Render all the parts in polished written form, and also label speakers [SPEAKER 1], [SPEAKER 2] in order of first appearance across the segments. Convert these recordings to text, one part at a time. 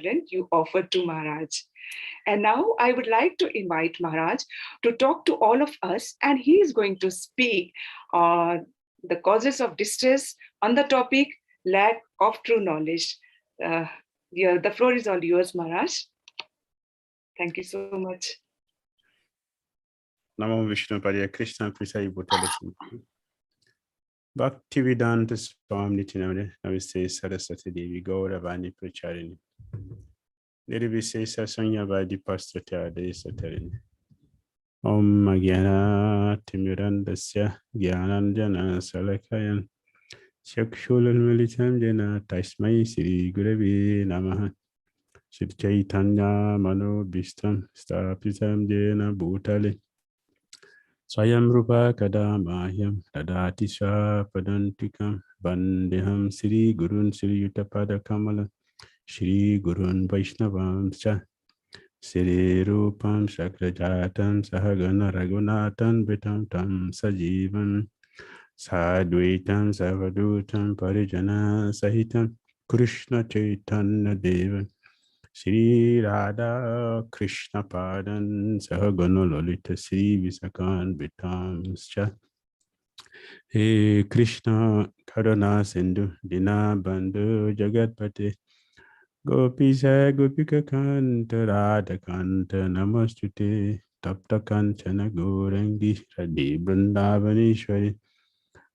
[SPEAKER 1] benevolent you offered to Maharaj. And now I would like to invite Maharaj to talk to all of us, and he is going to speak on the causes of distress on the topic lack of true knowledge. The floor is all yours, Maharaj. Thank you so much.
[SPEAKER 2] Namo Vishnu Padaya Krishna Prasai Bhutale Bhakti Vedanta Swami Nitinamane Namaste Saraswati Devi Gaura Vani Pracharini Nirvisesa Sanya Vadi Pastrata Desatarini Om Magyana Timirandasya Gyananjana Salakayan Shakshulan Militam Jena Tasmai Sri Guravi Namaha Shri Chaitanya Mano Bhistam Stapitam Jena Bhutale Swayam Rupa Kadamahyam Dadati Swapadantikam Bandeham Sri Gurun Sri Yutapada Kamala Shri Gurun Vaishnavam Cha Sri Rupam Sakrajatam Sahagana Raghunatan Vitam Tam Sajivan Sadvaitam Savadutam Parijana Sahitam Krishna Chaitanya Devan Shri Radha Krishna Padan Sahagana Lalita Sri Visakan Vitamscha He Krishna Karuna Sindhu Dina Bandhu Jagatpate Gopisa Gopika Kanta Radha Kanta Namastute Tapta Kanchana Gorangi Radhi Vrindavanishwari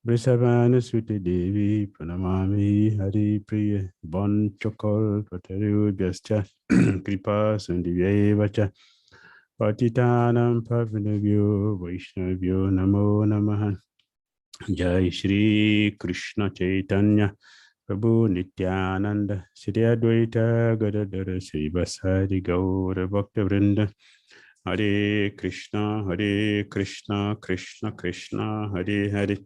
[SPEAKER 2] Vrisavana Suti Devi Pranamami Hari Priya Bon Chokol Pataru Vyascha Kripa Sandivyevacha Patitanam Pavanavyo Vaishnavyo Namo Namaha Jai Shri Krishna Chaitanya Prabhu Nityananda Shri Advaita Gadadara Shri Vasari Gaura Bhakta Vrinda Hare Krishna Krishna Krishna Hare Hare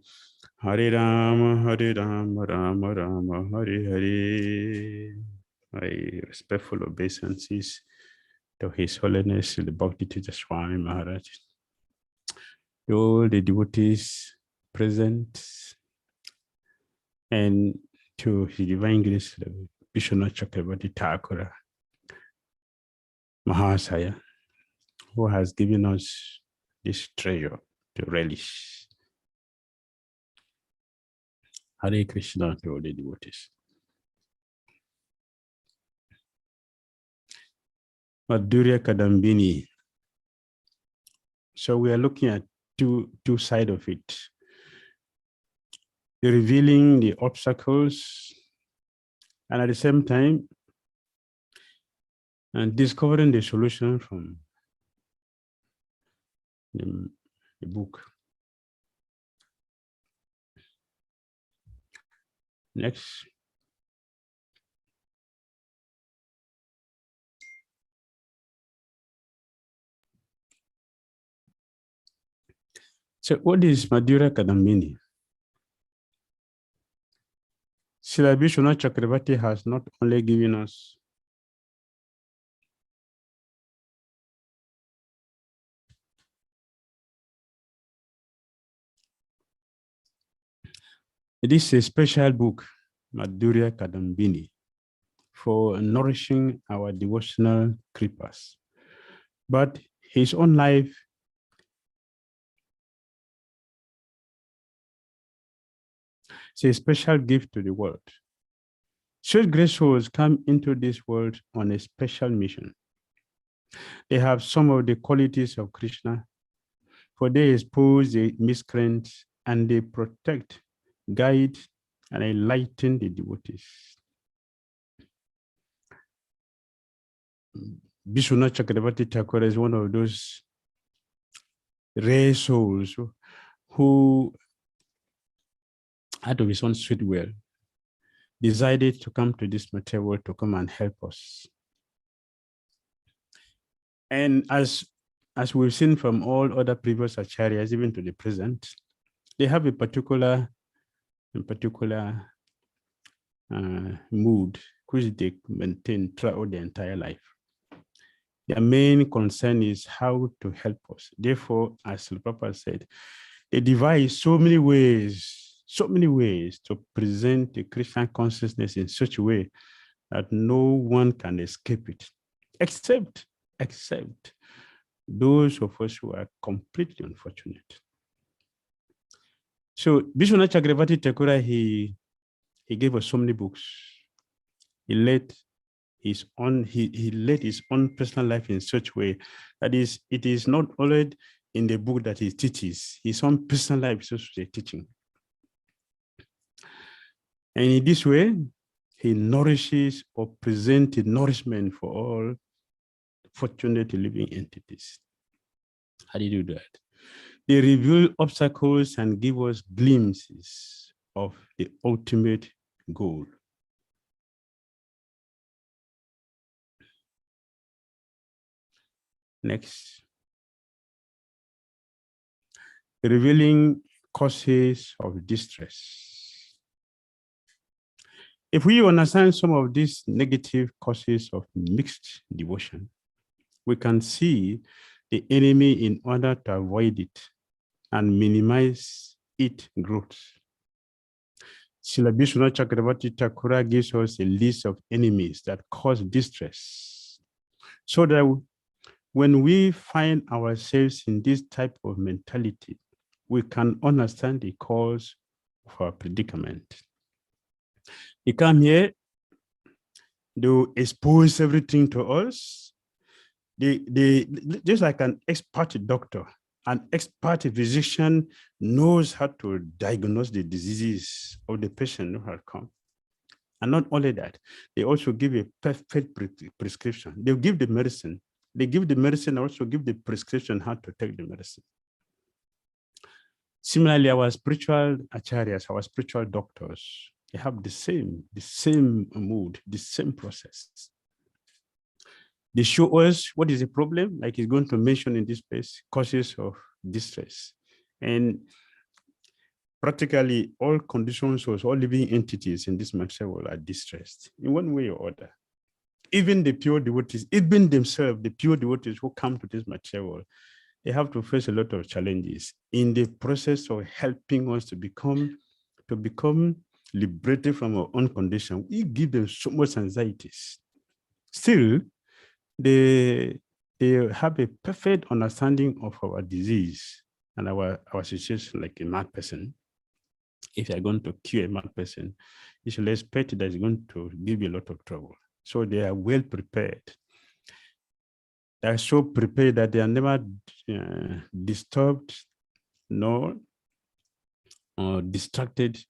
[SPEAKER 2] Hare Rama, Rama Rama, Hare Hare. My respectful obeisances to His Holiness the Bhakti teacher Swami Maharaj, to all the devotees present, and to His Divine Grace Visvanatha Cakravarti Thakura Mahasaya, who has given us this treasure to relish. Hare Krishna to all the devotees. Madhurya Kadambini. So we are looking at two sides of it. Revealing the obstacles and at the same time and discovering the solution from the book. Next. So what is Madhurya Kadambini? Srila Visvanatha Cakravarti has not only given us it is a special book, Madhurya Kadambini, for nourishing our devotional creepers. But his own life is a special gift to the world. Such great souls come into this world on a special mission. They have some of the qualities of Krishna, for they expose the miscreants and they protect, guide, and enlighten the devotees. Visvanatha Cakravarti Thakura is one of those rare souls who, out of his own sweet will, decided to come to this material world to come and help us. And as we've seen from all other previous acharyas, even to the present, they have a particular mood which they maintain throughout their entire life. Their main concern is how to help us. Therefore, as the Prabhupada said, they devise so many ways to present the Krishna consciousness in such a way that no one can escape it, except those of us who are completely unfortunate. So Visvanatha Cakravarti Thakura, he gave us so many books. He led his own personal life in such a way that it is not only in the book that he teaches, his own personal life is also a teaching. And in this way, he nourishes or presents nourishment for all fortunate living entities. How do you do that? They reveal obstacles and give us glimpses of the ultimate goal. Next. Revealing causes of distress. If we understand some of these negative causes of mixed devotion, we can see the enemy in order to avoid it and minimize its growth. Srila Visvanatha Cakravarti Thakura gives us a list of enemies that cause distress, so that when we find ourselves in this type of mentality, we can understand the cause of our predicament. You come here, they will expose everything to us. They just like an expert doctor, an expert physician knows how to diagnose the diseases of the patient who has come. And not only that, they also give a perfect prescription. They give the medicine. They give the medicine, also give the prescription how to take the medicine. Similarly, our spiritual acharyas, our spiritual doctors, they have the same mood, the same process. They show us what is the problem, like he's going to mention in this place, causes of distress. And practically all conditions or all living entities in this material world are distressed in one way or other. Even the pure devotees, even themselves, the pure devotees who come to this material world, they have to face a lot of challenges in the process of helping us to become liberated from our own condition. We give them so much anxieties. Still, they have a perfect understanding of our disease and our situation, like a mad person. If you're going to cure a mad person, you should expect that it's going to give you a lot of trouble. So they are well prepared. They are so prepared that they are never disturbed nor distracted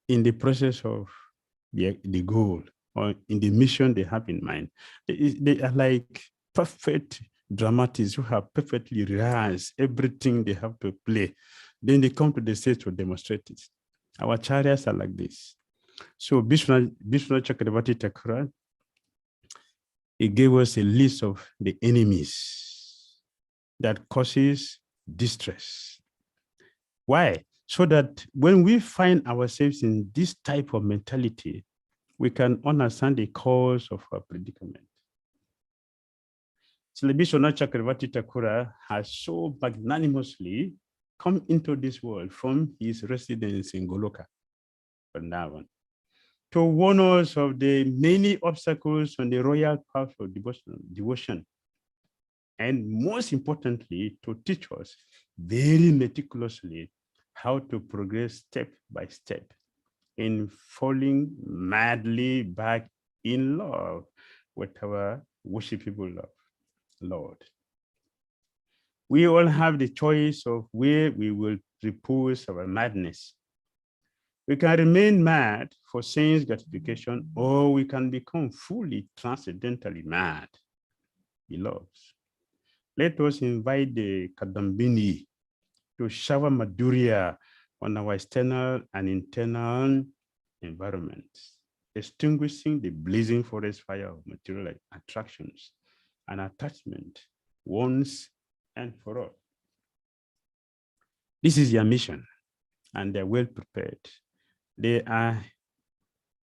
[SPEAKER 2] in the process of the goal or in the mission they have in mind. They are like perfect dramatists who have perfectly rehearsed everything they have to play. Then they come to the stage to demonstrate it. Our chariots are like this. So Visvanatha Cakravarti Thakura, he gave us a list of the enemies that causes distress. Why? So that when we find ourselves in this type of mentality, we can understand the cause of our predicament. Srila Visvanatha Cakravarti Thakura has so magnanimously come into this world from his residence in Goloka, Vrindavan, to warn us of the many obstacles on the royal path of devotion. And most importantly, to teach us very meticulously how to progress step by step in falling madly back in love with our worshipable Lord. We all have the choice of where we will repose our madness. We can remain mad for sense gratification, or we can become fully transcendentally mad. Beloved, let us invite the Kadambini to shower Madhurya on our external and internal environment, extinguishing the blazing forest fire of material attractions and attachment once and for all. This is their mission, and they're well prepared. They are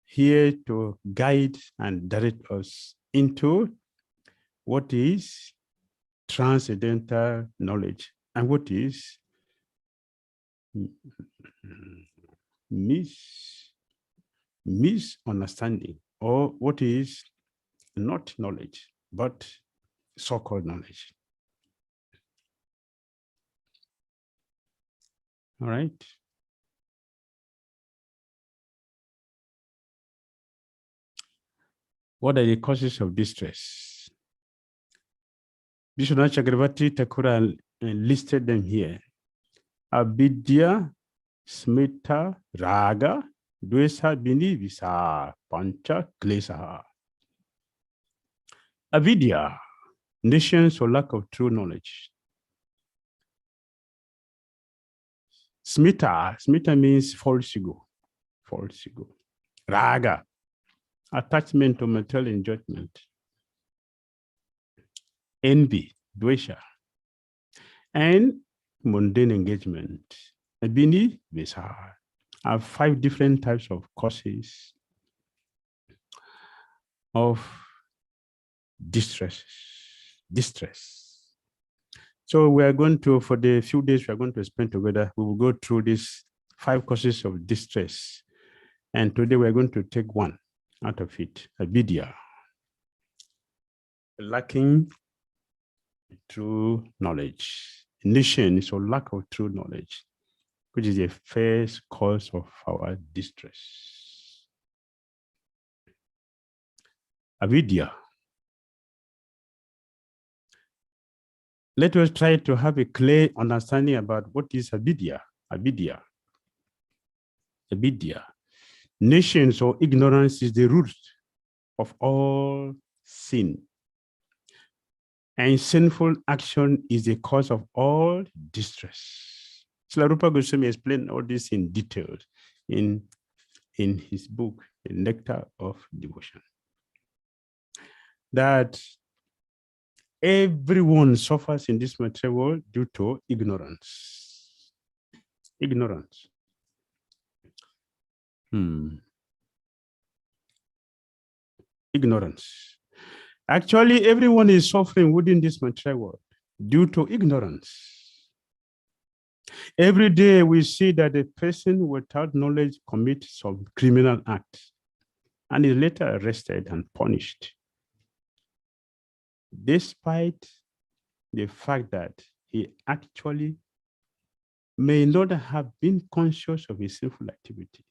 [SPEAKER 2] here to guide and direct us into what is transcendental knowledge and what is misunderstanding or what is not knowledge, but so-called knowledge. All right. What are the causes of distress? Visvanatha Cakravarti Thakura listed them here. Avidya, smita, raga, dvesa, bini, visa, pancha, klesa. Avidya, nations or lack of true knowledge. Smita means false ego. Raga, attachment to material enjoyment. Envy, dvesha, and mundane engagement. Bini, visa, are 5 different types of causes of distress. So we are going to, for the few days we are going to spend together, we will go through these 5 causes of distress. And today we are going to take one out of it, avidya, lacking true knowledge. Ignorance is a lack of true knowledge, which is the first cause of our distress. Avidya. Let us try to have a clear understanding about what is avidya. Avidya. Nations or ignorance is the root of all sin. And sinful action is the cause of all distress. Srila Rupa Goswami explained all this in detail in his book, The Nectar of Devotion. That everyone suffers in this material world due to ignorance. Ignorance. Actually, everyone is suffering within this material world due to ignorance. Every day we see that a person without knowledge commits some criminal act and is later arrested and punished, despite the fact that he actually may not have been conscious of his sinful activity.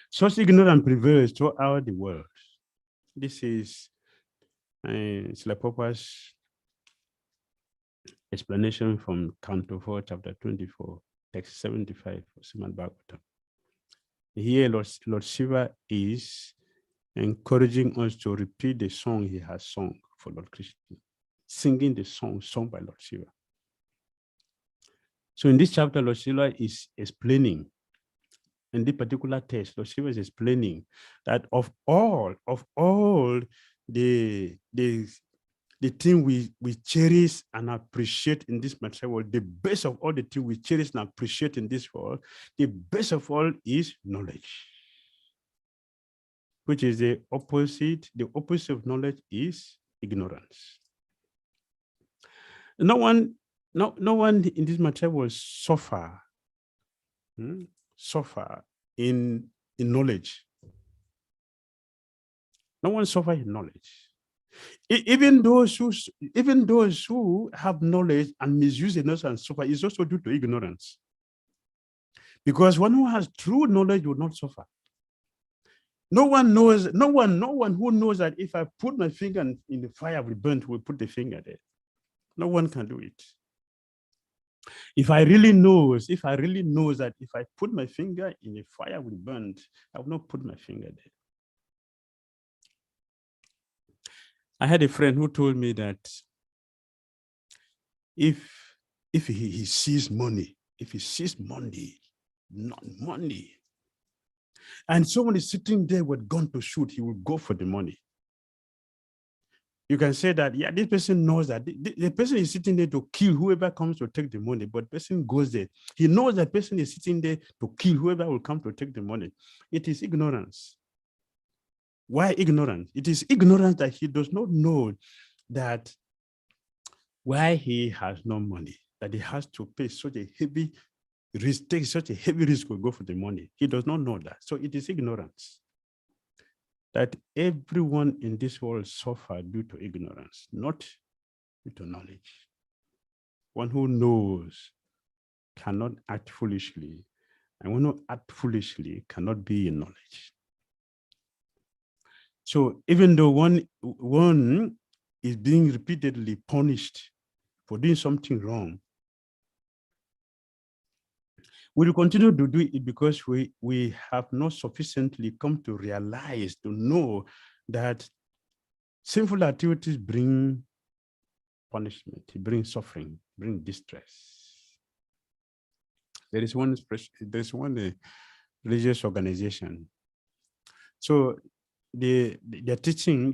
[SPEAKER 2] Such ignorance prevails throughout the world. This is Srila Prabhupada's explanation from Canto 4, chapter 24, text 75 of Srimad Bhagavatam. Here, Lord Shiva is encouraging us to repeat the song he has sung for Lord Krishna, singing the song sung by Lord Shiva. So in this chapter, Lord Shiva is explaining, in this particular text, Lord Shiva is explaining that of all the thing we cherish and appreciate in this material world, the best of all the things we cherish and appreciate in this world, the best of all is knowledge, which is the opposite. The opposite of knowledge is ignorance. No one in this material world suffer in knowledge. No one suffers in knowledge. Even those who have knowledge and misuse the knowledge and suffer is also due to ignorance. Because one who has true knowledge will not suffer. No one who knows that if I put my finger in the fire will burn, will put the finger there. No one can do it. If I really know that if I put my finger in the fire will burn, I will not put my finger there. I had a friend who told me that if he sees money, not money, and someone is sitting there with gun to shoot, he will go for the money. You can say that, yeah, this person knows that the person is sitting there to kill whoever comes to take the money, but the person goes there. He knows that person is sitting there to kill whoever will come to take the money. It is ignorance. Why ignorance? It is ignorance that he does not know that why he has no money, that he has to pay such a heavy risk, take such a heavy risk to go for the money. He does not know that. So it is ignorance. That everyone in this world suffer due to ignorance, not due to knowledge. One who knows cannot act foolishly, and one who act foolishly cannot be in knowledge. So even though one is being repeatedly punished for doing something wrong, we will continue to do it because we have not sufficiently come to realize, to know that sinful activities bring punishment, bring suffering, bring distress. There's one religious organization. So their teaching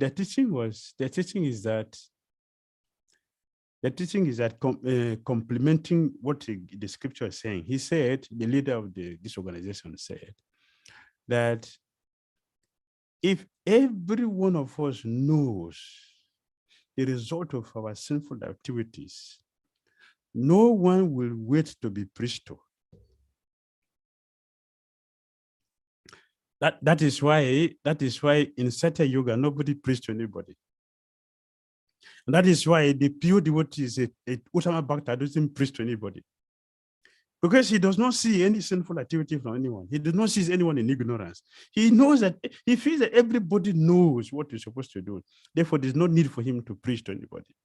[SPEAKER 2] is that complementing what the scripture is saying. He said, the leader of this organization said that if every one of us knows the result of our sinful activities, no one will wait to be preached to. That is why in Satya Yoga, nobody preached to anybody. And that is why the pure devotees at Uttama Bhakta doesn't preach to anybody. Because he does not see any sinful activity from anyone. He does not see anyone in ignorance. He knows that, he feels that everybody knows what he's supposed to do. Therefore, there's no need for him to preach to anybody.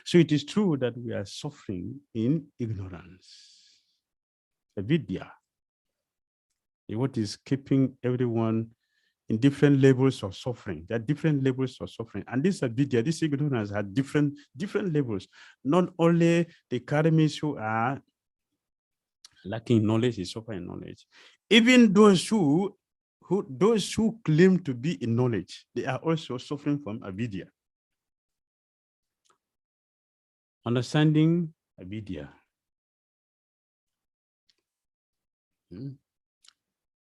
[SPEAKER 2] So it is true that we are suffering in ignorance. Avidya, what is keeping everyone in different levels of suffering. There are different levels of suffering. And this avidya, this ignorance had different levels. Not only the karmis who are lacking knowledge is suffering knowledge. Even those who claim to be in knowledge, they are also suffering from avidya. Understanding avidya.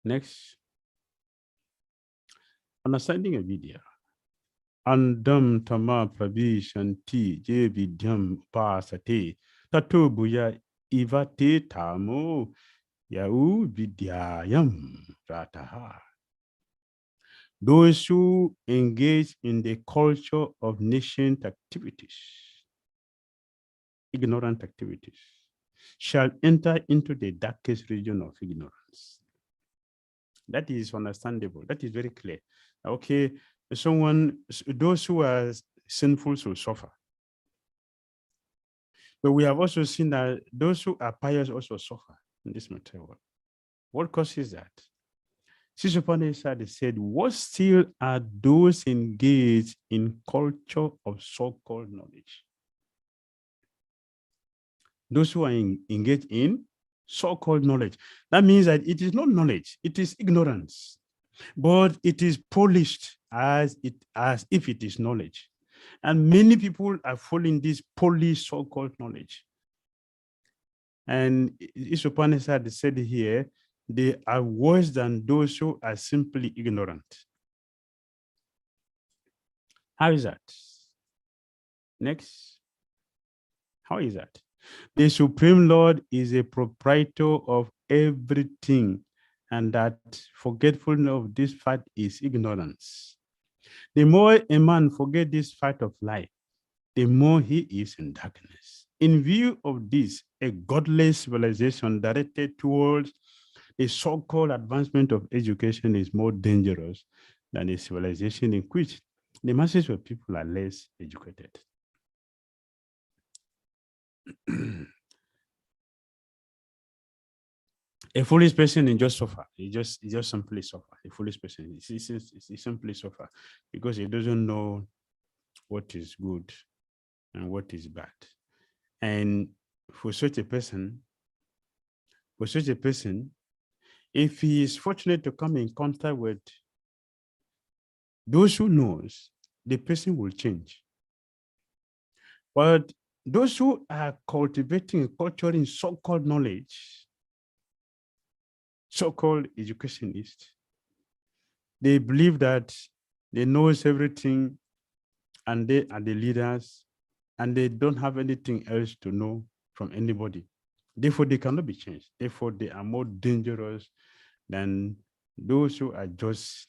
[SPEAKER 2] Next. Understanding avidya. Andam tama pravishanti je vidyam pasate tato buya ivate tamo yau vidyayam rataha. Those who engage in the culture of nascent activities, ignorant activities, shall enter into the darkest region of ignorance. That is understandable. That is very clear. Okay, those who are sinful will suffer. But we have also seen that those who are pious also suffer in this material world. What causes that? Sisupane said, what still are those engaged in culture of so-called knowledge? Those who are engaged in so-called knowledge. That means that it is not knowledge, it is ignorance. But it is polished as if it is knowledge. And many people are following this polished so-called knowledge. And Upanishad said here, they are worse than those who are simply ignorant. How is that? Next. How is that? The Supreme Lord is a proprietor of everything, and that forgetfulness of this fact is ignorance. The more a man forgets this fact of life, the more he is in darkness. In view of this, a godless civilization directed towards a so-called advancement of education is more dangerous than a civilization in which the masses of people are less educated. A foolish person is just suffer. He just simply suffer. A foolish person he simply suffer because he doesn't know what is good and what is bad. And for such a person, if he is fortunate to come in contact with those who knows, the person will change. But those who are cultivating a culture in so-called knowledge, so-called educationists, they believe that they knows everything and they are the leaders, and they don't have anything else to know from anybody. Therefore, they cannot be changed. Therefore, they are more dangerous than those who are just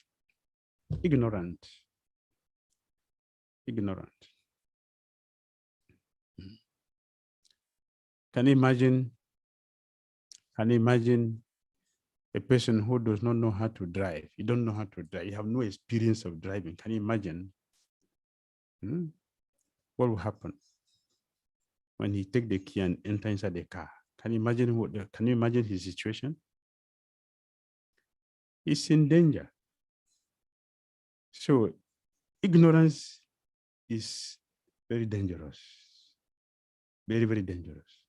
[SPEAKER 2] ignorant. Ignorant. Can you imagine? Can you imagine a person who does not know how to drive? You don't know how to drive. You have no experience of driving. Can you imagine? What will happen when he take the key and enter inside the car? Can you imagine can you imagine his situation? He's in danger. So ignorance is very dangerous. Very, very dangerous.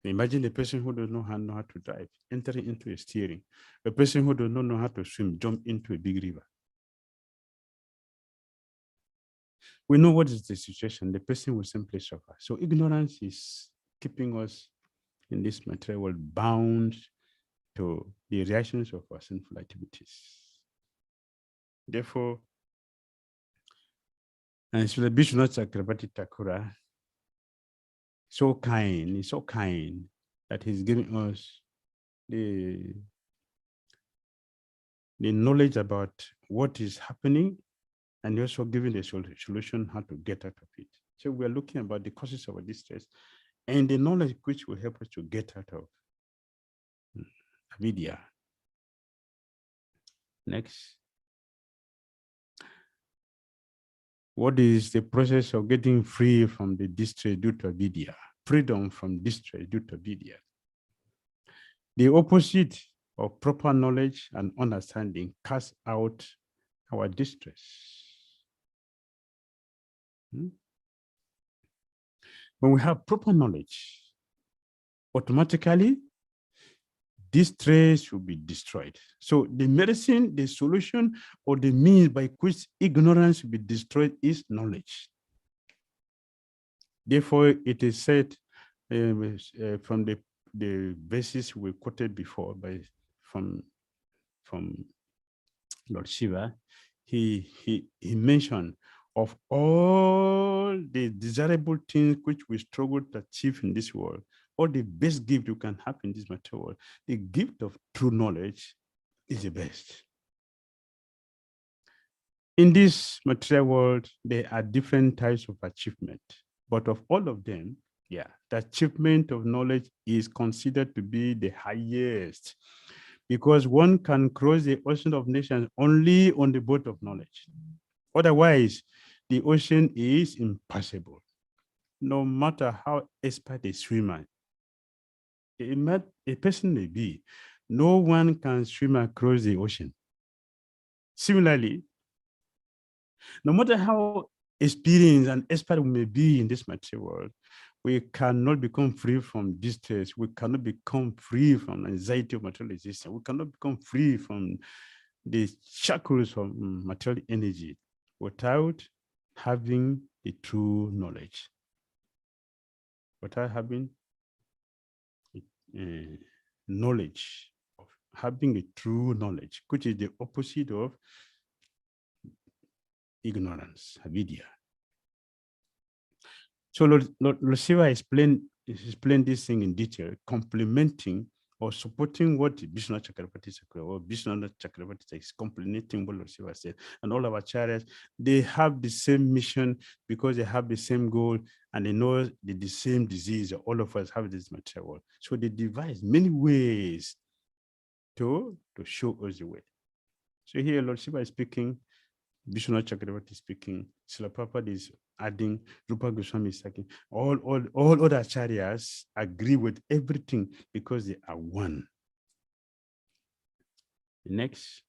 [SPEAKER 2] Imagine a person who does not know how to drive, entering into a steering. A person who does not know how to swim, jump into a big river. We know what is the situation. The person will simply suffer. So ignorance is keeping us in this material world bound to the reactions of our sinful activities. Therefore, and Srila Visvanatha Cakravarti Thakura, so kind, he's so kind that he's giving us the knowledge about what is happening, and also giving the solution how to get out of it. So we are looking about the causes of our distress and the knowledge which will help us to get out of avidya. Next. What is the process of getting free from the distress due to avidya? Freedom from distress due to avidya. The opposite of proper knowledge and understanding casts out our distress. When we have proper knowledge, automatically distress will be destroyed. So the medicine, the solution, or the means by which ignorance will be destroyed is knowledge. Therefore, it is said from the verses we quoted before from Lord Shiva, he mentioned of all the desirable things which we struggle to achieve in this world, or the best gift you can have in this material world, the gift of true knowledge is the best. In this material world, there are different types of achievement, but of all of them, the achievement of knowledge is considered to be the highest, because one can cross the ocean of nations only on the boat of knowledge. Otherwise, the ocean is impassable. No matter how expert a swimmer a person may be, no one can swim across the ocean. Similarly, no matter how experienced and expert we may be in this material world, we cannot become free from distress. We cannot become free from anxiety of material existence. We cannot become free from the shackles of material energy without having the true knowledge. Without having knowledge, of having a true knowledge, which is the opposite of ignorance, avidya. So Lord Shiva explained this thing in detail, complementing or supporting what Visvanatha Cakravarti Thakura or Visvanatha Cakravarti is complementing what Lord Shiva said. And all our acharyas, they have the same mission because they have the same goal and they know the same disease. All of us have this material world. So they devise many ways to show us the way. So here Lord Shiva is speaking, Visvanatha Cakravarti is speaking, Srila Prabhupada is adding, Rupa Goswami is speaking. All other acharyas agree with everything because they are one. Next.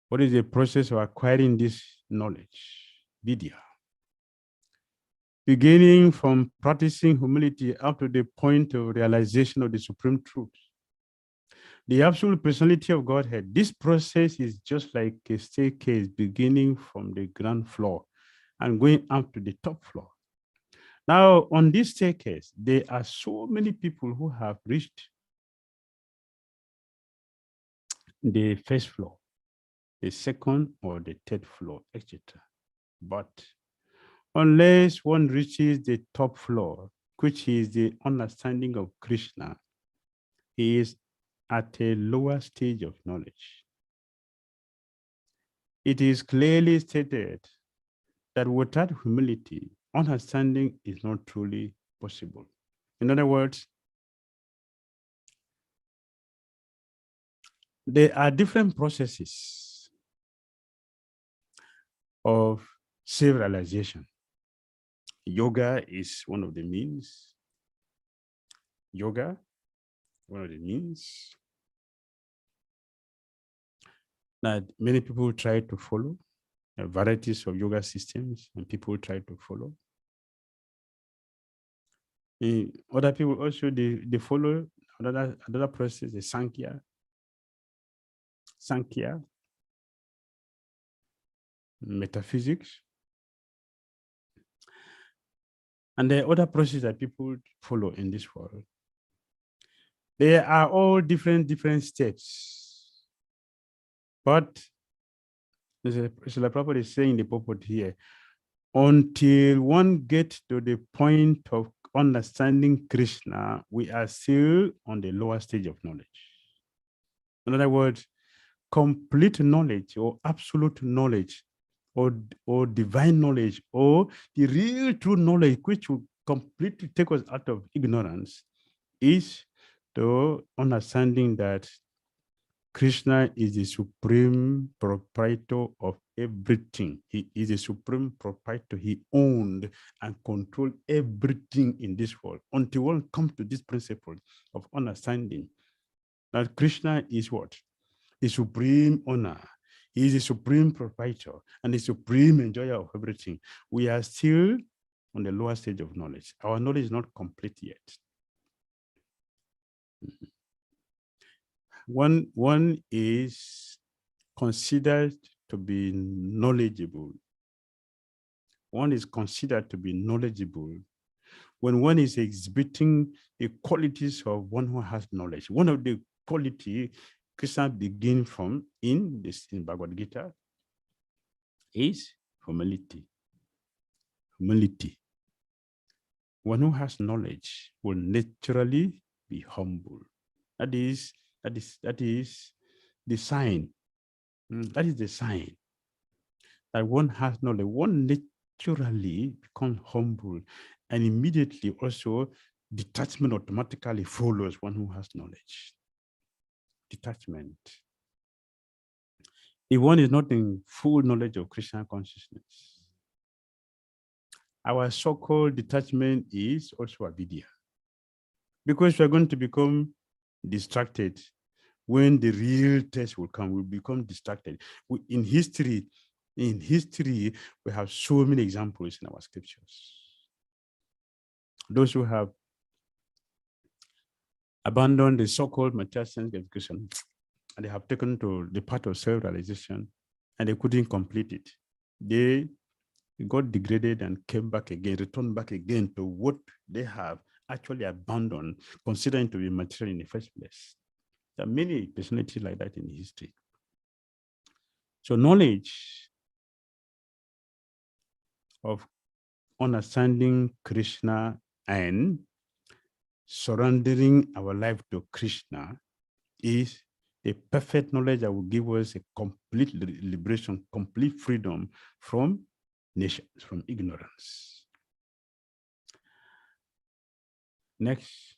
[SPEAKER 2] What is the process of acquiring this knowledge? Vidya. Beginning from practicing humility up to the point of realization of the supreme truth. The absolute personality of Godhead. This process is just like a staircase beginning from the ground floor and going up to the top floor. Now, on this staircase, there are so many people who have reached the first floor, the second or the third floor, etc. But unless one reaches the top floor, which is the understanding of Krishna, he is at a lower stage of knowledge. It is clearly stated that without humility, understanding is not truly possible. In other words, there are different processes of self-realization. Yoga is one of the means. Yoga, one of the means that many people try to follow. There are varieties of yoga systems and people try to follow. Other people also, they follow another process, the Sankhya, metaphysics. And there are other processes that people follow in this world. They are all different steps. But Srila Prabhupada is saying the purport here, until one gets to the point of understanding Krishna, we are still on the lower stage of knowledge. In other words, complete knowledge or absolute knowledge or divine knowledge or the real true knowledge which will completely take us out of ignorance is the understanding that Krishna is the supreme proprietor of everything. He is the supreme proprietor. He owned and controlled everything in this world. Until one comes to this principle of understanding that Krishna is what? The supreme owner. He is the supreme proprietor and the supreme enjoyer of everything. We are still on the lower stage of knowledge. Our knowledge is not complete yet. One is considered to be knowledgeable. One is considered to be knowledgeable when one is exhibiting the qualities of one who has knowledge. One of the qualities Krishna begins from in Bhagavad Gita is humility. Humility. One who has knowledge will naturally be humble. That is the sign. That is the sign that one has knowledge. One naturally becomes humble, and immediately also detachment automatically follows one who has knowledge. Detachment. If one is not in full knowledge of Krishna consciousness, our so-called detachment is also avidya. Because we're going to become distracted when the real test will come, we'll become distracted. In history, we have so many examples in our scriptures. Those who have abandoned the so-called material sense gratification, and they have taken to the path of self-realization, and they couldn't complete it. They got degraded and came back again, returned back again to what they have actually abandoned, considering to be material in the first place. There are many personalities like that in history. So knowledge of understanding Krishna and surrendering our life to Krishna is a perfect knowledge that will give us a complete liberation, complete freedom from nations, from ignorance. Next.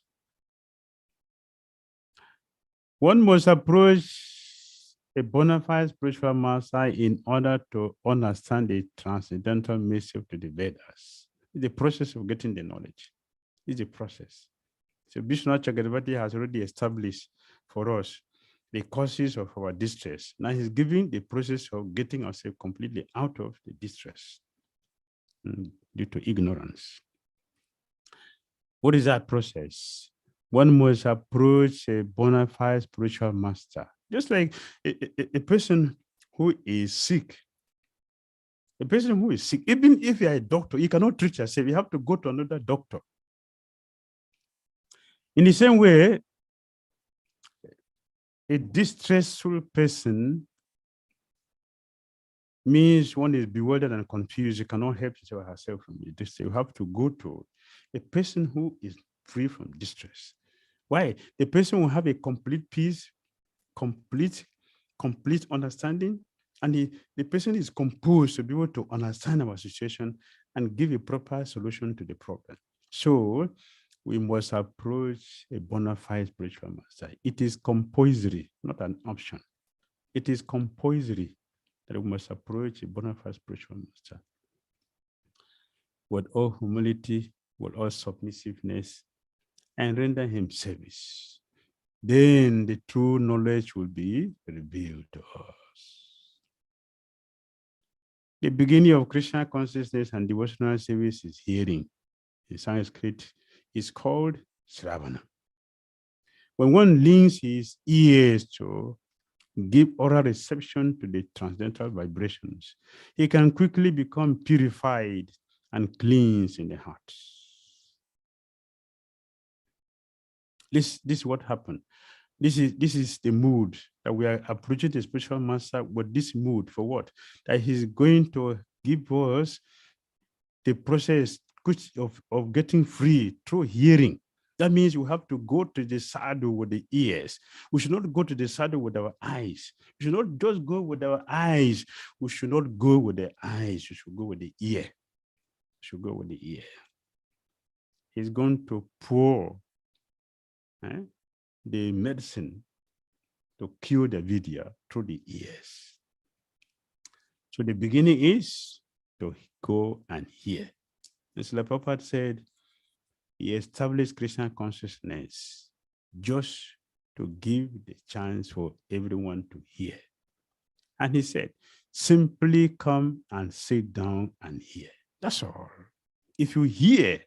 [SPEAKER 2] One must approach a bona fide spiritual master in order to understand the transcendental mystery of the Vedas. It's the process of getting the knowledge. It's a process. So Visvanatha Cakravarti has already established for us the causes of our distress. Now he's giving the process of getting ourselves completely out of the distress due to ignorance. What is that process? One must approach a bona fide spiritual master, just like a person who is sick. A person who is sick, even if you are a doctor, you cannot treat yourself. You have to go to another doctor. In the same way, a distressful person means one is bewildered and confused. You cannot help himself or herself from this. You have to go to a person who is free from distress. Why? The person will have a complete peace, complete understanding, and the person is composed to be able to understand our situation and give a proper solution to the problem. So we must approach a bona fide spiritual master. It is compulsory, not an option. It is compulsory that we must approach a bona fide spiritual master with all humility, with all submissiveness, and render him service. Then the true knowledge will be revealed to us. The beginning of Krishna consciousness and devotional service is hearing. In Sanskrit, it's called Sravana. When one links his ears to give oral reception to the transcendental vibrations, he can quickly become purified and cleansed in the heart. This is what happened. This is the mood that we are approaching the spiritual master with this mood for what? That he's going to give us the process of getting free through hearing. That means we have to go to the sadhu with the ears. We should not go to the sadhu with our eyes. We should not just go with our eyes. We should not go with the eyes. We should go with the ear. We should go with the ear. He's going to pour the medicine to cure the vidya through the ears. So the beginning is to go and hear. And Srila Prabhupada said, he established Krishna consciousness just to give the chance for everyone to hear. And he said, simply come and sit down and hear. That's all. If you hear,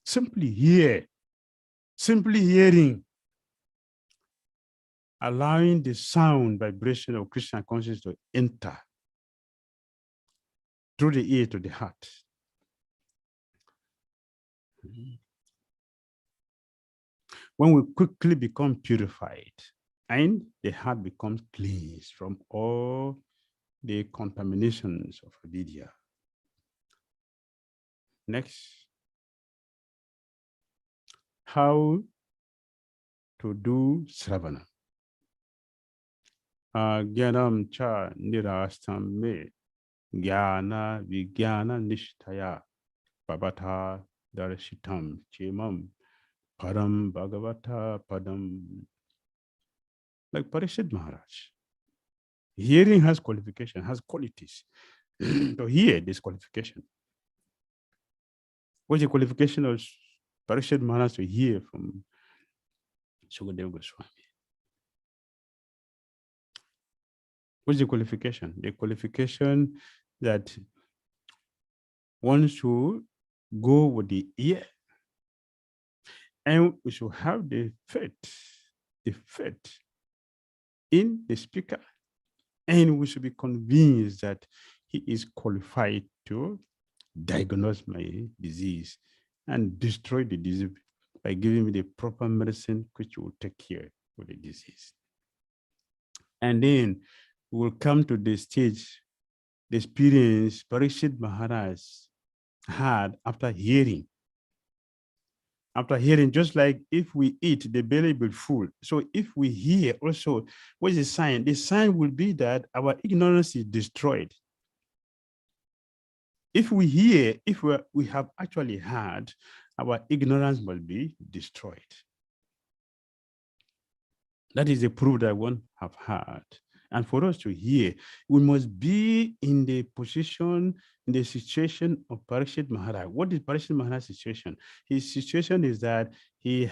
[SPEAKER 2] simply hearing, allowing the sound vibration of Krishna consciousness to enter through the ear to the heart. When we quickly become purified and the heart becomes cleansed from all the contaminations of avidya. Next, how to do Sravana. Gyanam cha nirastam me gyana vigyana nishtaya babata darshitam chemam param bhagavata padam. Like Parishad Maharaj. Hearing has qualification, has qualities. To hear this qualification. What's the qualification of Parishad Maharaj to hear from Sukadeva Goswami? What's the qualification? The qualification that one should go with the ear, and we should have the faith in the speaker, and we should be convinced that he is qualified to diagnose my disease and destroy the disease by giving me the proper medicine which will take care of the disease. And then we will come to the stage, the experience Parikshit Maharaj had after hearing. After hearing, just like if we eat, the belly will be full. So if we hear also, what is the sign? The sign will be that our ignorance is destroyed. If we hear, if we have actually heard, our ignorance will be destroyed. That is the proof that one have heard. And for us to hear, we must be in the position, in the situation of Parikshit Maharaj. What is Parikshit Maharaj's situation? His situation is that he's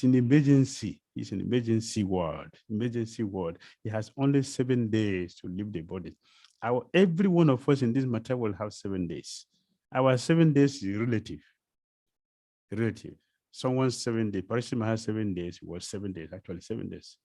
[SPEAKER 2] in emergency. He's in emergency ward. He has only 7 days to leave the body. Every one of us in this matter will have 7 days. Our 7 days is relative. Someone's 7 days. Parishit Maharaj 7 days was 7 days, actually 7 days.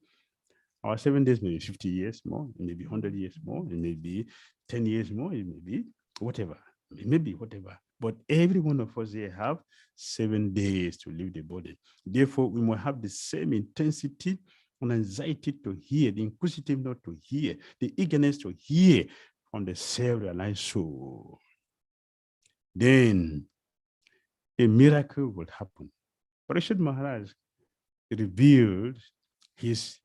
[SPEAKER 2] Our 7 days may be 50 years more, it may be 100 years more, it may be 10 years more, it may be whatever, it may be whatever. But every one of us here have 7 days to leave the body. Therefore, we must have the same intensity and anxiety to hear, the inquisitiveness to hear, the eagerness to hear from the self-realized soul. Then a miracle will happen. Parishit Maharaj revealed his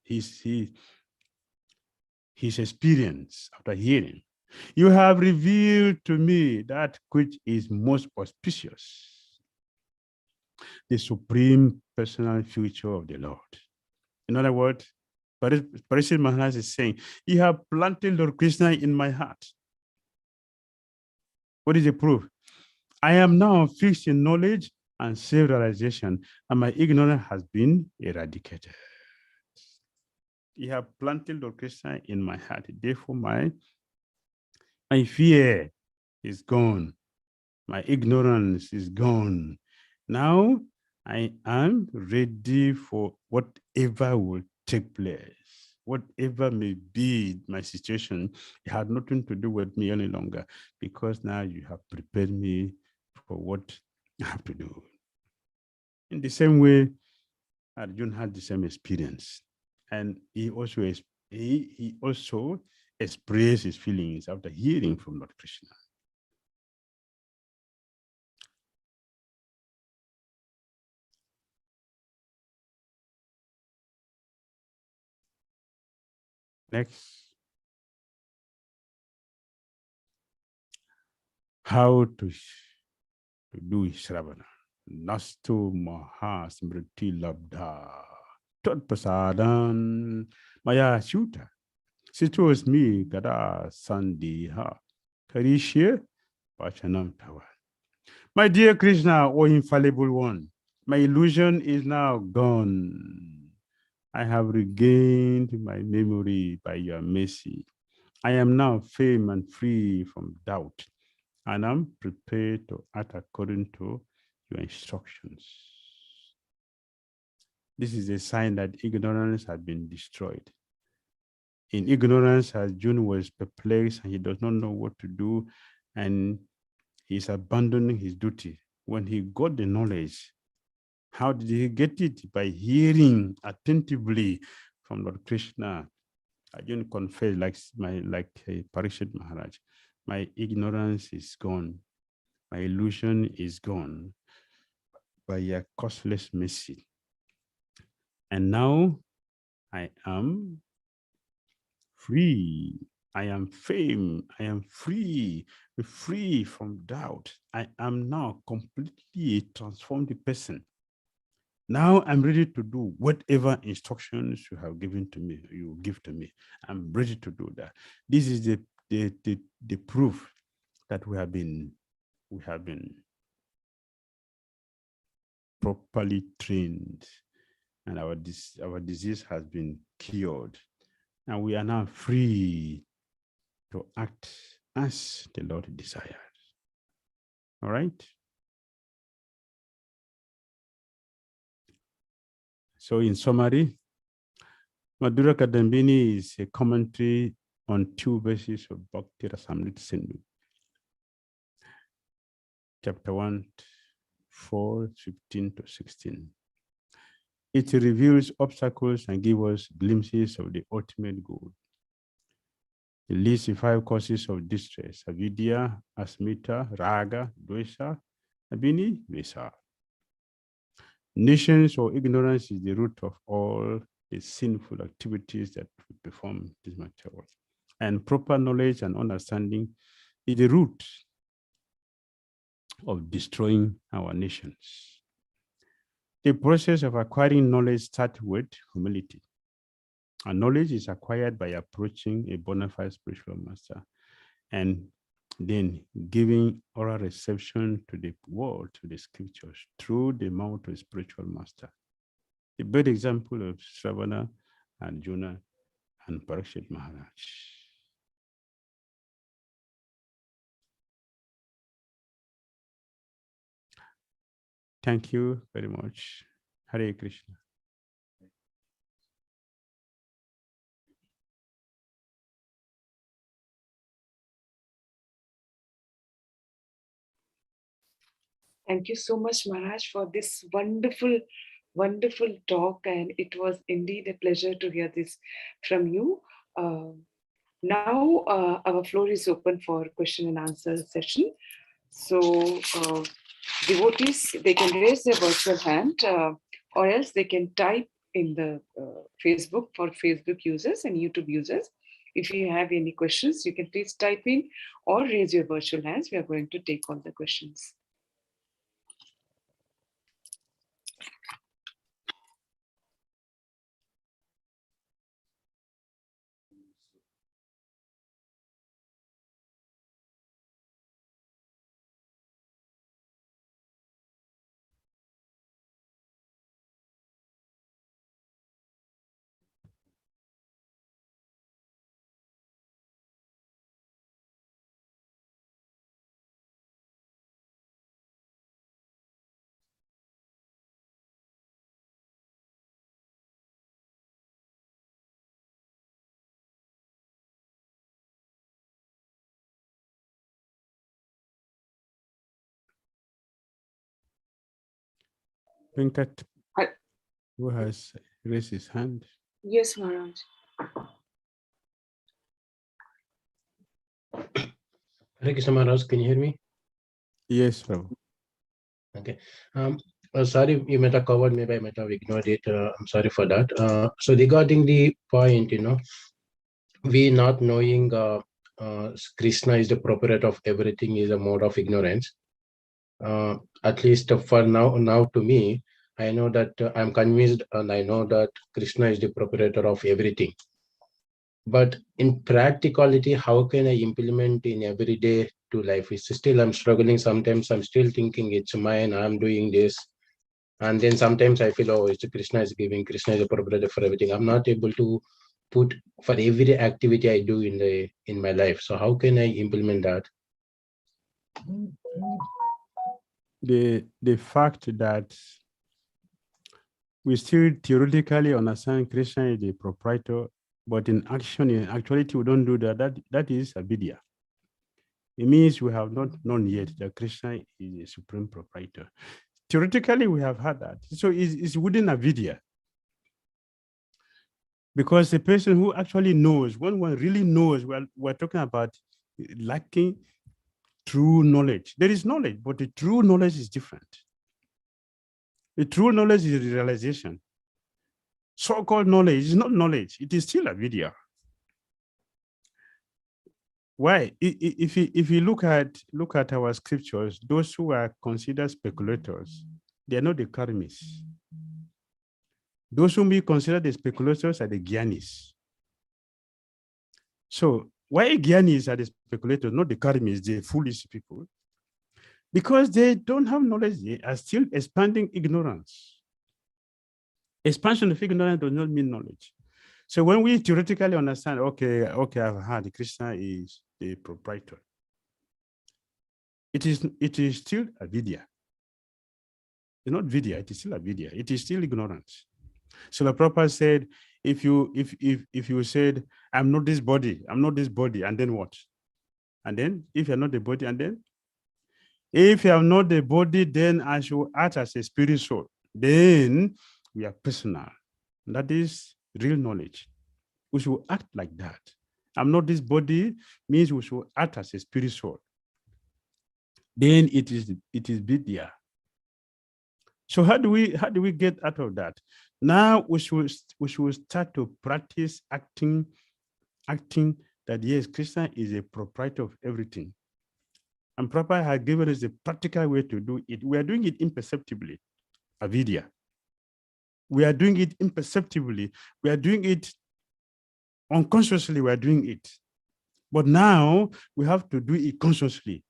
[SPEAKER 2] experience after hearing. You have revealed to me that which is most auspicious, the supreme personal future of the Lord. In other words, Parishit Maharaj is saying, you have planted Lord Krishna in my heart. What is the proof? I am now fixed in knowledge and self-realization, and my ignorance has been eradicated. You have planted Lord Krishna in my heart. Therefore, my fear is gone. My ignorance is gone. Now I am ready for whatever will take place. Whatever may be my situation, it had nothing to do with me any longer, because now you have prepared me for what I have to do. In the same way, Arjuna had the same experience, and he also expressed his feelings after hearing from Lord Krishna. Next, how to do Shravana. Nastu Maha Smriti Labdha. Tat Prasadan Maya Shuta. Sitos me Gada Sandiha. Karishya Pachanam Tawa. My dear Krishna, O infallible one, my illusion is now gone. I have regained my memory by your mercy. I am now firm and free from doubt, and I'm prepared to act according to your instructions. This is a sign that ignorance has been destroyed. In ignorance, Arjuna was perplexed and he does not know what to do, and he's abandoning his duty. When he got the knowledge, how did he get it? By hearing attentively from Lord Krishna. Arjuna confessed, like Parishit Maharaj, my ignorance is gone, my illusion is gone by your costless mercy. And now I am free. I am fame. I am free from doubt. I am now completely a transformed person. Now I'm ready to do whatever instructions you have given to me, you give to me. I'm ready to do that. This is the proof that we have been properly trained, and our disease has been cured. And we are now free to act as the Lord desires. All right? So in summary, Madhurya Kadambini is a commentary on 2 verses of Bhakti Rasamrita Sindhu. Chapter 1, 4, 15 to 16. It reveals obstacles and gives us glimpses of the ultimate goal. It lists the 5 causes of distress: avidya, asmita, raga, dvesha, abhini, vesa. Nations or ignorance is the root of all the sinful activities that we perform in this material world. And proper knowledge and understanding is the root of destroying our nations. The process of acquiring knowledge starts with humility. And knowledge is acquired by approaching a bona fide spiritual master and then giving oral reception to the world, to the scriptures, through the mouth of a spiritual master. The best example of Shravana, Arjuna, and Parikshit Maharaj. Thank you very much. Hare Krishna.
[SPEAKER 1] Thank you so much, Maharaj, for this wonderful, wonderful talk. And it was indeed a pleasure to hear this from you. Now, our floor is open for question and answer session. So, devotees, they can raise their virtual hand or else they can type in the Facebook for Facebook users and YouTube users. If you have any questions, you can please type in or raise your virtual hands. We are going to take all the questions.
[SPEAKER 2] Venkat,
[SPEAKER 1] I-
[SPEAKER 2] who has raised his hand?
[SPEAKER 1] Yes, Maharaj.
[SPEAKER 3] Hare Krishna Maharaj, can you hear me?
[SPEAKER 2] Yes, Prabhu.
[SPEAKER 3] Okay. Sorry, you might have covered, maybe I might have ignored it. I'm sorry for that. So regarding the point, we not knowing Krishna is the proprietor of everything is a mode of ignorance. At least for now to me, I know that I'm convinced and I know that Krishna is the proprietor of everything. But in practicality, how can I implement in everyday to life? It's still I'm struggling. Sometimes I'm still thinking it's mine. I'm doing this, and then sometimes I feel, oh, it's Krishna is giving. Krishna is a proprietor for everything. I'm not able to put for every activity I do in my life. So how can I implement that?
[SPEAKER 2] The fact that we still theoretically understand Krishna is the proprietor, but in action, in actuality, we don't do that. That is a vidya. It means we have not known yet that Krishna is the supreme proprietor. Theoretically, we have had that. So it's within a vidya. Because the person who actually knows, when one really knows, we're talking about lacking true knowledge. There is knowledge, but the true knowledge is different. The true knowledge is realization. So-called knowledge is not knowledge. It is still a vidya. Why? If you look at our scriptures, those who are considered speculators, they are not the karmis. Those whom we consider the speculators are the gyanis. So why gyanis are the speculators, not the karmis, the foolish people? Because they don't have knowledge, they are still expanding ignorance. Expansion of ignorance does not mean knowledge. So when we theoretically understand, okay, I've heard Krishna is the proprietor, it is still a vidya. It's not vidya, it is still a vidya. It is still ignorance. So the Prabhupada said, if you said, I'm not this body, and then what? And then if you're not the body, and then if you are not the body, then I should act as a spirit soul. Then we are personal. That is real knowledge. We should act like that. I'm not this body means we should act as a spirit soul. Then it is vidya. So how do we get out of that? Now we should start to practice acting that yes, Krishna is a proprietor of everything. And Prabhupada has given us a practical way to do it. We are doing it imperceptibly, avidya. We are doing it imperceptibly. We are doing it unconsciously. We are doing it. But now we have to do it consciously.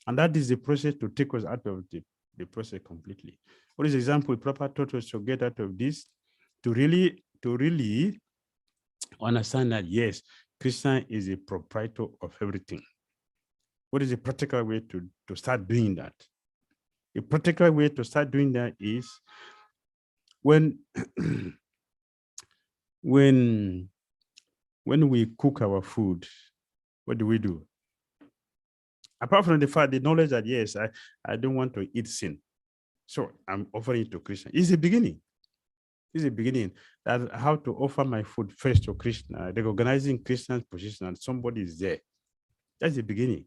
[SPEAKER 2] And that is the process to take us out of the process completely. For example, Prabhupada taught us to get out of this, to really understand that, yes, Krishna is a proprietor of everything. What is the practical way to start doing that? A practical way to start doing that is when when we cook our food, what do? Apart from the fact, the knowledge that yes, I don't want to eat sin, so I'm offering it to Krishna. It's the beginning. It's the beginning that how to offer my food first to Krishna, recognizing Krishna's position and somebody is there. That's the beginning.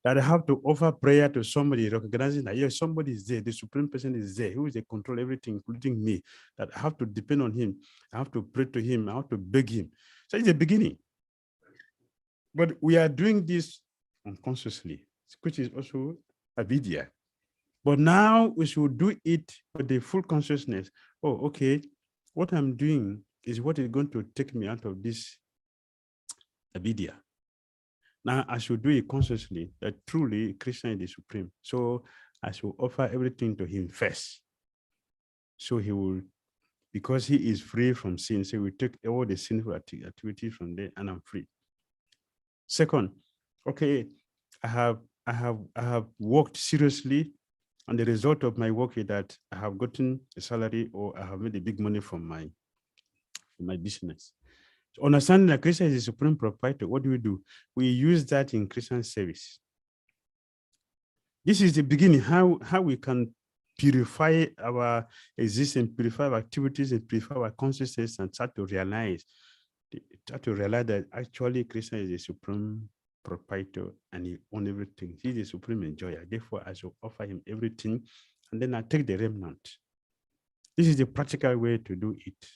[SPEAKER 2] That I have to offer prayer to somebody, recognizing that yes, somebody is there, the supreme person is there, who is they control everything, including me, that I have to depend on him, I have to pray to him, I have to beg him. So it's the beginning. But we are doing this unconsciously, which is also a vidya. But now we should do it with the full consciousness. Oh, okay, what I'm doing is what is going to take me out of this avidya. Now I should do it consciously that truly Krishna is the supreme. So I should offer everything to him first. So he will, because he is free from sin, so we take all the sinful activities from there and I'm free. Second, okay, I have worked seriously, and the result of my work is that I have gotten a salary or I have made a big money from my business. So understanding that Krishna is the supreme proprietor, what do? We use that in Christian service. This is the beginning, how we can purify our existence, purify our activities, and purify our consciousness, and start to realize that actually Krishna is the supreme proprietor and he owns everything. He's the supreme enjoyer. Therefore, I shall offer him everything, and then I take the remnant. This is the practical way to do it.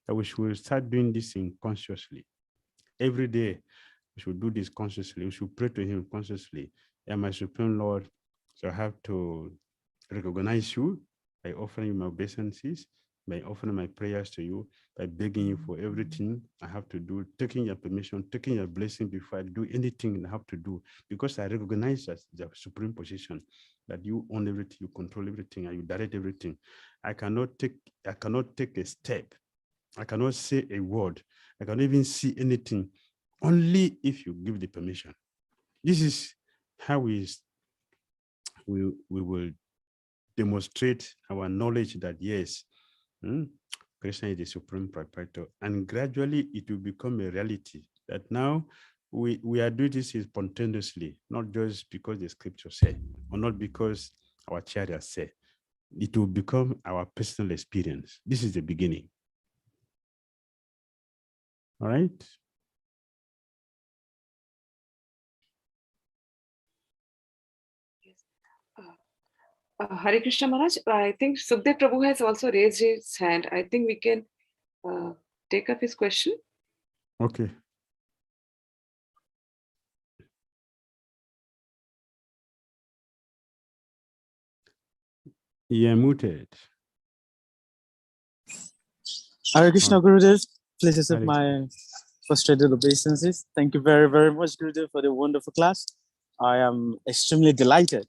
[SPEAKER 2] That we should start doing this thing consciously. Every day, we should do this consciously. We should pray to him consciously. And my supreme Lord, so I have to recognize you by offering you my obeisances, by offering my prayers to you, by begging you for everything I have to do, taking your permission, taking your blessing before I do anything I have to do, because I recognize as the supreme position that you own everything, you control everything, and you direct everything. I cannot take a step. I cannot say a word. I cannot even see anything, only if you give the permission. This is how we will demonstrate our knowledge that yes, Krishna is the supreme proprietor, and gradually it will become a reality that now we are doing this spontaneously, not just because the scripture said, or not because our chariots say. It will become our personal experience. This is the beginning. All right.
[SPEAKER 1] Hare Krishna Maharaj, I think Sukhdev Prabhu has also raised his hand. I think we can take up his question.
[SPEAKER 2] Okay. Yeah, muted.
[SPEAKER 4] Hare Krishna Gurudev, please accept my frustrated obeisances. Thank you very, very much, Gurudev, for the wonderful class. I am extremely delighted.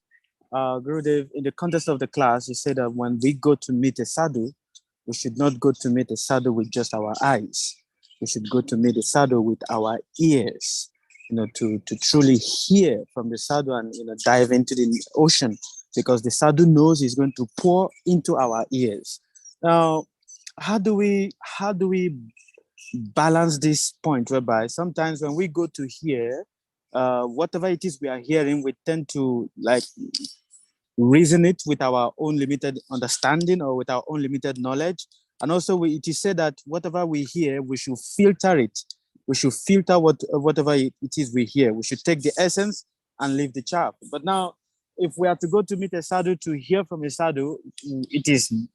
[SPEAKER 4] Gurudev, in the context of the class, you said that when we go to meet a sadhu, we should not go to meet a sadhu with just our eyes. We should go to meet a sadhu with our ears, to truly hear from the sadhu and, dive into the ocean, because the sadhu knows he's going to pour into our ears. Now, how do we balance this point whereby sometimes when we go to hear, whatever it is we are hearing, we tend to reason it with our own limited understanding or with our own limited knowledge. And also it is said that whatever we hear, we should filter it. We should filter whatever it is we hear. We should take the essence and leave the chaff. But now, if we are to go to meet a sadhu to hear from a sadhu,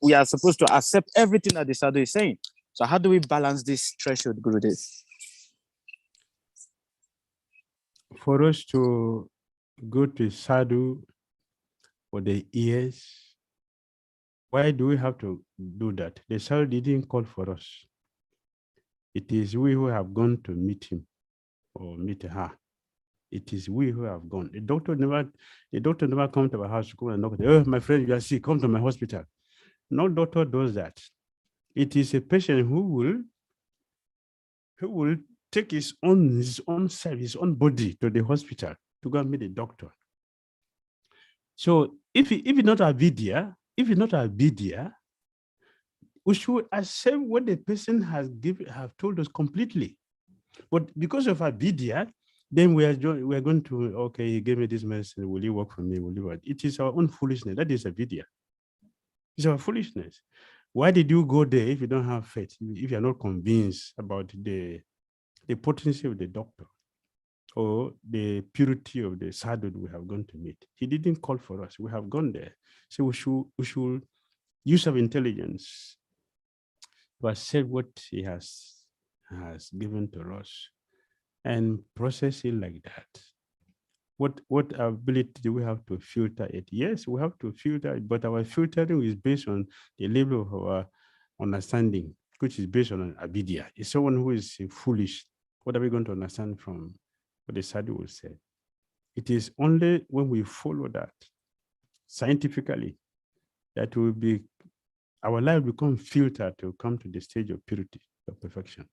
[SPEAKER 4] we are supposed to accept everything that the sadhu is saying. So how do we balance this threshold, Gurudev?
[SPEAKER 2] For us to go to sadhu for the ears, why do we have to do that? The sadhu didn't call for us. It is we who have gone to meet him or meet her. It is we who have gone. The doctor never come to our house to come and knock. Oh, my friend, you are sick. Come to my hospital. No doctor does that. It is a patient who will take his own self, his own body to the hospital to go and meet the doctor. So if it's not a vidya, we should accept what the person have told us completely. But because of a vidya, then we are going to, okay, he gave me this medicine, will it work for me? Will it work? It is our own foolishness. That is a vidya. It's our foolishness. Why did you go there if you don't have faith? If you're not convinced about the potency of the doctor or the purity of the sadhu we have gone to meet? He didn't call for us. We have gone there. So we should use our intelligence to accept what he has given to us and process it like that. What ability do we have to filter it? Yes, we have to filter it, but our filtering is based on the level of our understanding, which is based on avidya. It's someone who is foolish. What are we going to understand from what the sadhu will say? It is only when we follow that scientifically that our life become filtered to come to the stage of purity, of perfection.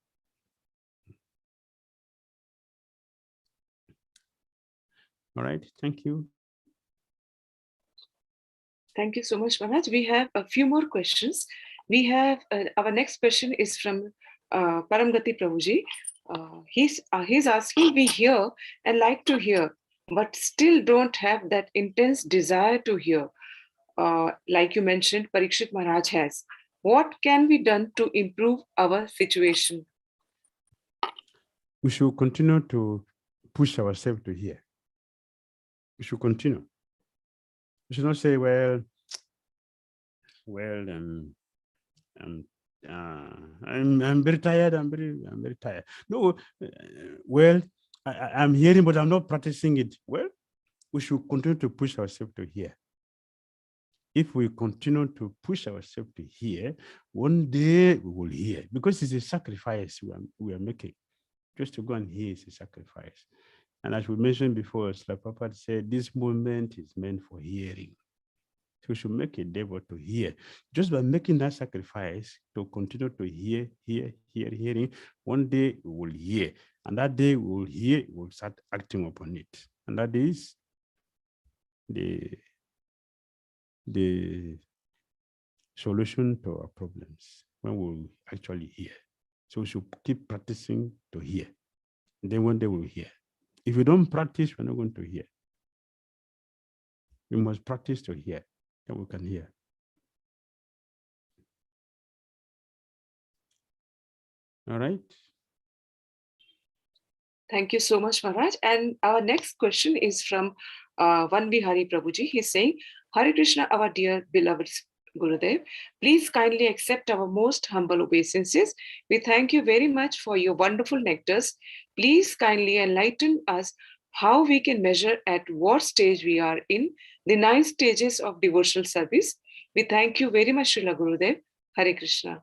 [SPEAKER 2] All right, thank you.
[SPEAKER 1] Thank you so much, Maharaj. We have a few more questions. We have our next question is from Paramgati Prabhuji. He's asking, we hear and like to hear, but still don't have that intense desire to hear. Like you mentioned, Parikshit Maharaj has. What can be done to improve our situation?
[SPEAKER 2] We should continue to push ourselves to hear. We should continue. We should not say, well, I'm very tired. I'm very tired. No, well, I'm hearing, but I'm not practicing it. Well, we should continue to push ourselves to hear. If we continue to push ourselves to hear, one day we will hear, because it's a sacrifice we are making. Just to go and hear is a sacrifice. And as we mentioned before, Srila Prabhupada said, this moment is meant for hearing. So we should make a endeavor to hear. Just by making that sacrifice to continue to hearing, one day we will hear. And that day we will hear, we will start acting upon it. And that is the solution to our problems, when we actually hear. So we should keep practicing to hear. And then one day we'll hear. If we don't practice, we're not going to hear. We must practice to hear, then we can hear. All right.
[SPEAKER 1] Thank you so much, Maharaj. And our next question is from Van Bihari Prabhuji. He's saying, Hare Krishna, our dear beloved Gurudev, please kindly accept our most humble obeisances. We thank you very much for your wonderful nectars. Please kindly enlighten us how we can measure at what stage we are in the 9 stages of devotional service. We thank you very much, Srila Gurudev. Hare Krishna.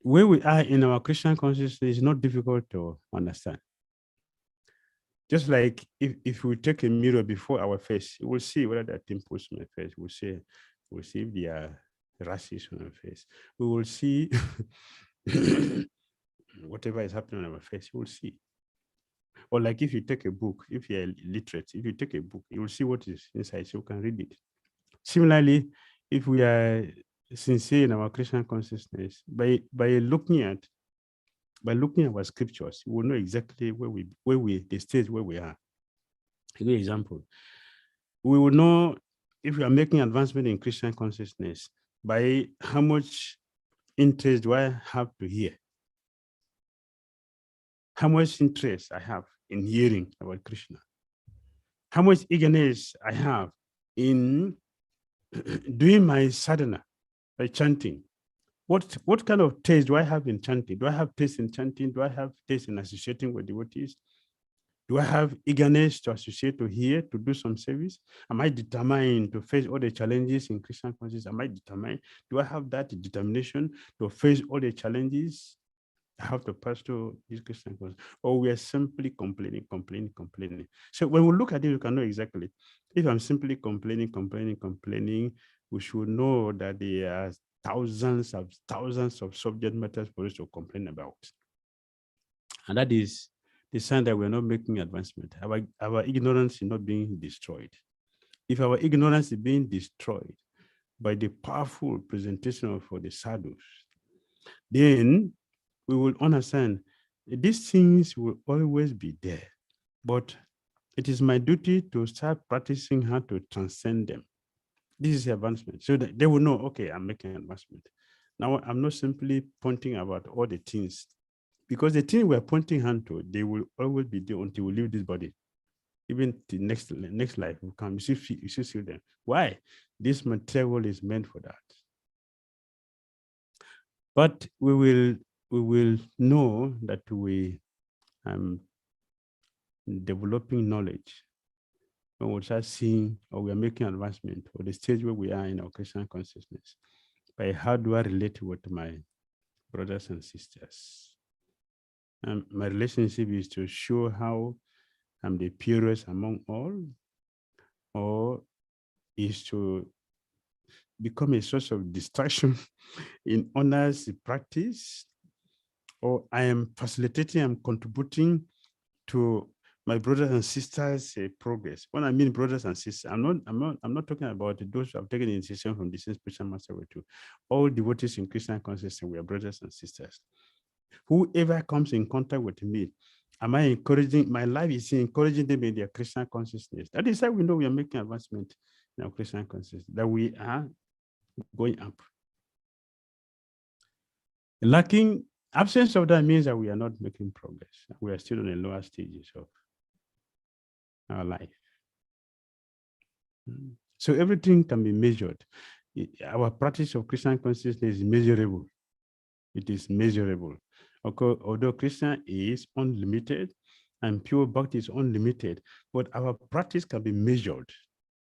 [SPEAKER 2] Where we are in our Christian consciousness is not difficult to understand. Just like if we take a mirror before our face, we'll see whether there are pimples on my face. We'll see if there are rashes on our face. We will see whatever is happening on our face, we'll see. Or like if you take a book, if you're literate, if you take a book, you will see what is inside, so you can read it. Similarly, if we are sincere in our Christian consciousness, by looking at our scriptures, we will know exactly the stage where we are. A good example. We will know if we are making advancement in Christian consciousness by how much interest do I have to hear? How much interest I have in hearing about Krishna? How much eagerness I have in doing my sadhana by chanting? What kind of taste do I have in chanting? Do I have taste in chanting? Do I have taste in associating with devotees? Do I have eagerness to associate, to hear, to do some service? Am I determined to face all the challenges in Christian consciousness? Am I determined? Do I have that determination to face all the challenges I have to pass through this Christian consciousness? Or we are simply complaining? So when we look at it, we can know exactly. If I'm simply complaining, we should know that there are thousands of subject matters for us to complain about. And that is the sign that we're not making advancement. Our ignorance is not being destroyed. If our ignorance is being destroyed by the powerful presentation for the sadhus, then we will understand these things will always be there. But it is my duty to start practicing how to transcend them. This is advancement. So that they will know, okay, I'm making advancement. Now, I'm not simply pointing about all the things, because the thing we're pointing hand to, they will always be there until we leave this body. Even the next life will come. You see them. Why? This material is meant for that. But we will know that we developing knowledge when we start seeing or we are making advancement or the stage where we are in our Krishna consciousness. By how do I relate with my brothers and sisters? My relationship is to show how I'm the purest among all, or is to become a source of distraction in honors practice, or I am facilitating, I'm contributing to my brothers and sisters' progress. When I mean brothers and sisters, I'm not talking about those who have taken initiation from the same spiritual master way too. All devotees in Krishna consciousness, we are brothers and sisters. Whoever comes in contact with me, am I encouraging? My life is encouraging them in their Krishna consciousness. That is how we know we are making advancement in our Krishna consciousness, that we are going up. Lacking absence of that means that we are not making progress. We are still in the lower stages of our life. So everything can be measured. Our practice of Krishna consciousness is measurable. It is measurable. Although Krishna is unlimited and pure Bhakti is unlimited, but our practice can be measured.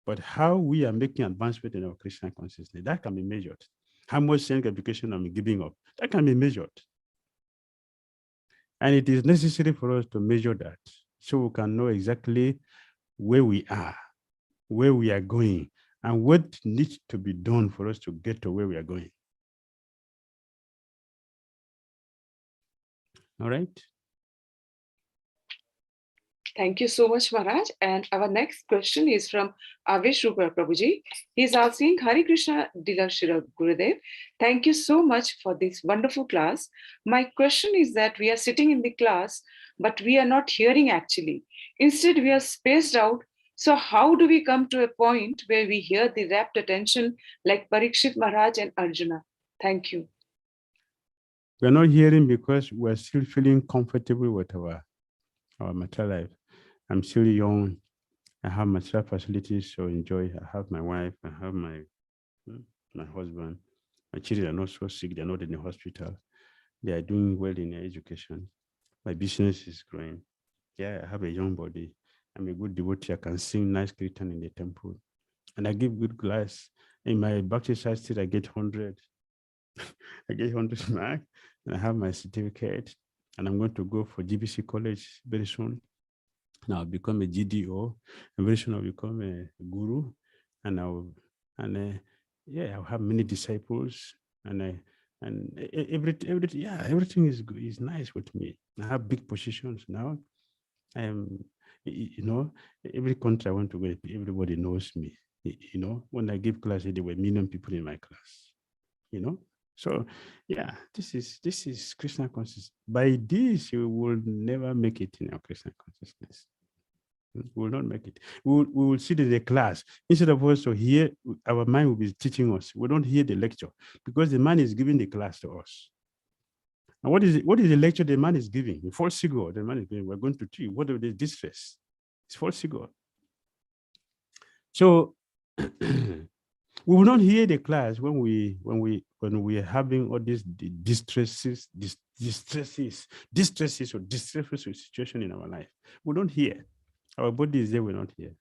[SPEAKER 2] But how we are making advancement in our Krishna consciousness, that can be measured. How much sense education I'm giving up, that can be measured. And it is necessary for us to measure that so we can know exactly where we are, where we are going, and what needs to be done for us to get to where we are going. All right.
[SPEAKER 1] Thank you so much, Maharaj. And our next question is from Avesh Rupa Prabhuji. He's asking, Hare Krishna, Dila Shira Gurudev. Thank you so much for this wonderful class. My question is that we are sitting in the class, but we are not hearing actually. Instead, we are spaced out. So how do we come to a point where we hear the rapt attention like Parikshit Maharaj and Arjuna? Thank you.
[SPEAKER 2] We're not hearing because we're still feeling comfortable with our material life. I'm still young. I have material facilities to enjoy. I have my wife. I have my husband. My children are not so sick. They're not in the hospital. They are doing well in their education. My business is growing. Yeah, I have a young body. I'm a good devotee. I can sing nice kirtan in the temple. And I give good class. In my Bhakti side still, I get 100. I get 100 marks. And I have my certificate. And I'm going to go for GBC college very soon. Now I'll become a GDO, and very soon I'll become a guru, and I'll have many disciples, and everything is nice with me. I have big positions now. Every country I want to go, everybody knows me. When I give class, there were 1 million people in my class. So yeah, this is Krishna consciousness. By this, you will never make it in our Krishna consciousness. We will not make it. We will sit in the class. Instead of us to hear, our mind will be teaching us. We don't hear the lecture because the man is giving the class to us. And what is the lecture the man is giving? The false ego the man is giving. We're going to teach. What is the distress? It's false ego. So we will not hear the class when we are having all these distresses or distressful situation in our life. We don't hear. Our body is there, we're not here.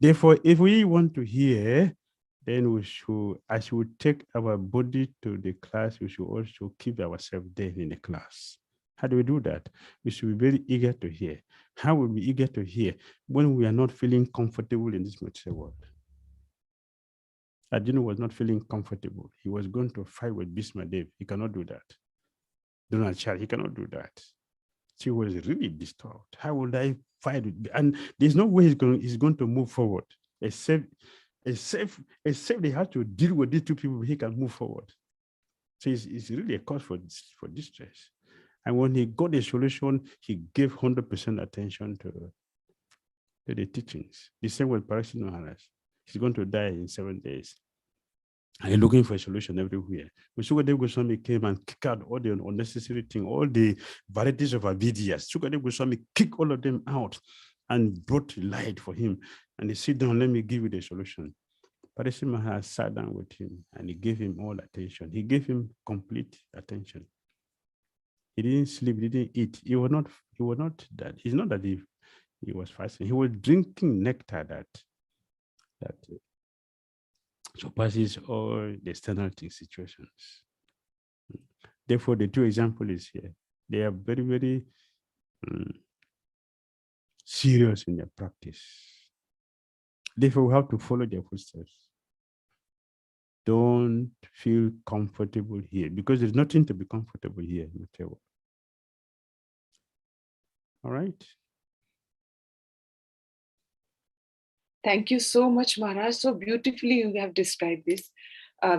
[SPEAKER 2] Therefore, if we want to hear, then I should take our body to the class. We should also keep ourselves there in the class. How do we do that? We should be very eager to hear. How will we be eager to hear when we are not feeling comfortable in this material world? Arjuna was not feeling comfortable. He was going to fight with Bhisma Dev. He cannot do that. Dronacharya, he cannot do that. She was really disturbed. How would I fight it? And there's no way he's going to move forward, except they have to deal with these two people. He can move forward. So it's really a cause for distress. And when he got a solution, he gave 100% attention to the teachings. The same with Parikshit Maharaj. He's going to die in 7 days. And he's looking for a solution everywhere. When Sukadeva Goswami came and kicked out all the unnecessary things, all the varieties of avidyas, Sukadeva Goswami kicked all of them out and brought light for him. And he said, down, let me give you the solution. Parikshit Maharaj sat down with him and he gave him all attention. He gave him complete attention. He didn't sleep, he didn't eat. He was not that. It's not that he was fasting. He was drinking nectar that surpasses all the external situations. Therefore, the two examples here, they are very, very serious in their practice. Therefore, we have to follow their footsteps. Don't feel comfortable here, because there's nothing to be comfortable here. All right.
[SPEAKER 1] Thank you so much, Maharaj. So beautifully you have described this.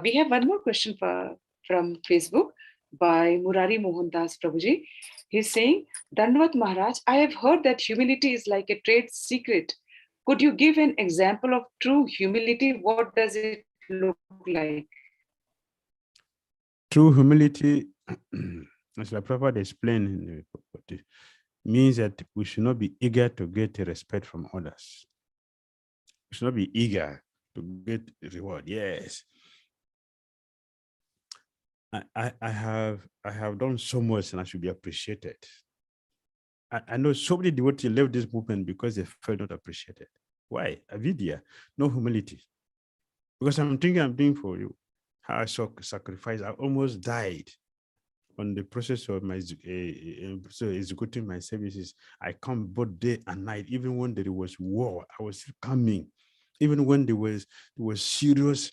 [SPEAKER 1] We have one more question from Facebook by Murari Mohandas Prabhuji. He's saying, Dandavat Maharaj, I have heard that humility is like a trade secret. Could you give an example of true humility? What does it look like?
[SPEAKER 2] True humility, as the Prabhupada explained in the Bhakti, means that we should not be eager to get respect from others. We should not be eager to get reward. Yes. I have done so much and I should be appreciated. I know so many devotees left this movement because they felt not appreciated. Why? Avidya, no humility. Because I'm thinking I'm doing for you. How I sacrifice. I almost died on the process of my executing my services. I come both day and night. Even when there was war, I was still coming. Even when there was serious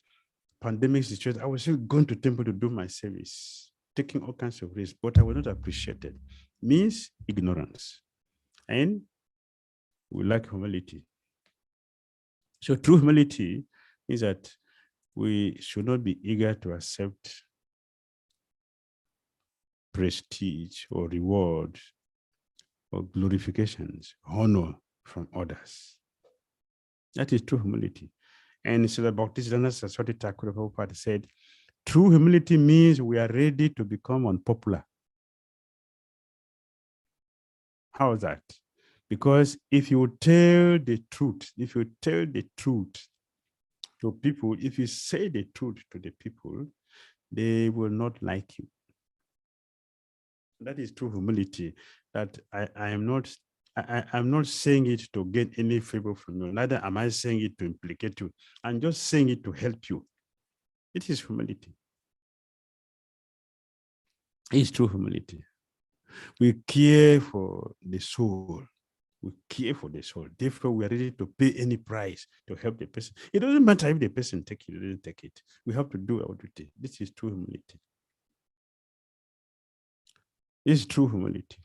[SPEAKER 2] pandemic situation, I was still going to temple to do my service, taking all kinds of risks, but I was not appreciated. Means ignorance. And we lack humility. So true humility is that we should not be eager to accept prestige or reward or glorifications, honor from others. That is true humility. And Srila Bhakti Thakura said, true humility means we are ready to become unpopular. How is that? Because if you tell the truth, to people, if you say the truth to the people, they will not like you. That is true humility, that I'm not saying it to get any favor from you. Neither am I saying it to implicate you. I'm just saying it to help you. It is humility. It's true humility. We care for the soul. We care for the soul. Therefore, we are ready to pay any price to help the person. It doesn't matter if the person takes it or doesn't take it. We have to do our duty. This is true humility. It's true humility.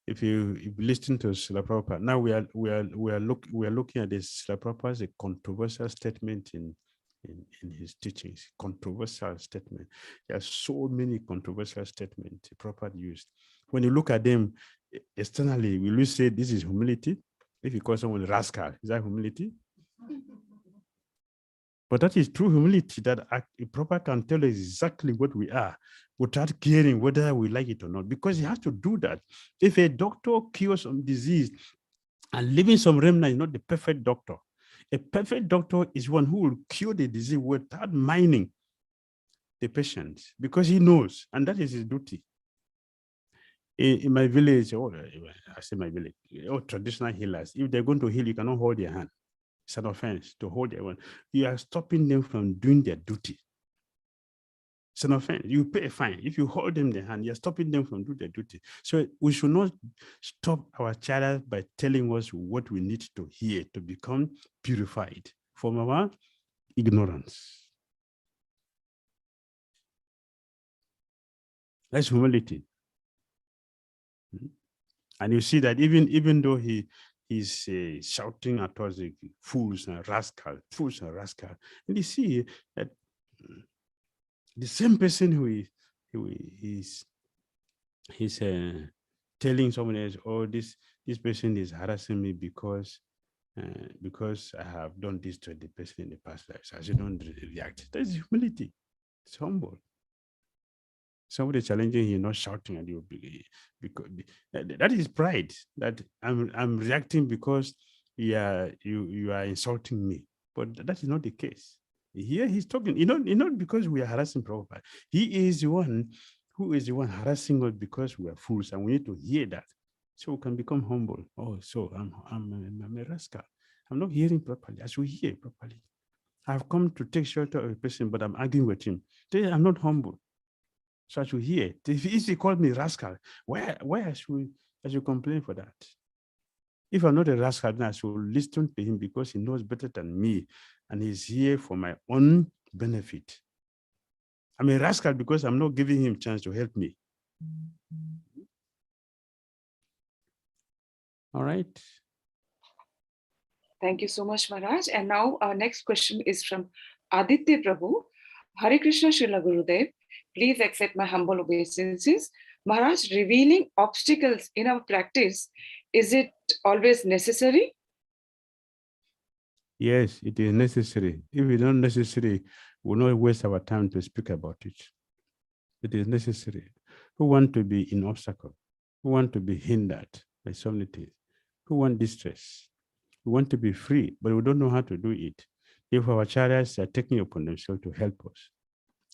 [SPEAKER 2] If you listen to Srila Prabhupada, now we are looking at this. Srila Prabhupada is a controversial statement in his teachings. Controversial statement. There are so many controversial statements Prabhupada used. When you look at them externally, will you say this is humility? If you call someone a rascal, is that humility? But that is true humility, that a Prabhupada can tell us exactly what we are without caring whether we like it or not, because he has to do that. If a doctor cures some disease and leaving some remnant is not the perfect doctor. A perfect doctor is one who will cure the disease without mining the patient, because he knows, and that is his duty. In my village, I say my village, all traditional healers, if they're going to heal, you cannot hold their hand. It's an offense to hold their hand. You are stopping them from doing their duty. It's an offense. You pay a fine. If you hold them in the hand, you're stopping them from doing their duty. So we should not stop our child by telling us what we need to hear to become purified from our ignorance. That's humility. And you see that even though he's shouting at us, fools and rascals, and you see that the same person who is telling someone else, oh, this person is harassing me because I have done this to the person in the past life. So I should don't react. That is humility. It's humble. Somebody challenging you, not shouting at you, because that is pride. That I'm reacting because you are insulting me. But that is not the case. Here he's talking, not because we are harassing Prabhupada. He is the one who is the one harassing us because we are fools, and we need to hear that, so we can become humble. Oh, so I'm a rascal. I'm not hearing properly. I should hear properly. I've come to take shelter of a person, but I'm arguing with him. Today I'm not humble. So I should hear. If he called me rascal, why I should complain for that? If I'm not a rascal, then I should listen to him because he knows better than me, and he's here for my own benefit. I'm a rascal because I'm not giving him a chance to help me. All right.
[SPEAKER 1] Thank you so much, Maharaj. And now our next question is from Aditya Prabhu. Hare Krishna, Srila Gurudev. Please accept my humble obeisances. Maharaj, revealing obstacles in our practice, is it always necessary?
[SPEAKER 2] Yes, it is necessary. If it's not necessary, we'll not waste our time to speak about it. It is necessary. Who want to be in obstacle? Who want to be hindered by so many things? Who want distress? We want to be free, but we don't know how to do it. If our chariots are taking upon themselves to help us.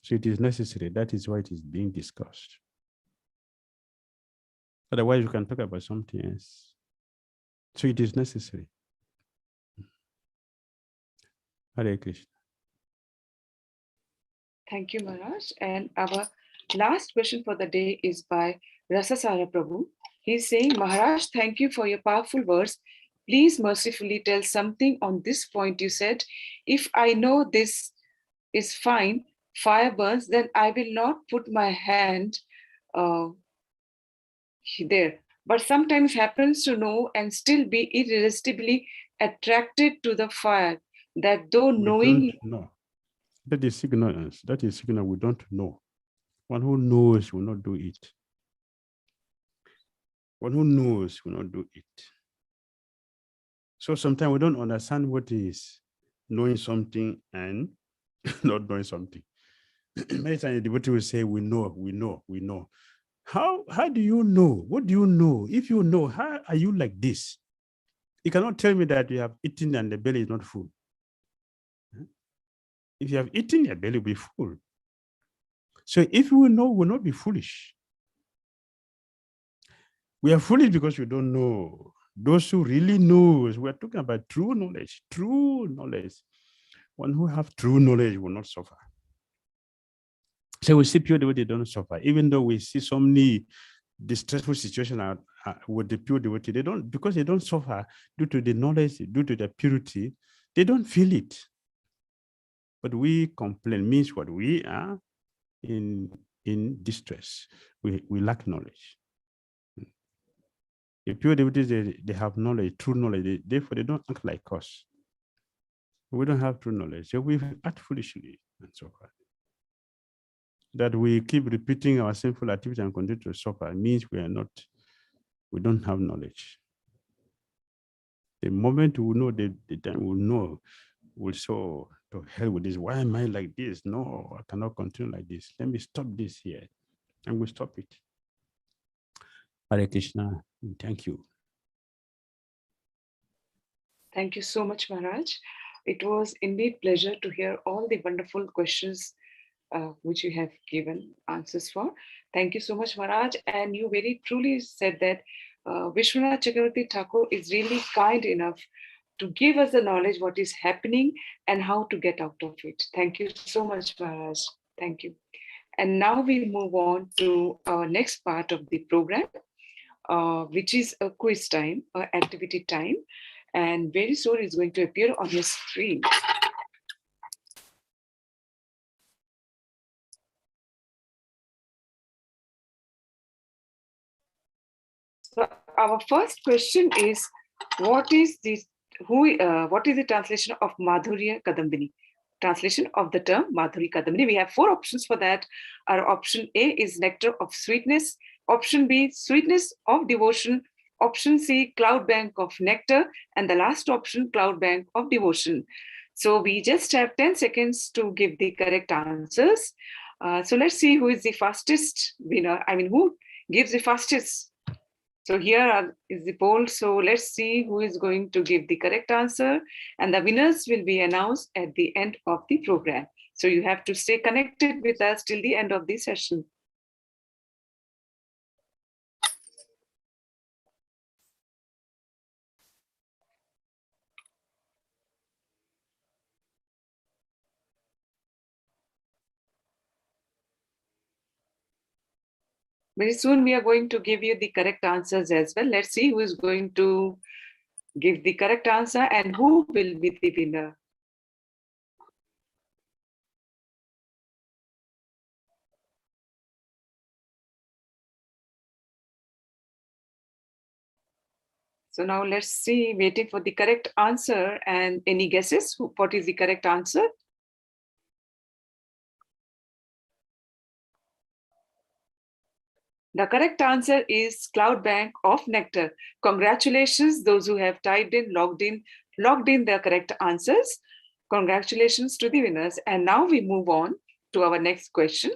[SPEAKER 2] So it is necessary. That is why it is being discussed. Otherwise, we can talk about something else. So it is necessary. Hare Krishna.
[SPEAKER 1] Thank you, Maharaj. And our last question for the day is by Rasasara Prabhu. He's saying, Maharaj, thank you for your powerful words. Please mercifully tell something on this point. You said, if I know this is fine, fire burns, then I will not put my hand there. But sometimes happens to know and still be irresistibly attracted to the fire, that though knowing...
[SPEAKER 2] No. That is ignorance. That is signal we don't know. One who knows will not do it. One who knows will not do it. So sometimes we don't understand what is knowing something and not knowing something. Many times the devotee will say, we know. How do you know? What do you know? If you know, how are you like this? You cannot tell me that you have eaten and the belly is not full. If you have eaten, your belly will be full. So if we know, we'll not be foolish. We are foolish because we don't know. Those who really knows, we're talking about true knowledge. One who have true knowledge will not suffer. So we see pure devotee don't suffer, even though we see so many distressful situations with the pure devotee. Because they don't suffer due to the knowledge, due to the purity, they don't feel it. But we complain, means what? We are in distress. We lack knowledge. The pure devotees, they have knowledge, true knowledge. Therefore, they don't act like us. We don't have true knowledge. So we act foolishly and so forth. That we keep repeating our sinful activity and continue to suffer means we don't have knowledge. The moment we know, the time we know, we'll so to hell with this. Why am I like this? No, I cannot continue like this. Let me stop this here. And we stop it. Hare Krishna. Thank you.
[SPEAKER 1] Thank you so much, Maharaj. It was indeed pleasure to hear all the wonderful questions which you have given answers for. Thank you so much, Maharaj. And you very truly said that Visvanatha Cakravarti Thakura is really kind enough to give us the knowledge what is happening and how to get out of it. Thank you so much, Maharaj. Thank you. And now we move on to our next part of the program, which is a quiz time, activity time. And very soon it's going to appear on your screen. So our first question is, what is the translation of Madhurya Kadambini? Translation of the term Madhurya Kadambini. We have 4 options for that. Our option A is nectar of sweetness. Option B, sweetness of devotion. Option C, cloud bank of nectar. And the last option, cloud bank of devotion. So we just have 10 seconds to give the correct answers. So let's see who is the fastest winner. I mean, who gives the fastest. So here is the poll. So let's see who is going to give the correct answer. And the winners will be announced at the end of the program. So you have to stay connected with us till the end of the session. Very soon we are going to give you the correct answers as well. Let's see who is going to give the correct answer and who will be the winner. So now let's see, waiting for the correct answer. And any guesses? What is the correct answer? The correct answer is cloud bank of nectar. Congratulations, those who have typed in, logged in the correct answers. Congratulations to the winners. And now we move on to our next question.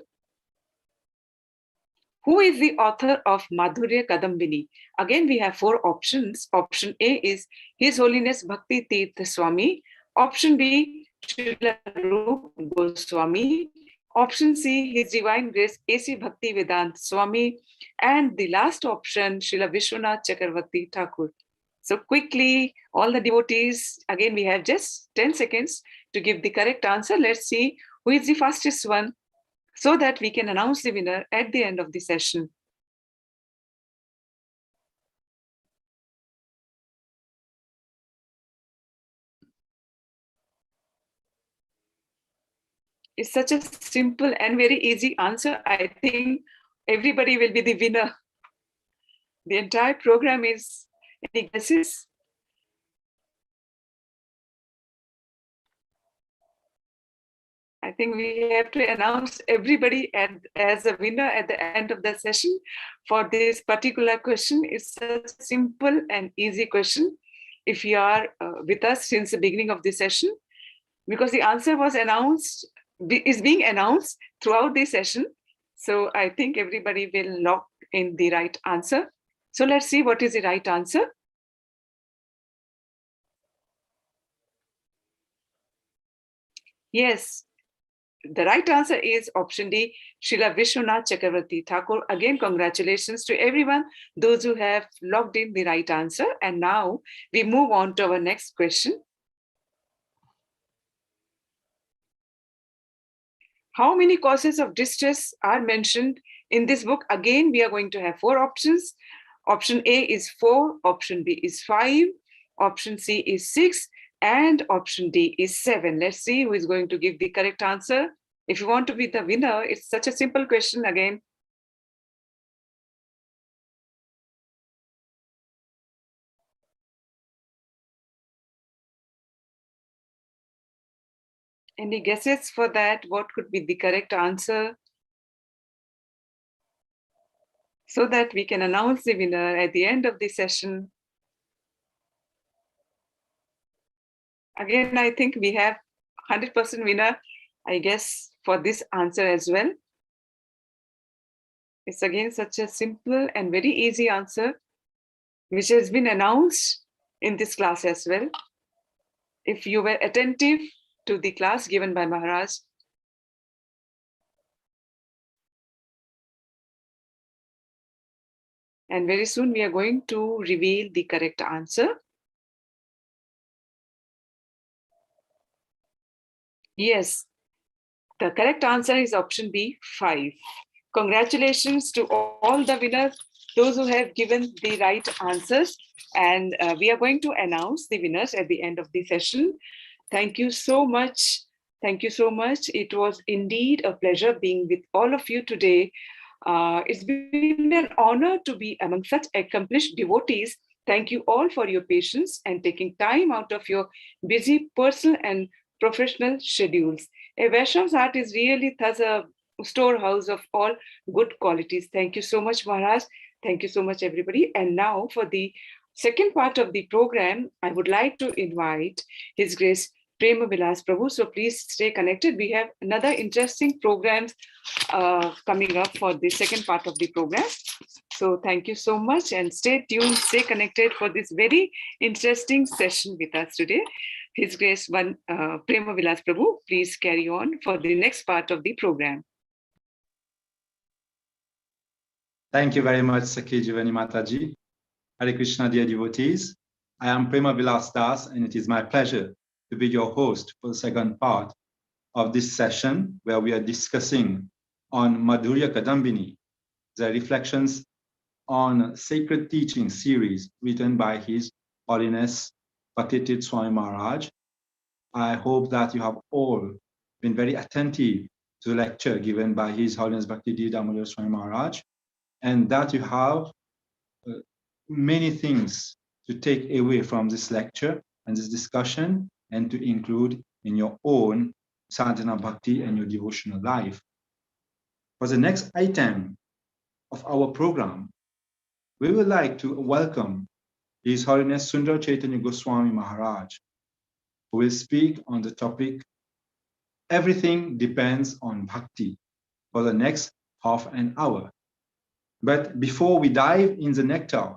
[SPEAKER 1] Who is the author of Madhurya Kadambini? Again, we have 4 options. Option A is His Holiness Bhakti Tirtha Swami. Option B, Srila Rupa Goswami. Option C, His Divine Grace A.C. Bhakti Vedanta Swami. And the last option, Srila Visvanatha Cakravarti Thakura. So quickly, all the devotees, again, we have just 10 seconds to give the correct answer. Let's see who is the fastest one, so that we can announce the winner at the end of the session. It's such a simple and very easy answer. I think everybody will be the winner. The entire program is, any guesses? I think we have to announce everybody as a winner at the end of the session for this particular question. It's a simple and easy question. If you are with us since the beginning of the session, because the answer was announced, is being announced throughout the session. So I think everybody will lock in the right answer. So let's see what is the right answer. Yes, the right answer is option D, Srila Visvanatha Cakravarti Thakura. Again, congratulations to everyone, those who have logged in the right answer. And now we move on to our next question. How many causes of distress are mentioned in this book? Again, we are going to have 4 options. Option A is 4, option B is 5, option C is 6, and option D is 7. Let's see who is going to give the correct answer. If you want to be the winner, it's such a simple question again. Any guesses for that? What could be the correct answer? So that we can announce the winner at the end of the session. Again, I think we have 100% winner, I guess, for this answer as well. It's again such a simple and very easy answer, which has been announced in this class as well. If you were attentive to the class given by Maharaj, and very soon we are going to reveal the correct answer. Yes, The correct answer is option B, 5. Congratulations to all the winners, those who have given the right answers. And we are going to announce the winners at the end of the session. Thank you so much. Thank you so much. It was indeed a pleasure being with all of you today. It's been an honor to be among such accomplished devotees. Thank you all for your patience and taking time out of your busy personal and professional schedules. A Vaishnav's heart is really thus a storehouse of all good qualities. Thank you so much, Maharaj. Thank you so much, everybody. And now for the second part of the program, I would like to invite His Grace Prema Vilas Prabhu. So please stay connected. We have another interesting programs coming up for the second part of the program. So thank you so much and stay tuned, stay connected for this very interesting session with us today. His Grace Prema Vilas Prabhu, please carry on for the next part of the program.
[SPEAKER 5] Thank you very much, Sakhi Jivani Mataji. Hare Krishna, dear devotees. I am Prema Vilas Das, and it is my pleasure to be your host for the second part of this session, where we are discussing on Madhurya Kadambini, the reflections on sacred teaching series written by His Holiness Bhakti Swami Maharaj. I hope that you have all been very attentive to the lecture given by His Holiness Bhakti Damodara Swami Maharaj, and that you have many things to take away from this lecture and this discussion and to include in your own sadhana bhakti and your devotional life. For the next item of our program, we would like to welcome His Holiness Sundar Chaitanya Goswami Maharaj, who will speak on the topic, Everything Depends on Bhakti, for the next half an hour. But before we dive in the nectar,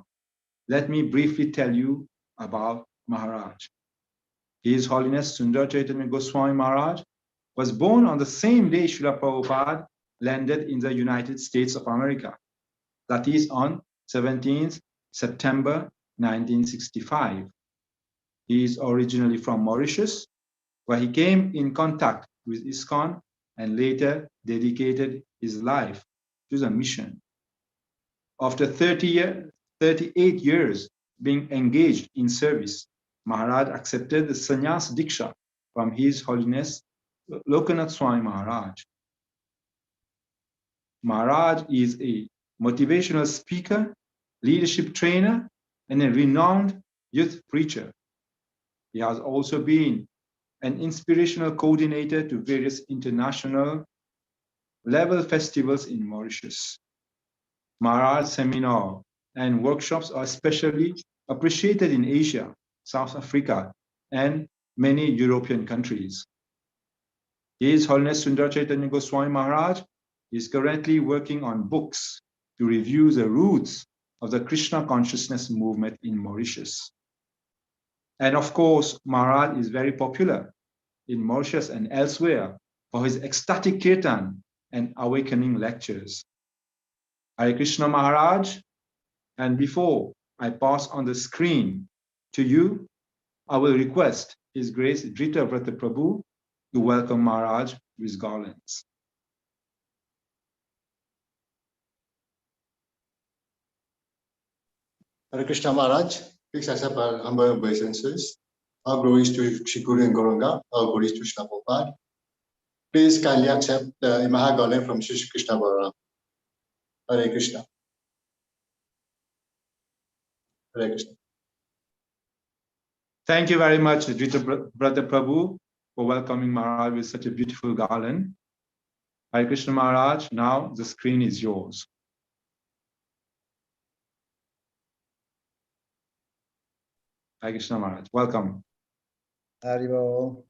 [SPEAKER 5] let me briefly tell you about Maharaj. His Holiness Sundar Chaitanya Goswami Maharaj was born on the same day Srila Prabhupada landed in the United States of America, that is on 17th September 1965. He is originally from Mauritius, where he came in contact with ISKCON and later dedicated his life to the mission. After 38 years being engaged in service, Maharaj accepted the sannyas diksha from His Holiness Lokanath Swami Maharaj. Maharaj is a motivational speaker, leadership trainer, and a renowned youth preacher. He has also been an inspirational coordinator to various international level festivals in Mauritius. Maharaj's seminar and workshops are especially appreciated in Asia, South Africa, and many European countries. His Holiness Sundar Chaitanya Goswami Maharaj is currently working on books to review the roots of the Krishna consciousness movement in Mauritius. And of course, Maharaj is very popular in Mauritius and elsewhere for his ecstatic kirtan and awakening lectures. Hare Krishna Maharaj, and before I pass on the screen to you, I will request His Grace Dhira Vrata Prabhu to welcome Maharaj with garlands.
[SPEAKER 6] Hare Krishna Maharaj, please accept our humble obeisances. Our glories to Shri Guru and Gauranga, our glories to Srila Prabhupada. Please kindly accept the Maha garland from Shri Krishna Balaram. Hare Krishna. Hare Krishna.
[SPEAKER 5] Thank you very much, Dhira Vrata Prabhu, for welcoming Maharaj with such a beautiful garland. Hare Krishna Maharaj, now the screen is yours. Hare Krishna Maharaj, welcome.
[SPEAKER 7] Haribo.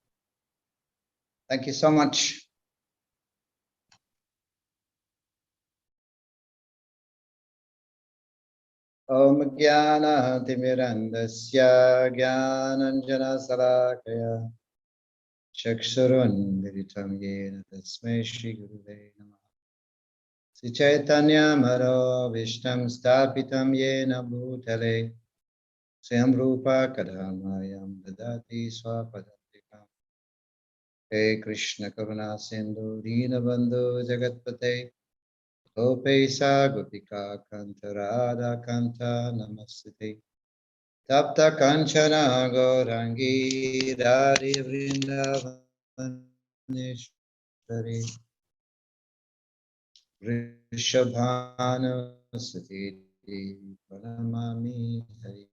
[SPEAKER 7] Thank you so much. Om Jnana Timirandasya Jnananjana Salakaya Chakshurun Viritam Yena Tasmai Shri Guruve Namah Sri Chaitanya Maro Vishtam Stapitam Yena Bhutale Swayam Rupa Kadamayam Dadati Swapadantikam He Krishna Karuna Sindhu Dinabandhu Jagatpate Gopesa Gopika Kanta Radha Kanta Namaste Tapta Kanchana Gaurangi Radhi Vrindavaneshwari Rishabhanu Sati Pranamami Hari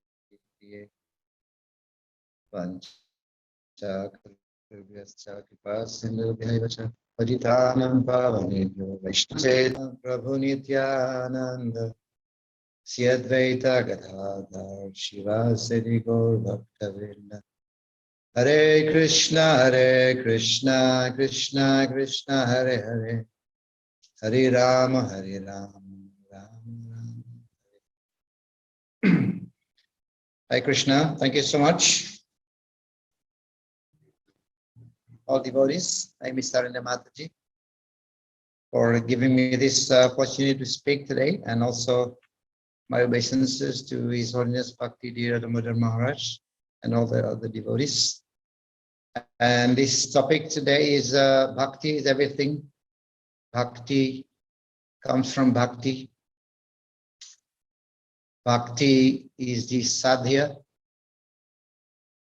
[SPEAKER 7] Panchakrivyacha Kipasindhubhyaivacha Paditanam Pavanebhyo Vaishnavena Prabhu Nityananda Syadvaita Gadadhar Shivasadi Gaur Bhaktavinda Hare Krishna Krishna Krishna Hare Hare Hare Rama Rama Rama Hare. Hi Krishna, thank you so much. All devotees, I am Mr. Mataji, for giving me this opportunity to speak today, and also my obeisances to His Holiness Bhakti Dhira Damodara Maharaj and all the other devotees. And this topic today is Bhakti is everything. Bhakti comes from Bhakti. Bhakti is the sadhya,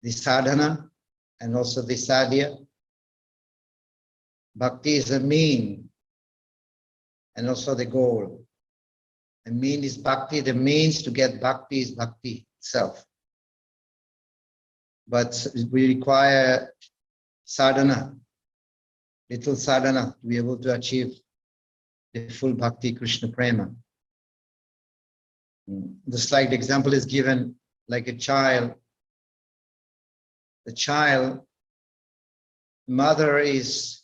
[SPEAKER 7] the sadhana, and also the sadhya. Bhakti is the mean and also the goal. The mean is Bhakti, the means to get Bhakti is Bhakti itself. But we require sadhana, little sadhana, to be able to achieve the full Bhakti Krishna Prema. The slight example is given like a child. The mother is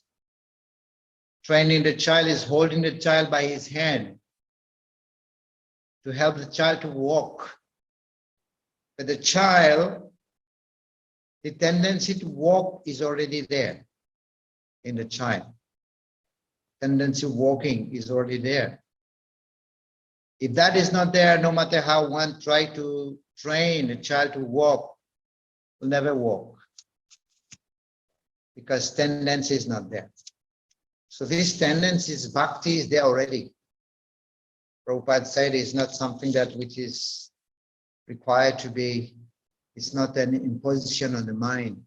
[SPEAKER 7] training the child, is holding the child by his hand to help the child to walk. But the child, the tendency to walk is already there in the child. Tendency of walking is already there. If that is not there, no matter how one try to train a child to walk, will never walk, because tendency is not there. So this tendency is Bhakti is there already. Prabhupada said it's not something that which is required to be, it's not an imposition on the mind.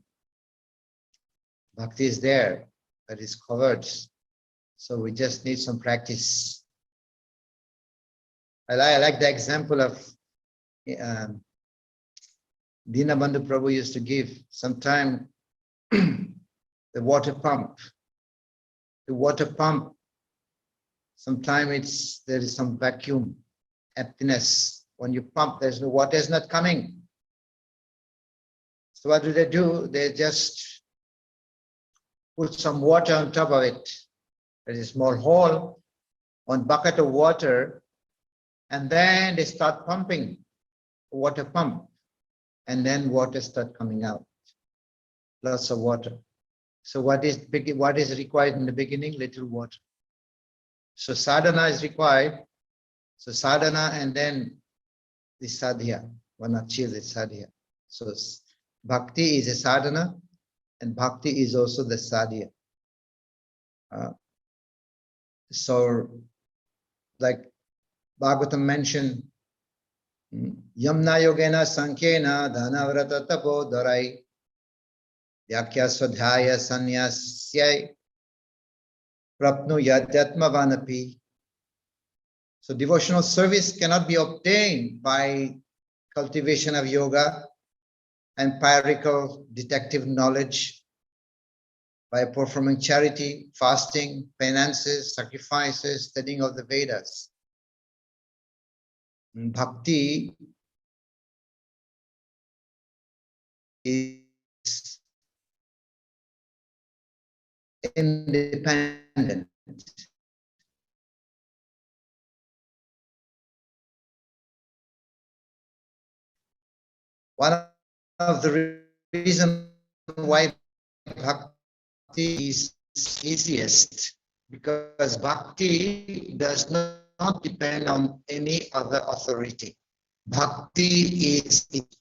[SPEAKER 7] Bhakti is there, but it's covered. So we just need some practice. I like the example of Dinabandhu Prabhu used to give. Sometime the water pump. The water pump, sometimes there is some vacuum, emptiness. When you pump, there's no water is not coming. So what do? They just put some water on top of it. There's a small hole, one bucket of water, and then they start pumping, water pump, and then water start coming out. Lots of water. So what is required in the beginning? Little water. So sadhana is required. So sadhana and then the sadhya. One achieves the sadhya. So bhakti is a sadhana and bhakti is also the sadhya. So like Bhagavatam mentioned, Yamna yogena sankhena dhanavrata tapo dharai Yakya swadhyaya sannyasya prapnu yadyatma vanapi. So devotional service cannot be obtained by cultivation of yoga and empirical detective knowledge, by performing charity, fasting, penances, sacrifices, studying of the Vedas. Bhakti is independent. One of the reasons why Bhakti is easiest, because Bhakti does not depend on any other authority. Bhakti is its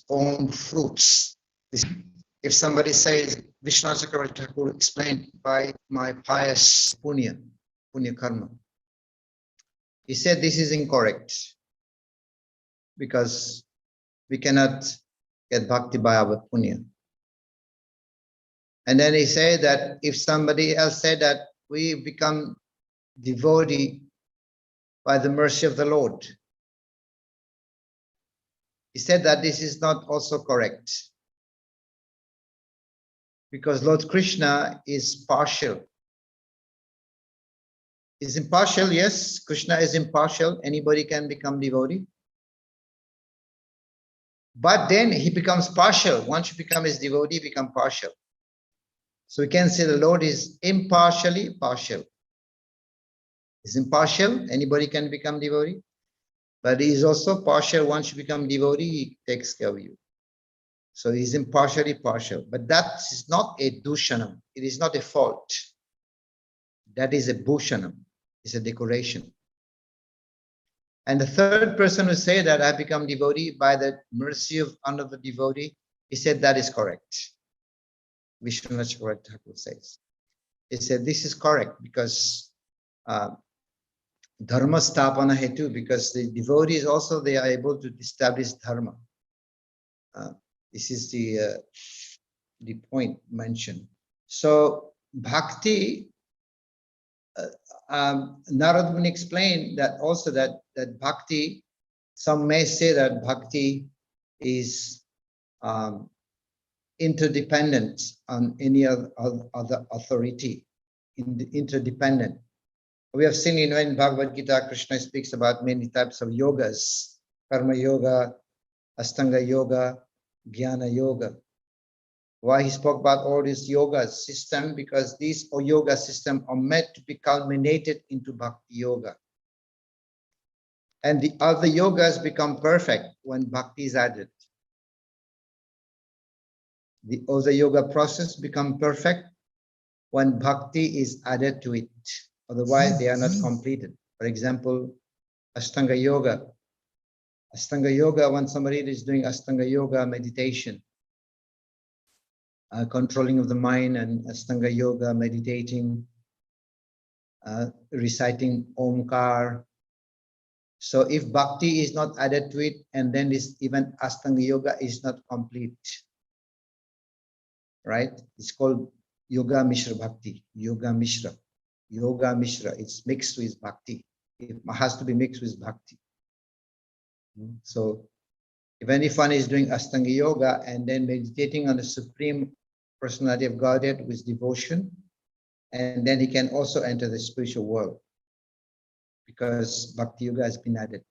[SPEAKER 7] own fruits. if somebody says, Visvanatha Cakravarti Thakura explained by my pious punya karma, he said this is incorrect because we cannot get bhakti by our punya. And then he said that if somebody else said that we become devotee by the mercy of the Lord, he said that this is not also correct. Because Lord Krishna is partial. Is impartial, yes, Krishna is impartial. Anybody can become devotee. But then he becomes partial. Once you become his devotee, become partial. So we can say the Lord is impartially partial. He's impartial, anybody can become devotee. But he is also partial. Once you become devotee, he takes care of you. So he's impartially partial. But that is not a dushanam. It is not a fault. That is a bhushanam. It's a decoration. And the third person who say that I become devotee by the mercy of another devotee, he said that is correct. Visvanatha Cakravarti Thakura says. He said this is correct because dharma stapana hetu, because the devotees also, they are able to establish dharma. This is the point mentioned. So bhakti, Narad Muni explained that also that bhakti, some may say that bhakti is interdependent on any other authority, interdependent. We have seen, in Bhagavad Gita, Krishna speaks about many types of yogas, karma yoga, astanga yoga, jnana yoga. Why he spoke about all these yoga system? Because these yoga system are meant to be culminated into bhakti yoga. And the other yogas become perfect when bhakti is added. The other yoga process become perfect when bhakti is added to it. Otherwise, they are not completed. For example, Ashtanga Yoga. Ashtanga Yoga, when somebody is doing Ashtanga Yoga meditation, controlling of the mind, and Ashtanga Yoga meditating, reciting Omkar. So if bhakti is not added to it, and then this even Ashtanga Yoga is not complete. Right? It's called Yoga Mishra Bhakti. Yoga Mishra. Yoga Mishra. It's mixed with bhakti. It has to be mixed with bhakti. So even if one is doing Ashtanga Yoga and then meditating on the Supreme Personality of Godhead with devotion, and then he can also enter the spiritual world because Bhakti Yoga has been added.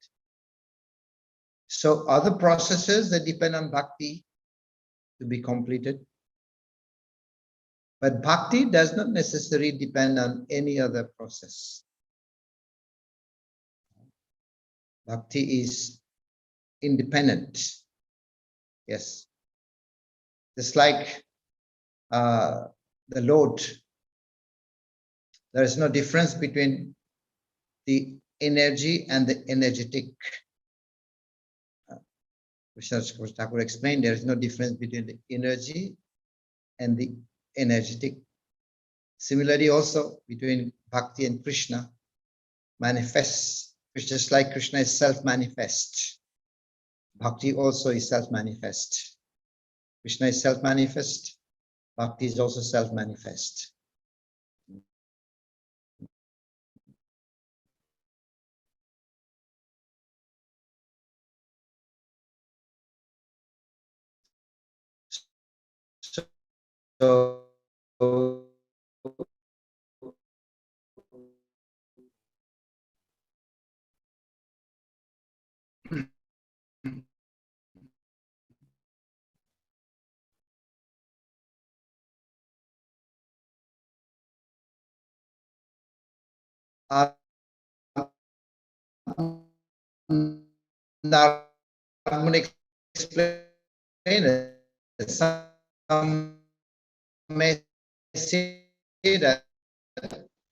[SPEAKER 7] So other processes that depend on bhakti to be completed. But bhakti does not necessarily depend on any other process. Bhakti is independent. Yes. Just like the Lord, there is no difference between the energy and the energetic. Visvanatha Cakravarti Thakura explained there is no difference between the energy and the energetic. Similarly, also between Bhakti and Krishna manifests, just like Krishna is self-manifest. Bhakti also is self-manifest. Krishna is self-manifest. Bhakti is also self-manifest. So now I'm going to explain it. Some may say that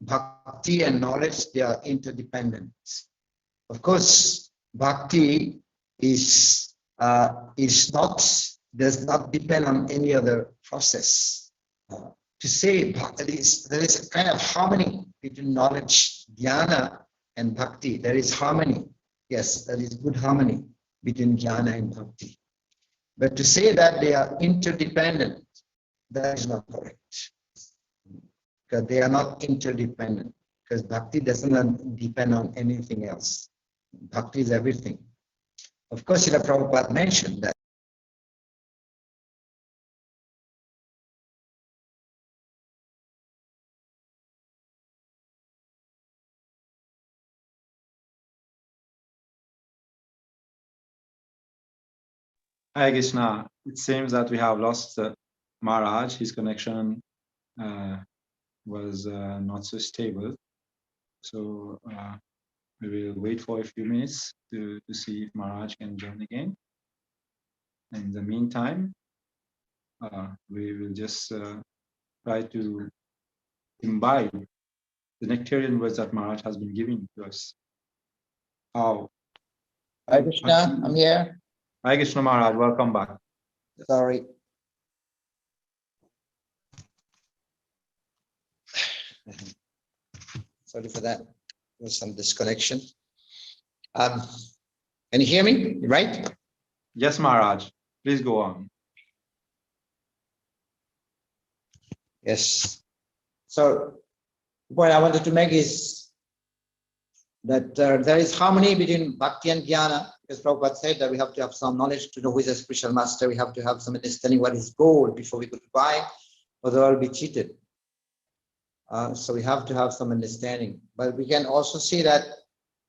[SPEAKER 7] bhakti and knowledge, they are interdependent. Of course, bhakti is not does not depend on any other process. To say there is a kind of harmony between knowledge, jnana, and bhakti. There is harmony. Yes, there is good harmony between jnana and bhakti. But to say that they are interdependent, that is not correct. Because they are not interdependent. Because bhakti doesn't depend on anything else. Bhakti is everything. Of course, Srila Prabhupada mentioned that.
[SPEAKER 5] Hare Krishna, it seems that we have lost Maharaj. His connection was not so stable. So we will wait for a few minutes to see if Maharaj can join again. In the meantime, we will just try to imbibe the nectarian words that Maharaj has been giving to us. How?
[SPEAKER 7] Hare Krishna, I'm here.
[SPEAKER 5] Hare Krishna Maharaj, welcome back.
[SPEAKER 7] Sorry. Sorry for that. There was some disconnection. Can you hear me? Right?
[SPEAKER 5] Yes, Maharaj. Please go on.
[SPEAKER 7] Yes. So the point I wanted to make is that there is harmony between bhakti and jnana, because Prabhupada said that we have to have some knowledge to know who is a spiritual master. We have to have some understanding what is goal before we go to buy, otherwise we'll be cheated. So we have to have some understanding. But we can also see that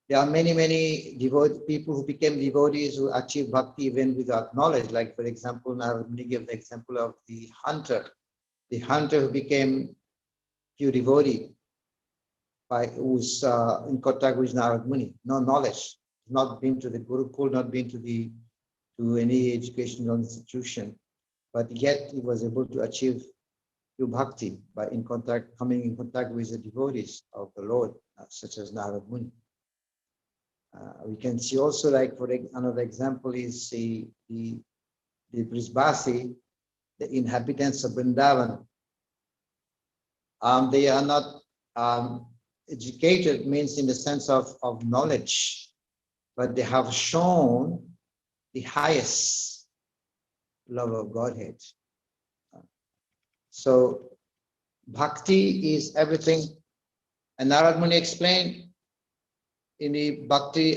[SPEAKER 7] there are many people who became devotees who achieve bhakti even without knowledge. Like, for example, now I'm going to give the example of the hunter who became pure devotee who's in contact with Narad Muni, no knowledge, not been to the Gurukul, not been to any educational institution, but yet he was able to achieve pure bhakti by coming in contact with the devotees of the Lord, such as Narad Muni. We can see also, like, for another example is the Brisbasi, the inhabitants of Vrindavan. They are not educated, means in the sense of knowledge, but they have shown the highest love of Godhead. So bhakti is everything. And Narad Muni explained in the Bhakti,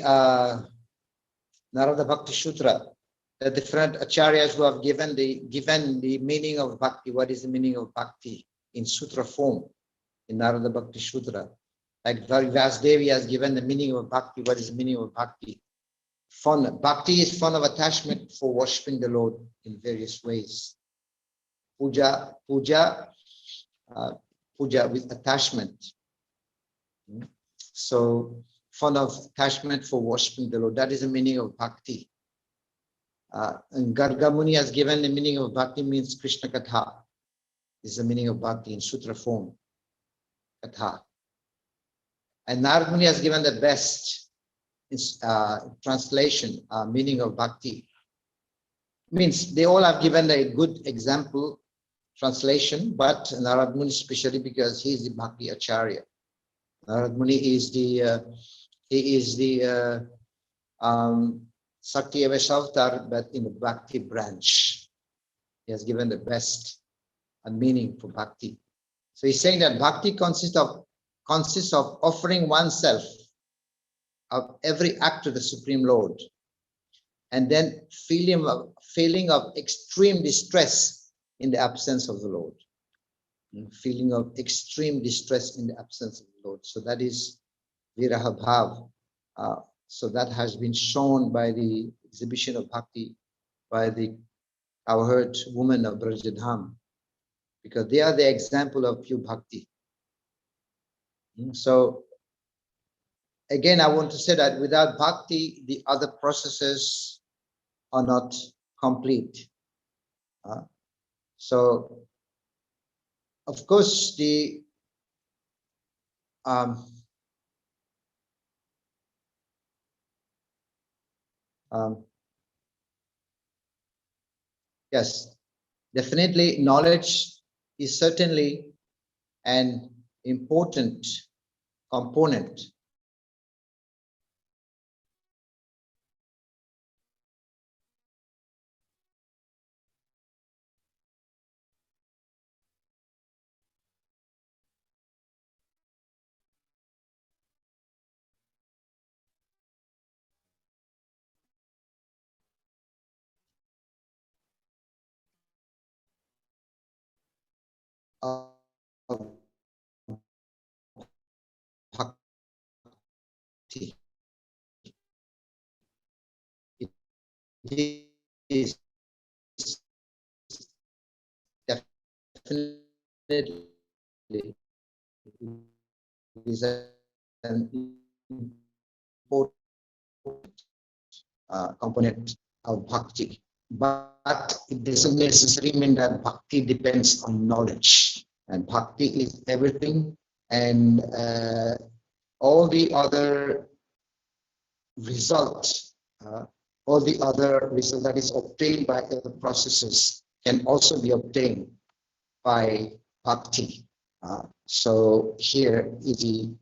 [SPEAKER 7] Narada Bhakti Sutra, the different acharyas who have given the meaning of bhakti. What is the meaning of bhakti in sutra form in Narada Bhakti Sutra? Like Vasudevi has given the meaning of bhakti. What is the meaning of bhakti? Bhakti is fond of attachment for worshipping the Lord in various ways. Puja with attachment. So fond of attachment for worshipping the Lord. That is the meaning of bhakti. And Garga Muni has given the meaning of bhakti means Krishna Katha. Is the meaning of bhakti in sutra form. Katha. And Narad Muni has given the best translation, meaning of bhakti. Means they all have given a good example translation, but Narad Muni especially because he is the Bhakti Acharya. Narad Muni is the Sakti Avatar, but in the Bhakti branch. He has given the best meaning for bhakti. So he's saying that bhakti consists of offering oneself of every act to the Supreme Lord, and then feeling of extreme distress in the absence of the Lord. Feeling of extreme distress in the absence of the Lord. So that is Viraha Bhav. So that has been shown by the exhibition of bhakti by the cowherd women of Brajadham, because they are the example of pure bhakti. So again, I want to say that without bhakti, the other processes are not complete. So, of course, the Yes, definitely knowledge is certainly an important component. Of bhakti. It is definitely is an important component of bhakti. But it doesn't necessarily mean that bhakti depends on knowledge. And bhakti is everything, and all the other results, that is obtained by other processes can also be obtained by bhakti. So here is the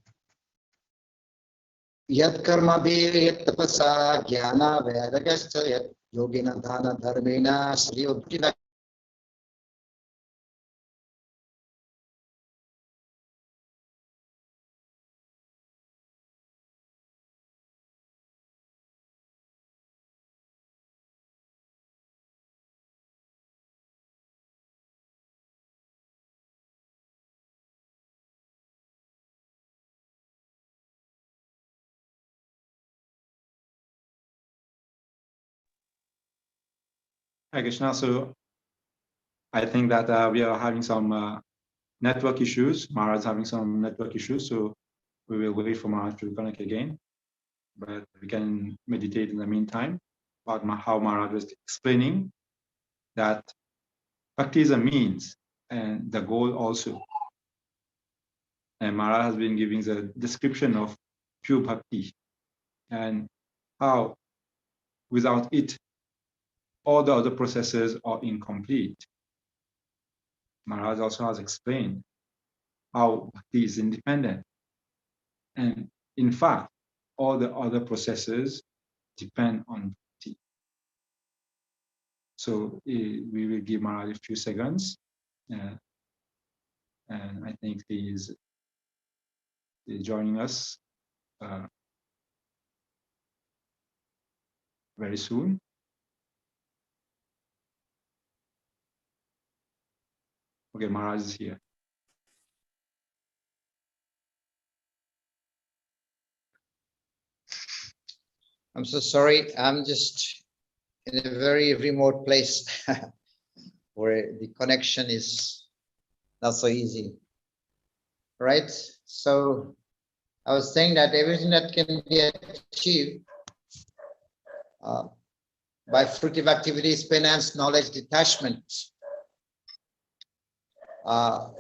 [SPEAKER 7] yat karma yat tapasa jnana vedagastha yat yogina dhana dharmena sriyodhina.
[SPEAKER 5] Hi, Krishna. So I think that we are having some network issues. Maharaj is having some network issues, so we will wait for Maharaj to connect again. But we can meditate in the meantime about how Maharaj was explaining that bhakti is a means and the goal also. And Maharaj has been giving the description of pure bhakti and how without it, all the other processes are incomplete. Maharaj also has explained how bhakti is independent. And in fact, all the other processes depend on bhakti. So we will give Maharaj a few seconds. And I think he is joining us very soon. Okay, Maharaj is here.
[SPEAKER 7] I'm so sorry. I'm just in a very remote place where the connection is not so easy. Right? So I was saying that everything that can be achieved by fruitive activities, penance, knowledge, detachment,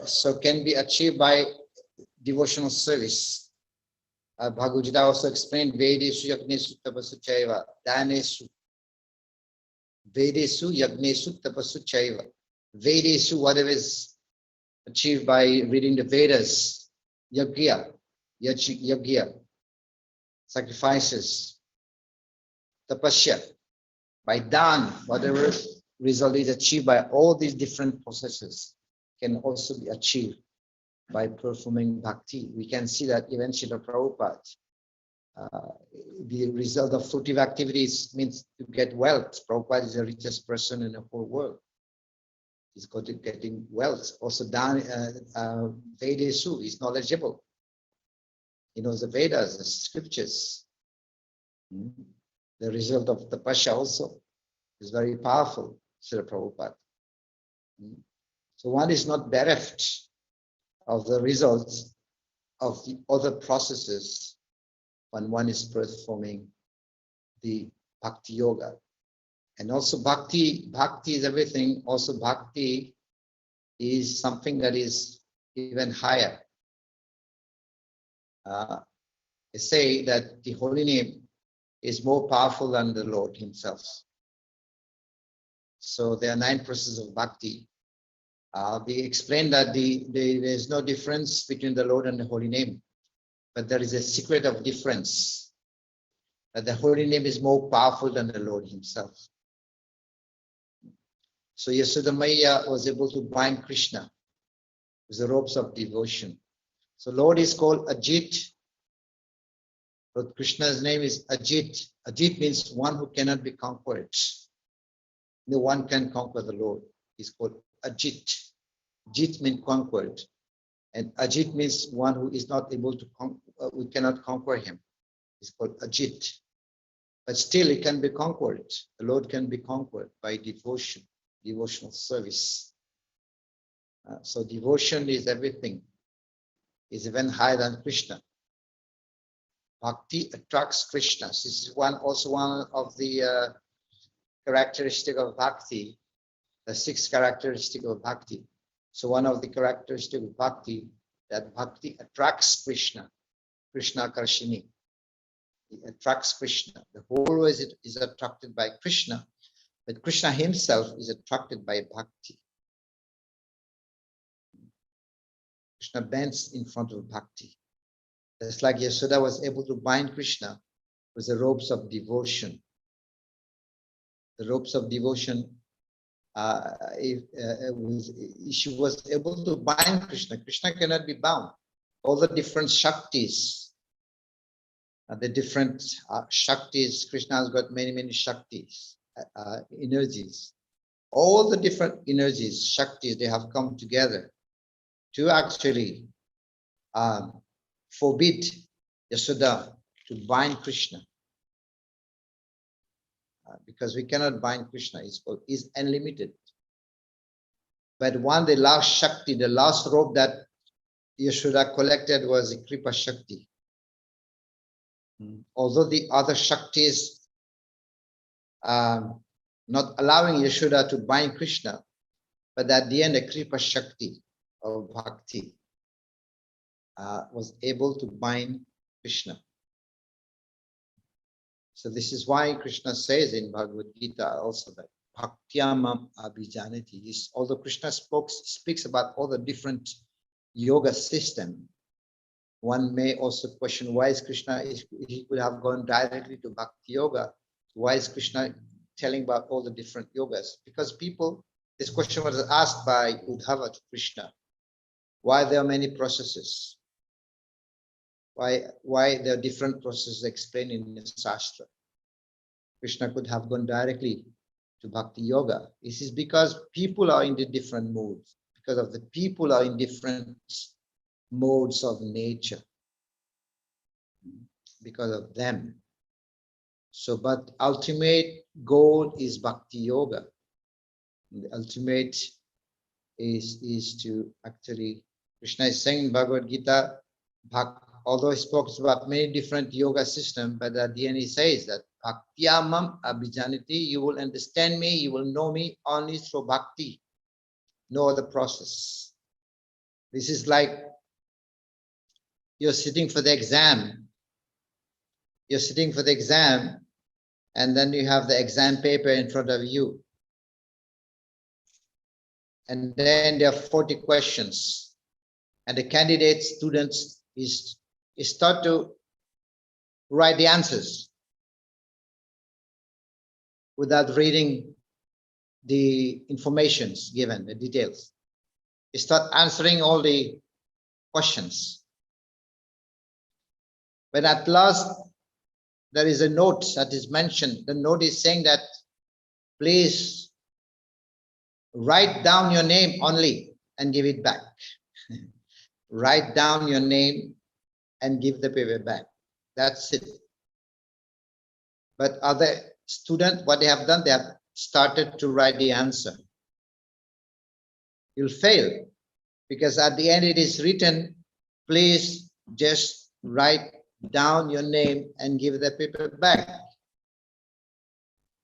[SPEAKER 7] so can be achieved by devotional service. Bhagavad Gita also explained Vedesu Yagnesu Tapasu Chaiva, Danesu. Vedesu Yagnesu Tapasu Chaiva. Vedesu, whatever is achieved by reading the Vedas, Yagya, sacrifices, Tapasya, by Dan, whatever result is achieved by all these different processes can also be achieved by performing bhakti. We can see that even Srila Prabhupada, the result of fruitive activities means to get wealth. Prabhupada is the richest person in the whole world. He's got to getting wealth. Also, Vedesu is knowledgeable. He knows the Vedas, the scriptures. The result of the Pasha also is very powerful, Srila Prabhupada. So one is not bereft of the results of the other processes when one is performing the bhakti yoga. And also bhakti is everything. Also bhakti is something that is even higher. They say that the holy name is more powerful than the Lord himself. So there are 9 processes of bhakti. We explained that there is no difference between the Lord and the holy name, but there is a secret of difference, that the holy name is more powerful than the Lord himself. So Yashoda Maya was able to bind Krishna with the ropes of devotion. So Lord is called Ajit. Lord Krishna's name is Ajit. Ajit means one who cannot be conquered. No one can conquer the Lord. He's called Ajit. Jit means conquered. And Ajit means one who is not able to we cannot conquer him. He's called Ajit. But still he can be conquered. The Lord can be conquered by devotion, devotional service. So devotion is everything. Is even higher than Krishna. Bhakti attracts Krishna. This is also one of the characteristic of bhakti, the 6 characteristic of bhakti. So one of the characteristics of bhakti, that bhakti attracts Krishna, Krishna Karshini. It attracts Krishna. The whole world is attracted by Krishna, but Krishna himself is attracted by bhakti. Krishna bends in front of bhakti. Just like Yashoda was able to bind Krishna with the ropes of devotion. The ropes of devotion, she was able to bind Krishna. Krishna cannot be bound. All the different Shaktis, Krishna has got many Shaktis, energies. All the different energies, Shaktis, they have come together to actually forbid Yashoda to bind Krishna. Because we cannot bind Krishna, is unlimited. But the last Shakti, the last rope that Yashoda collected was the Kripa Shakti. Although the other Shaktis not allowing Yashoda to bind Krishna, but at the end the Kripa Shakti of Bhakti was able to bind Krishna. So this is why Krishna says in Bhagavad Gita also that Bhaktyamam Abhijanati. Although Krishna speaks about all the different yoga system, one may also question why is Krishna, he could have gone directly to Bhakti Yoga. Why is Krishna telling about all the different yogas? Because this question was asked by Uddhava to Krishna. Why there are many processes? Why there are different processes explained in the Shastra? Krishna could have gone directly to Bhakti Yoga. This is because people are in the different modes, because of the people are in different modes of nature, because of them. So, but ultimate goal is Bhakti Yoga. The ultimate is to actually, Krishna is saying in Bhagavad Gita, although he spoke about many different yoga systems, but at the end he says that Bhaktyamam Abhijanati, you will understand me, you will know me only through bhakti, no other process. This is like you're sitting for the exam. You're sitting for the exam, and then you have the exam paper in front of you. And then there are 40 questions. And the candidate students is taught to write the answers without reading the informations given, the details. They start answering all the questions. But at last, there is a note that is mentioned. The note is saying that, please write down your name only and give it back. Write down your name and give the paper back. That's it. But other students, what they have done, they have started to write the answer. You'll fail because at the end it is written, please just write down your name and give the paper back.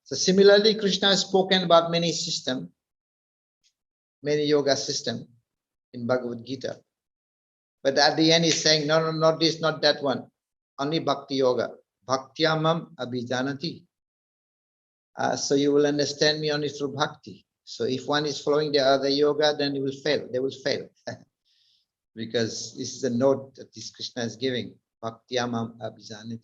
[SPEAKER 7] So similarly, Krishna has spoken about many systems, many yoga systems in Bhagavad Gita. But at the end he's saying, no, not this, not that one. Only Bhakti Yoga. Bhaktyamam Abhijanati. So you will understand me only through bhakti. So if one is following the other yoga, then it will fail. They will fail. Because this is the note that this Krishna is giving. Bhaktyamam abhijanati.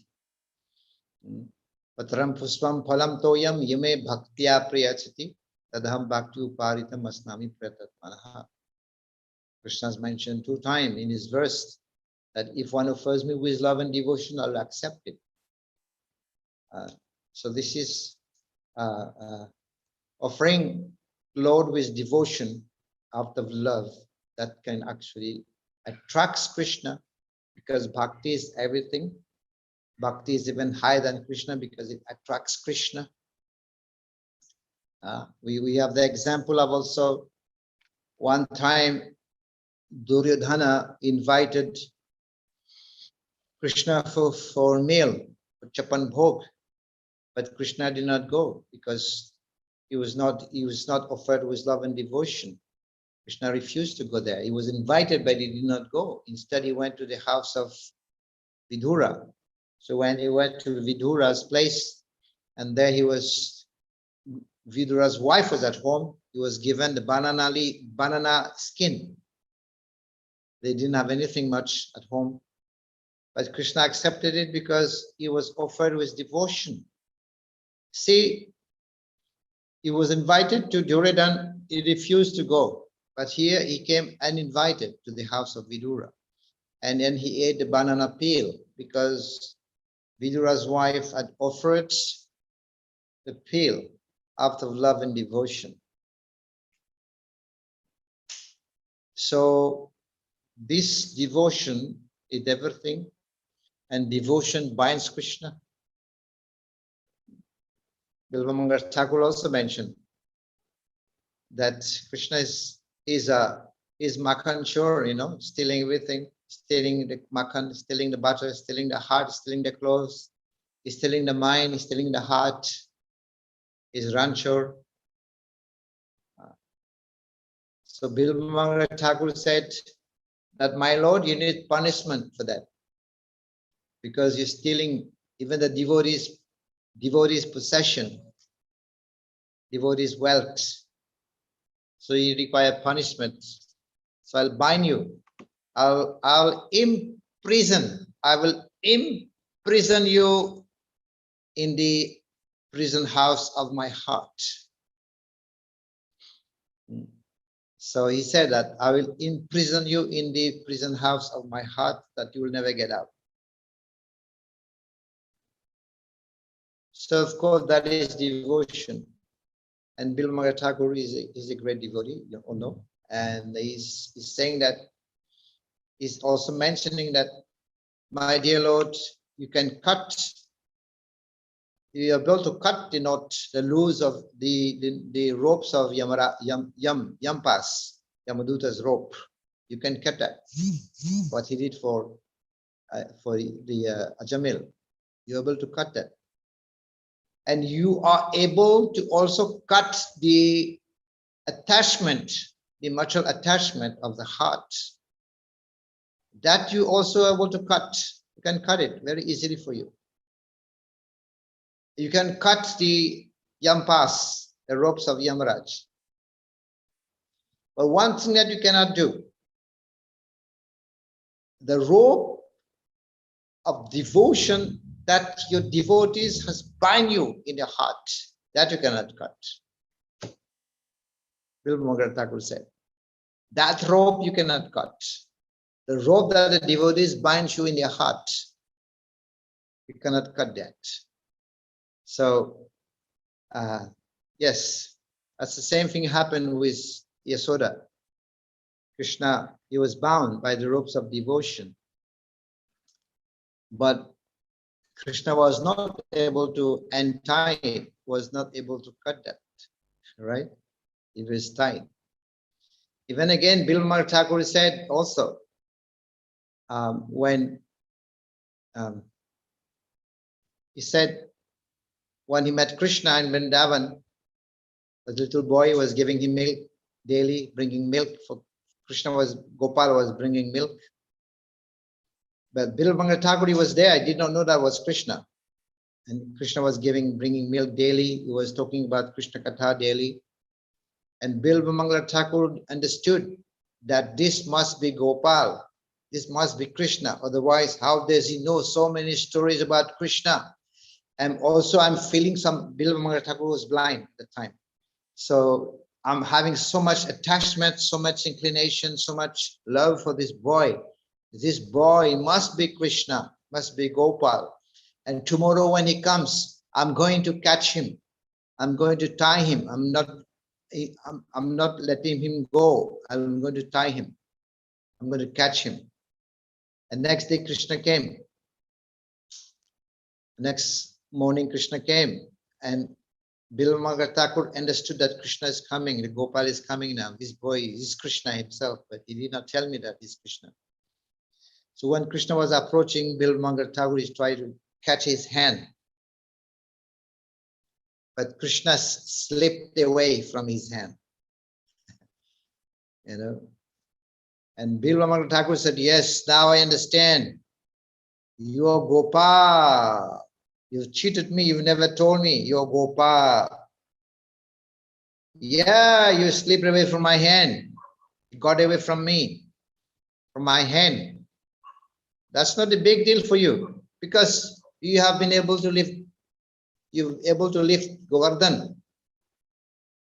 [SPEAKER 7] Patram puspam phalam toyam yame bhaktya priyachati tadham bhakti uparitam asnami pratatmanaha. Krishna has mentioned 2 times in his verse that if one offers me with love and devotion, I'll accept it. So this is offering Lord with devotion out of love that can actually attracts Krishna, because bhakti is everything. Bhakti is even higher than Krishna because it attracts Krishna. We have the example of also one time Duryodhana invited Krishna for a meal, for Chapan Bhog, but Krishna did not go because he was not offered with love and devotion. Krishna refused to go there. He was invited, but he did not go. Instead, he went to the house of Vidura. So when he went to Vidura's place, and there Vidura's wife was at home, he was given the banana skin. They didn't have anything much at home. But Krishna accepted it because he was offered with devotion. See, he was invited to Duryodhana, he refused to go. But here he came uninvited to the house of Vidura. And then he ate the banana peel because Vidura's wife had offered the peel out of love and devotion. So this devotion is everything, and devotion binds Krishna. Bilvamangar Thakur also mentioned that Krishna is Makhan Chor, stealing everything, stealing the Makhan, stealing the butter, stealing the heart, stealing the clothes, he's stealing the mind, he's stealing the heart, he's Ranchor. So Bilvamangar Thakur said that, my Lord, you need punishment for that, because you're stealing even the devotees' possession, devotees' wealth. So you require punishment. So I'll bind you. I'll imprison. I will imprison you in the prison house of my heart. So he said that I will imprison you in the prison house of my heart, that you will never get out. So of course that is devotion. And Bilvamangar Thakur is a great devotee, you all know. And he's saying that, he's also mentioning that, my dear Lord, you are able to cut the loose of the ropes of Yampas, Yamaduta's rope. You can cut that. What he did for the Ajamil. You're able to cut that. And you are able to also cut the attachment, the material attachment of the heart. That you also are able to cut. You can cut it very easily for you. You can cut the Yampas, the ropes of Yamaraj. But one thing that you cannot do, the rope of devotion that your devotees has bind you in your heart, that you cannot cut. Bilvamangar Thakur said, that rope you cannot cut. The rope that the devotees bind you in their heart, you cannot cut that. So, yes, that's the same thing happened with Yasoda. Krishna, he was bound by the ropes of devotion. But Krishna was not able to untie it, was not able to cut that, right? It was tied. Even again, Bilvamangar Thakur said also, when he said, when he met Krishna in Vrindavan, the little boy was giving him milk daily, bringing milk for Gopal was bringing milk. But Bilvamangar Thakur was there. I did not know that was Krishna. and Krishna was bringing milk daily. He was talking about Krishna Katha daily. And Bilva Mangala Thakur understood that this must be Gopal, this must be Krishna. Otherwise, how does he know so many stories about Krishna? And also I'm feeling some, Bilva Mangala Thakur was blind at the time. So I'm having so much attachment, so much inclination, so much love for this boy. This boy must be Krishna, must be Gopal. And tomorrow when he comes, I'm going to catch him. I'm going to tie him. I'm not letting him go. I'm going to tie him. I'm going to catch him. And next day Krishna came. Next morning Krishna came, and Bilva Mangala Thakur understood that Krishna is coming, the Gopal is coming now. This boy is Krishna himself, but he did not tell me that he's Krishna. So when Krishna was approaching, Bilva Mangala Thakur is trying to catch his hand. But Krishna slipped away from his hand. You know. And Bilva Mangala Thakur said, yes, now I understand. You are Gopal. You've cheated me, you've never told me. You're Gopal. Yeah, you slipped away from my hand. You got away from me, from my hand. That's not a big deal for you, because you have been able to lift, you're able to lift Govardhan.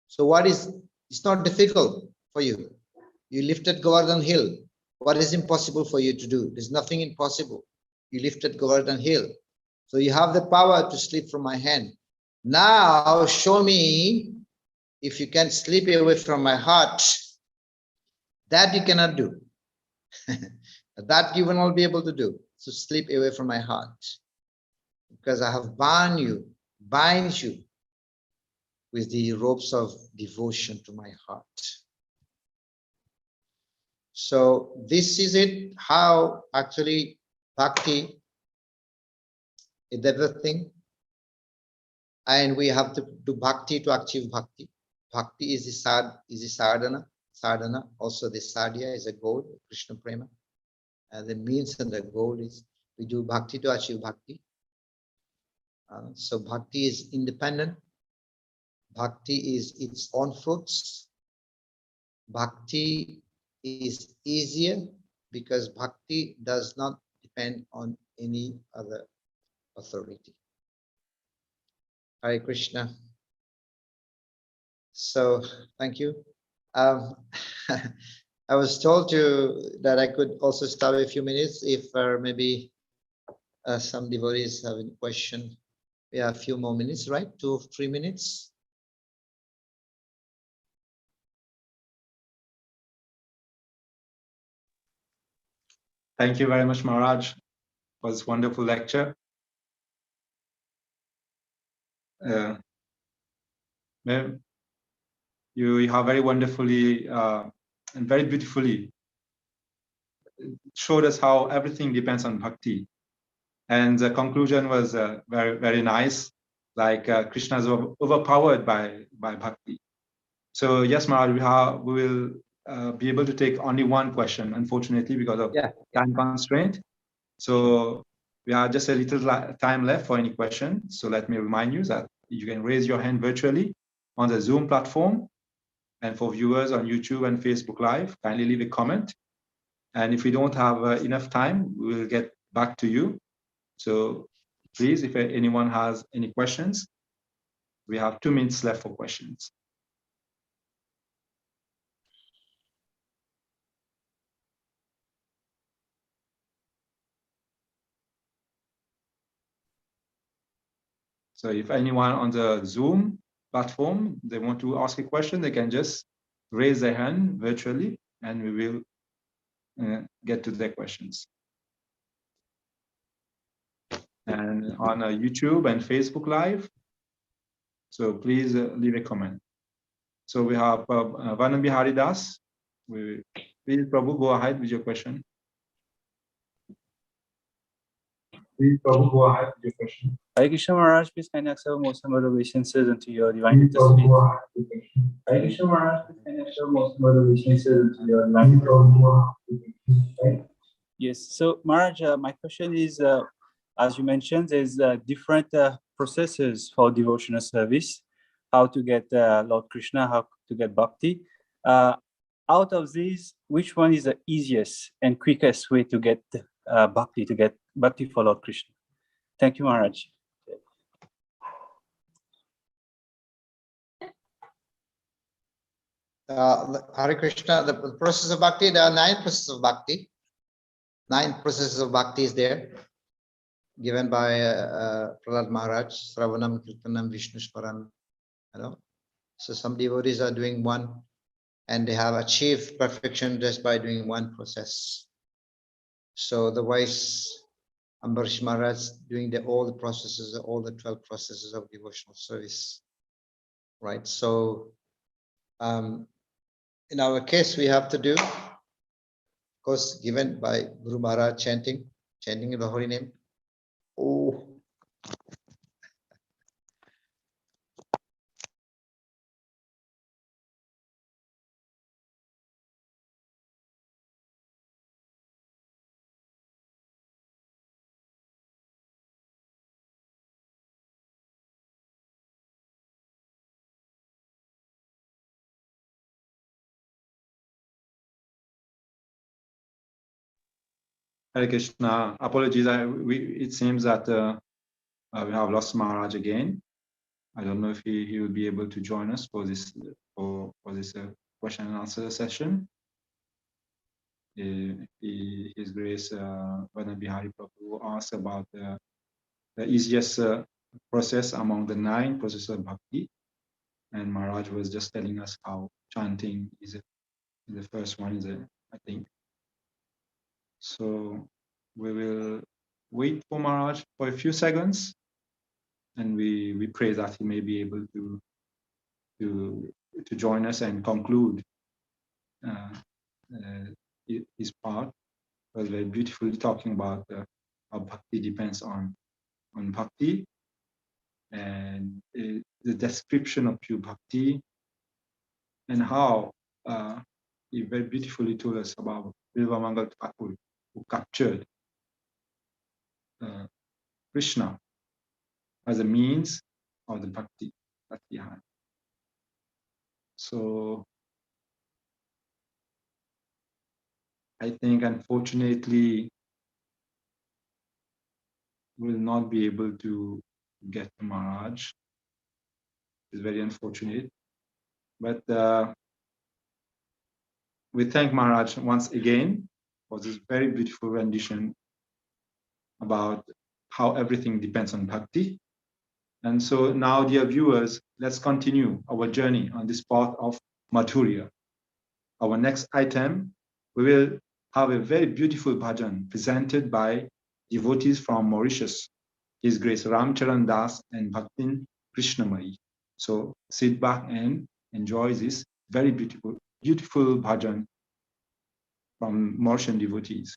[SPEAKER 7] So what is, it's not difficult for you. You lifted Govardhan hill. What is impossible for you to do? There's nothing impossible. You lifted Govardhan hill. So you have the power to slip from my hand. Now show me if you can slip away from my heart. That you cannot do. That you will not be able to do. So slip away from my heart. Because I have bind you with the ropes of devotion to my heart. So this is it, how actually Bhakti is everything. And we have to do Bhakti to achieve Bhakti. Bhakti is the sadhana. Sadhana, also the sadhya is a goal, Krishna Prema. And the means and the goal is we do Bhakti to achieve Bhakti. So Bhakti is independent. Bhakti is its own fruits. Bhakti is easier because Bhakti does not depend on any other authority. Hare Krishna. So thank you. I was told that I could also stop a few minutes if maybe some devotees have a question. We have a few more minutes, right? 2 or 3 minutes.
[SPEAKER 5] Thank you very much, Maharaj, for this wonderful lecture. You have very wonderfully and very beautifully showed us how everything depends on Bhakti. And the conclusion was very, very nice, like Krishna is overpowered by Bhakti. So yes, Maharaj, we will be able to take only one question, unfortunately, because of time constraint. So we have just a little time left for any question. So let me remind you that you can raise your hand virtually on the Zoom platform. And for viewers on YouTube and Facebook Live, kindly leave a comment. And if we don't have enough time, we will get back to you. So please, if anyone has any questions, we have 2 minutes left for questions. So if anyone on the Zoom platform, they want to ask a question, they can just raise their hand virtually and we will get to their questions. And on YouTube and Facebook Live, so please leave a comment. So we have Vanambi Haridas. Please, Prabhu, go ahead with your question. Please, Prabhu, go ahead with your question.
[SPEAKER 8] Hare Krishna Maharaj, please kindly accept most humble obeisances unto your divine feet. Hare Krishna Maharaj, please kindly accept most humble obeisances unto your divine feet. Yes, so Maharaj, my question is, as you mentioned, there's different processes for devotional service, how to get Lord Krishna, how to get Bhakti. Out of these, which one is the easiest and quickest way to get Bhakti, for Lord Krishna? Thank you, Maharaj.
[SPEAKER 7] Hare Krishna, the process of Bhakti, there are 9 processes of Bhakti. 9 processes of Bhakti is there, given by Prahlad Maharaj, Sravanam, Kirtanam, Vishnu Smaran, So some devotees are doing one, and they have achieved perfection just by doing one process. So otherwise, Ambarish Maharaj doing all the processes, all the 12 processes of devotional service, right? So in our case, we have to do, of course, given by Guru Maharaj chanting the holy name. Oh.
[SPEAKER 5] Hare Krishna. Apologies. It seems that we have lost Maharaj again. I don't know if he will be able to join us for this question and answer session. His Grace Vana Bihari Prabhu asked about the easiest process among the 9 processes of Bhakti, and Maharaj was just telling us how chanting is the first one, I think. So we will wait for Maharaj for a few seconds, and we pray that he may be able to join us and conclude his part. It was very beautifully talking about how Bhakti depends on Bhakti, and the description of pure Bhakti, and how he very beautifully told us about Vilvamangal Thakur, who captured Krishna as a means of the Bhakti that he had. So I think, unfortunately, we'll not be able to get to Maharaj. It's very unfortunate. But we thank Maharaj once again for this very beautiful rendition about how everything depends on Bhakti. And so now, dear viewers, let's continue our journey on this path of Madhurya. Our next item, we will have a very beautiful bhajan presented by devotees from Mauritius, His Grace Ramcharan Das and Bhaktin Krishnamai. So sit back and enjoy this very beautiful bhajan from Mauritian devotees.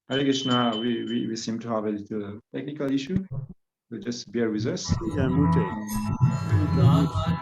[SPEAKER 5] Hare Krishna, we seem to have a little technical issue. So just bear with us.
[SPEAKER 2] Yeah, muted.
[SPEAKER 9] Radha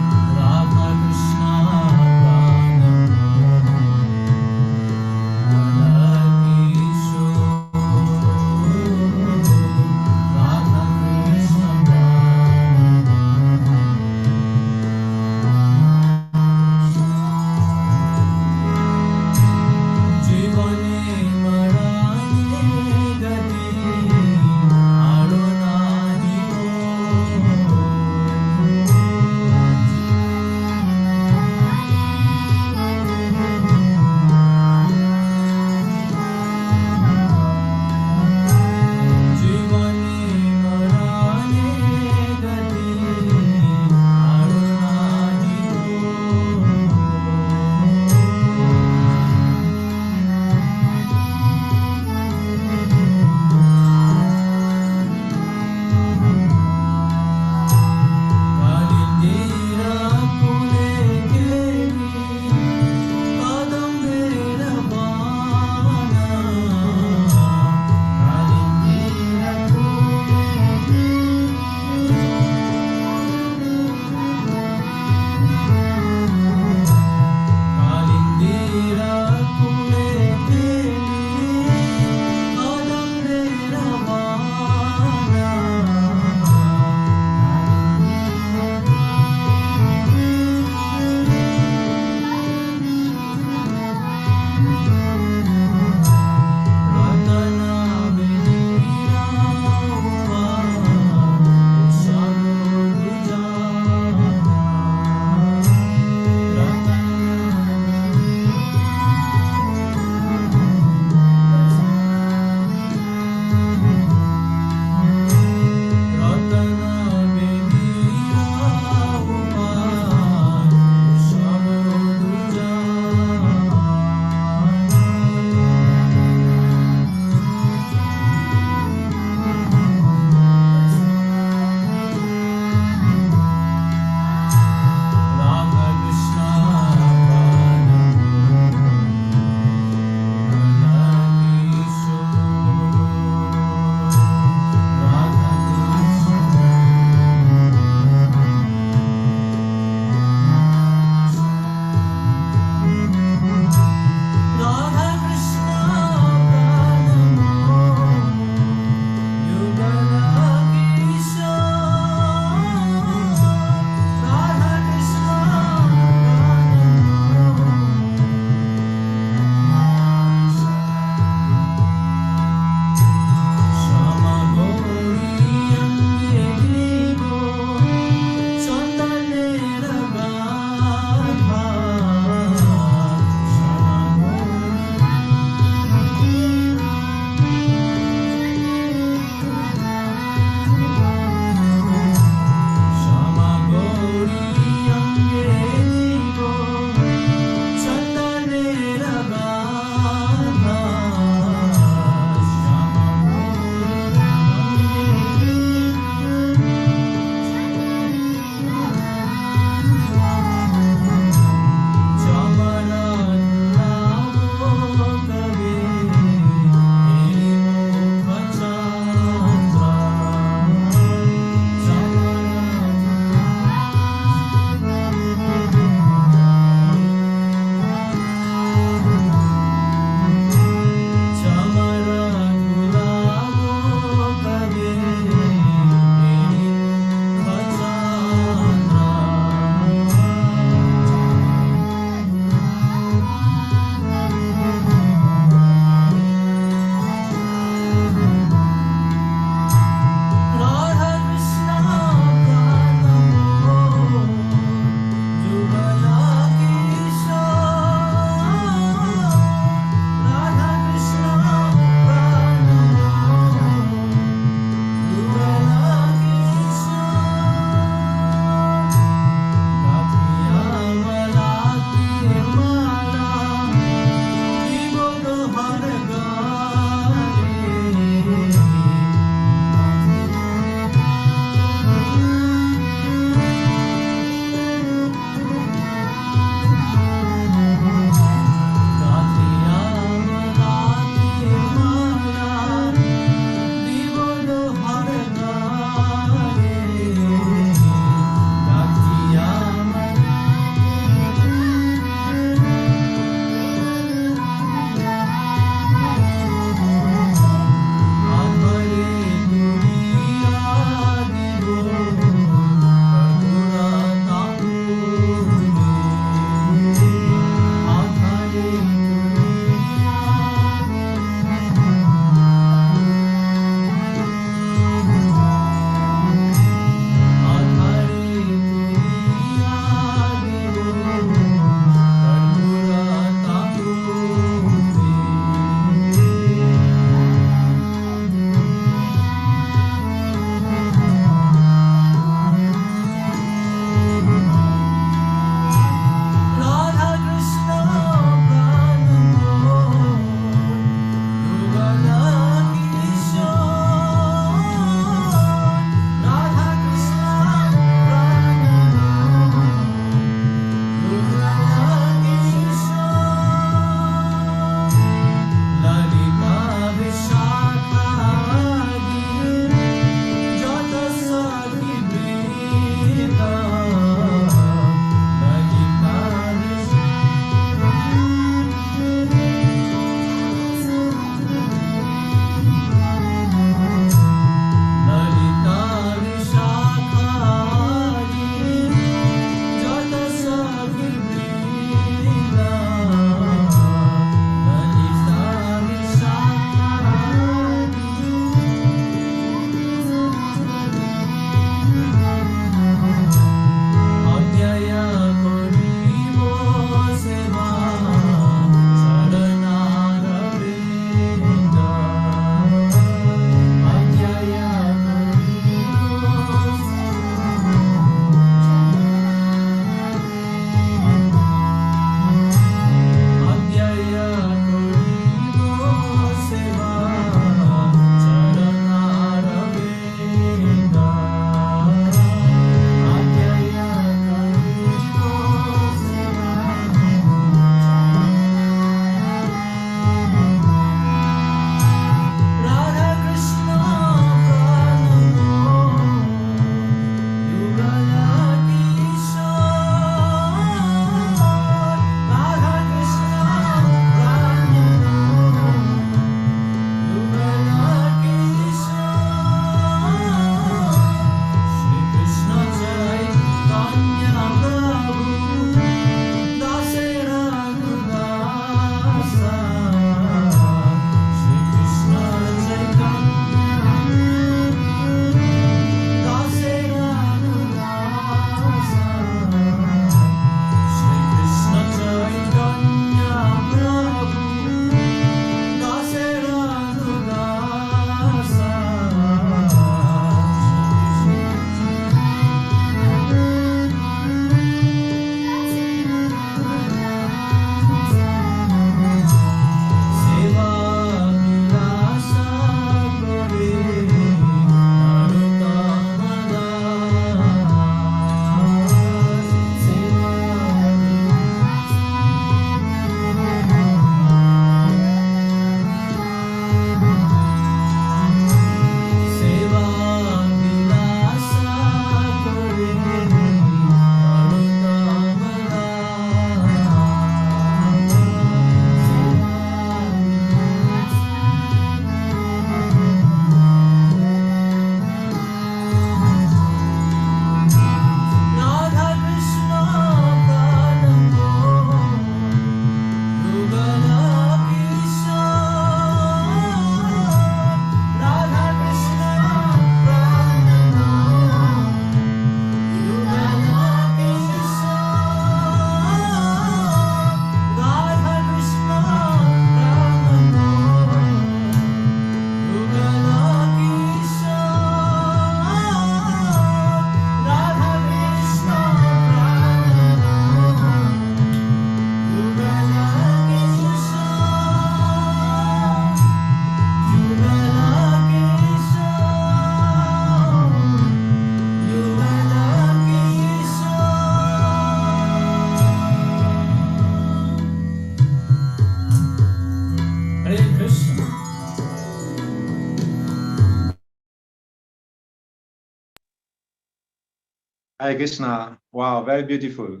[SPEAKER 5] Hare Krishna. Wow, very beautiful.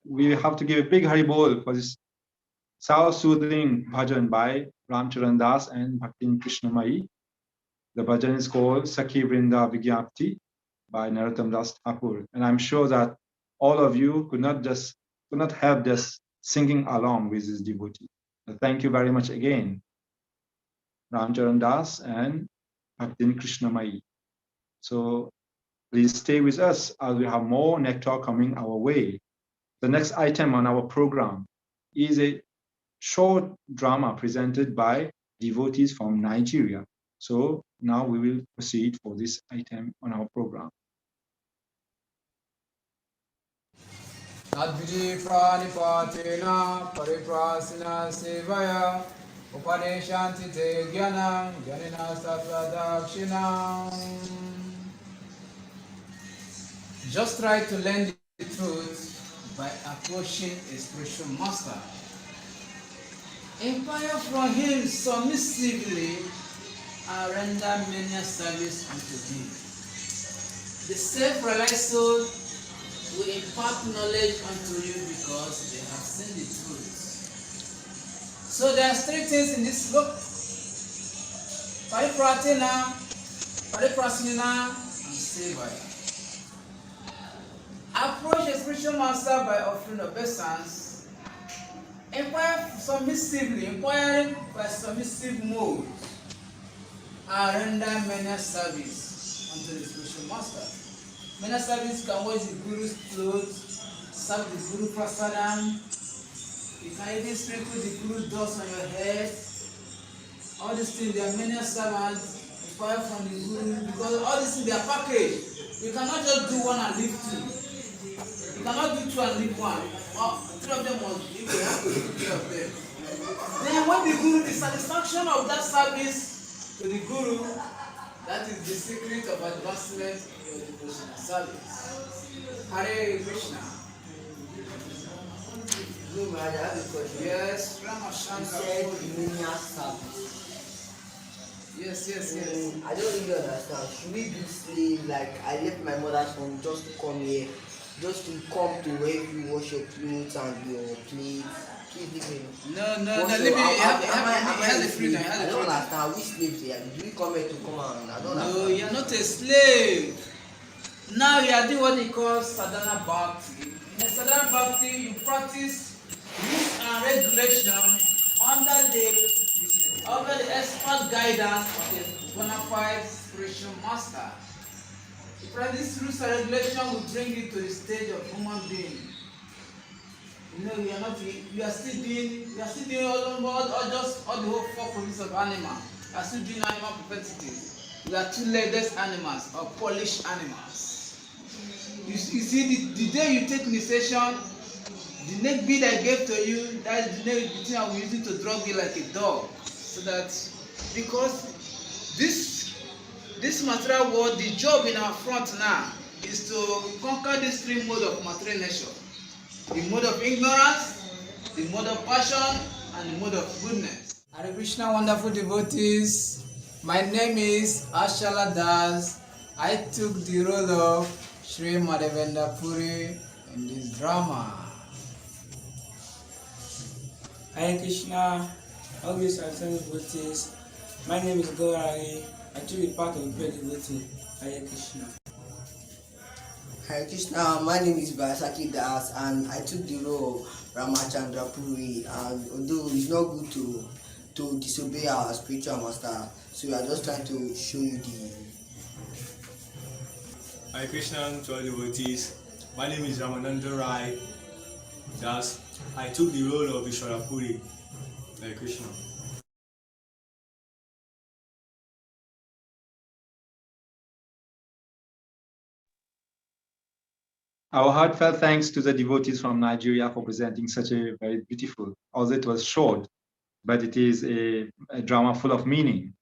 [SPEAKER 5] We have to give a big Haribol for this soul-soothing bhajan by Ramcharan Das and Bhakti Krishnamai. The bhajan is called Sakhi Vrinda Vigyapti by Narottam Das Thakur. And I'm sure that all of you could not help just singing along with this devotee. So thank you very much again, Ramcharan Das and Bhakti Krishnamai. So please stay with us as we have more nectar coming our way. The next item on our program is a short drama presented by devotees from Nigeria. So now we will proceed for this item on our program.
[SPEAKER 9] Adviji pranipatena pariprasina sevaya upadeshanti te jnanam janina satvadakshinam. Just try to learn the truth by approaching a spiritual master. Inquire from him submissively and render many service unto him. The self-realized soul will impart knowledge unto you because they have seen the truth. So there are three things in this book: Paripratena, Pariprasnina, and Sevaya. Approach a spiritual master by offering obeisance. Inquire submissively, inquiring by submissive mode, and render many service unto the spiritual master. Many service can wash the Guru's clothes, serve the Guru Prasadam. You can even sprinkle the Guru's dust on your head. All these things, there are many servants inquire from the Guru because all these things they are packaged. You cannot just do one and leave two. You cannot do two and leave one. Three of them must be, you have to do three of them. Then when the Guru, the satisfaction of that service to the Guru, that is the secret of advancement in your devotional service. Hare Krishna.
[SPEAKER 10] No, I have a question.
[SPEAKER 9] Yes, Ramachandra. Yes.
[SPEAKER 10] I don't really understand. Should we be slaves? Like, I left my mother's home just to come here, just to come to where you wash your clothes and your plates. Please leave me.
[SPEAKER 9] No, leave me. Have the freedom.
[SPEAKER 10] I don't understand. Are we slaves here? Do we come here to come and I don't understand.
[SPEAKER 9] No, you are not a slave. Now you are doing what they call sadhana bhakti. In sadhana bhakti, you practice rules and regulation under the expert guidance of a bona fide spiritual master. You practice rules and regulation will bring you to the stage of human being. You know, you are still doing all the whole four provinces of animal. You are still doing animal propensities. You are two-legged animals or polished animals. You see, the day you take initiation, the neck bead I gave to you, that is the thing I will use it to drug you like a dog. So that, because this material world, the job in our front now is to conquer these three modes of material nature. The mode of ignorance, the mode of passion, and the mode of goodness. Hare Krishna, wonderful devotees. My name is Ashala Das. I took the role of Sri Madhavendra Puri in this drama.
[SPEAKER 11] Hare Krishna, all these are devotees. My name is Gaurari. I took the part of the great devotee. Hare Krishna.
[SPEAKER 10] Hare Krishna, my name is Vasaki Das and I took the role of Ramachandra Puri, and although it's not good to disobey our spiritual master, so we are just trying to show you the...
[SPEAKER 12] Hare Krishna to all devotees. My name is Ramananda Rai Das. I took the role of Vishwara Puri. Hare Krishna.
[SPEAKER 5] Our heartfelt thanks to the devotees from Nigeria for presenting such a very beautiful, although it was short, but it is a drama full of meaning.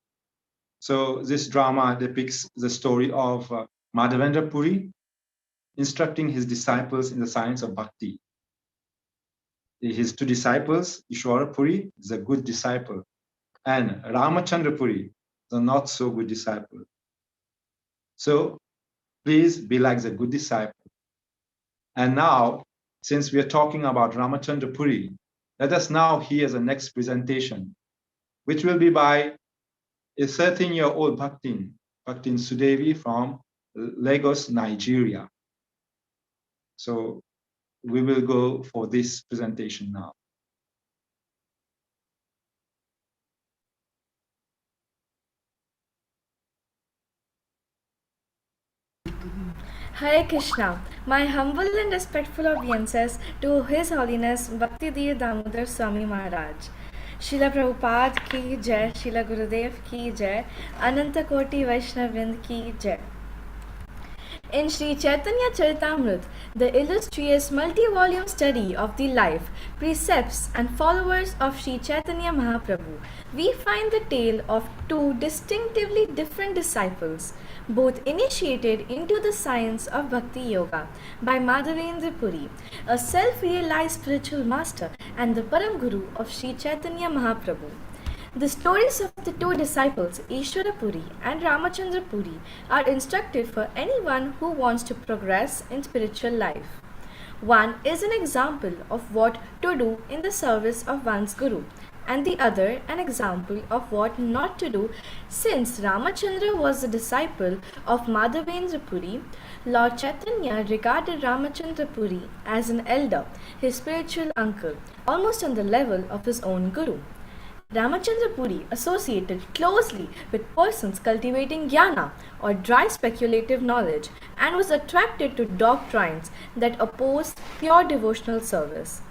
[SPEAKER 5] So this drama depicts the story of Madhavendra Puri instructing his disciples in the science of Bhakti. His two disciples, Ishwara Puri, is a good disciple, and Ramachandra Puri, the not so good disciple. So Please be like the good disciple. And now, since we are talking about Ramachandra Puri, let us now hear the next presentation, which will be by a 13-year-old Bhaktin Sudevi from Lagos, Nigeria. So we will go for this presentation now.
[SPEAKER 13] Hare Krishna. My humble and respectful obeisances to His Holiness Bhakti Damodara Swami Maharaj. Srila Prabhupada ki jai, Srila Gurudev ki jai, Ananta Koti Vaishnavind ki jai. In Sri Chaitanya Charitamrita, the illustrious multi-volume study of the life, precepts and followers of Sri Chaitanya Mahaprabhu, we find the tale of two distinctively different disciples, both initiated into the science of Bhakti Yoga by Madhavendra Puri, a self-realized spiritual master and the Param Guru of Sri Chaitanya Mahaprabhu. The stories of the two disciples, Ishwara Puri and Ramachandra Puri, are instructive for anyone who wants to progress in spiritual life. One is an example of what to do in the service of one's Guru, and the other an example of what not to do. Since Ramachandra was a disciple of Madhavendra Puri, Lord Chaitanya regarded Ramachandra Puri as an elder, his spiritual uncle, almost on the level of his own Guru. Ramachandra Puri associated closely with persons cultivating jnana or dry speculative knowledge and was attracted to doctrines that opposed pure devotional service.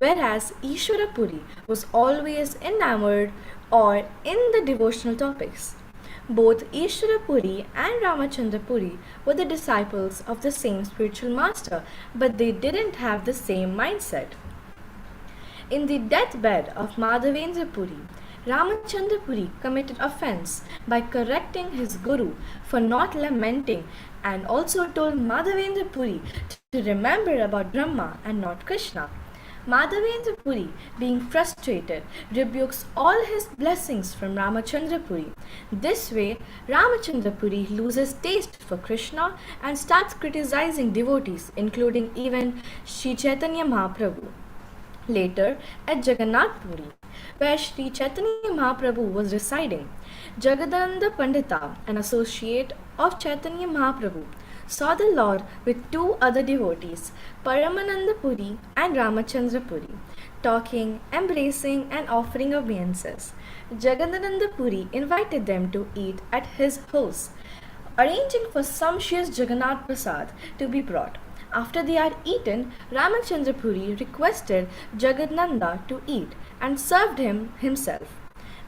[SPEAKER 13] Whereas Ishwara Puri was always enamored or in the devotional topics. Both Ishwara Puri and Ramachandra Puri were the disciples of the same spiritual master, but they didn't have the same mindset. In the deathbed of Madhavendra Puri, Ramachandra Puri committed offense by correcting his Guru for not lamenting and also told Madhavendra Puri to remember about Brahma and not Krishna. Madhavendra Puri, being frustrated, rebukes all his blessings from Ramachandra Puri. This way, Ramachandra Puri loses taste for Krishna and starts criticizing devotees, including even Sri Chaitanya Mahaprabhu. Later, at Jagannath Puri, where Sri Chaitanya Mahaprabhu was residing, Jagadananda Pandita, an associate of Chaitanya Mahaprabhu, saw the Lord with two other devotees, Paramananda Puri and Ramachandra Puri, talking, embracing and offering obeisances. Jagadananda Puri invited them to eat at his house, arranging for sumptuous Jagannath Prasad to be brought. After they had eaten, Ramachandra Puri requested Jagadananda to eat and served him himself.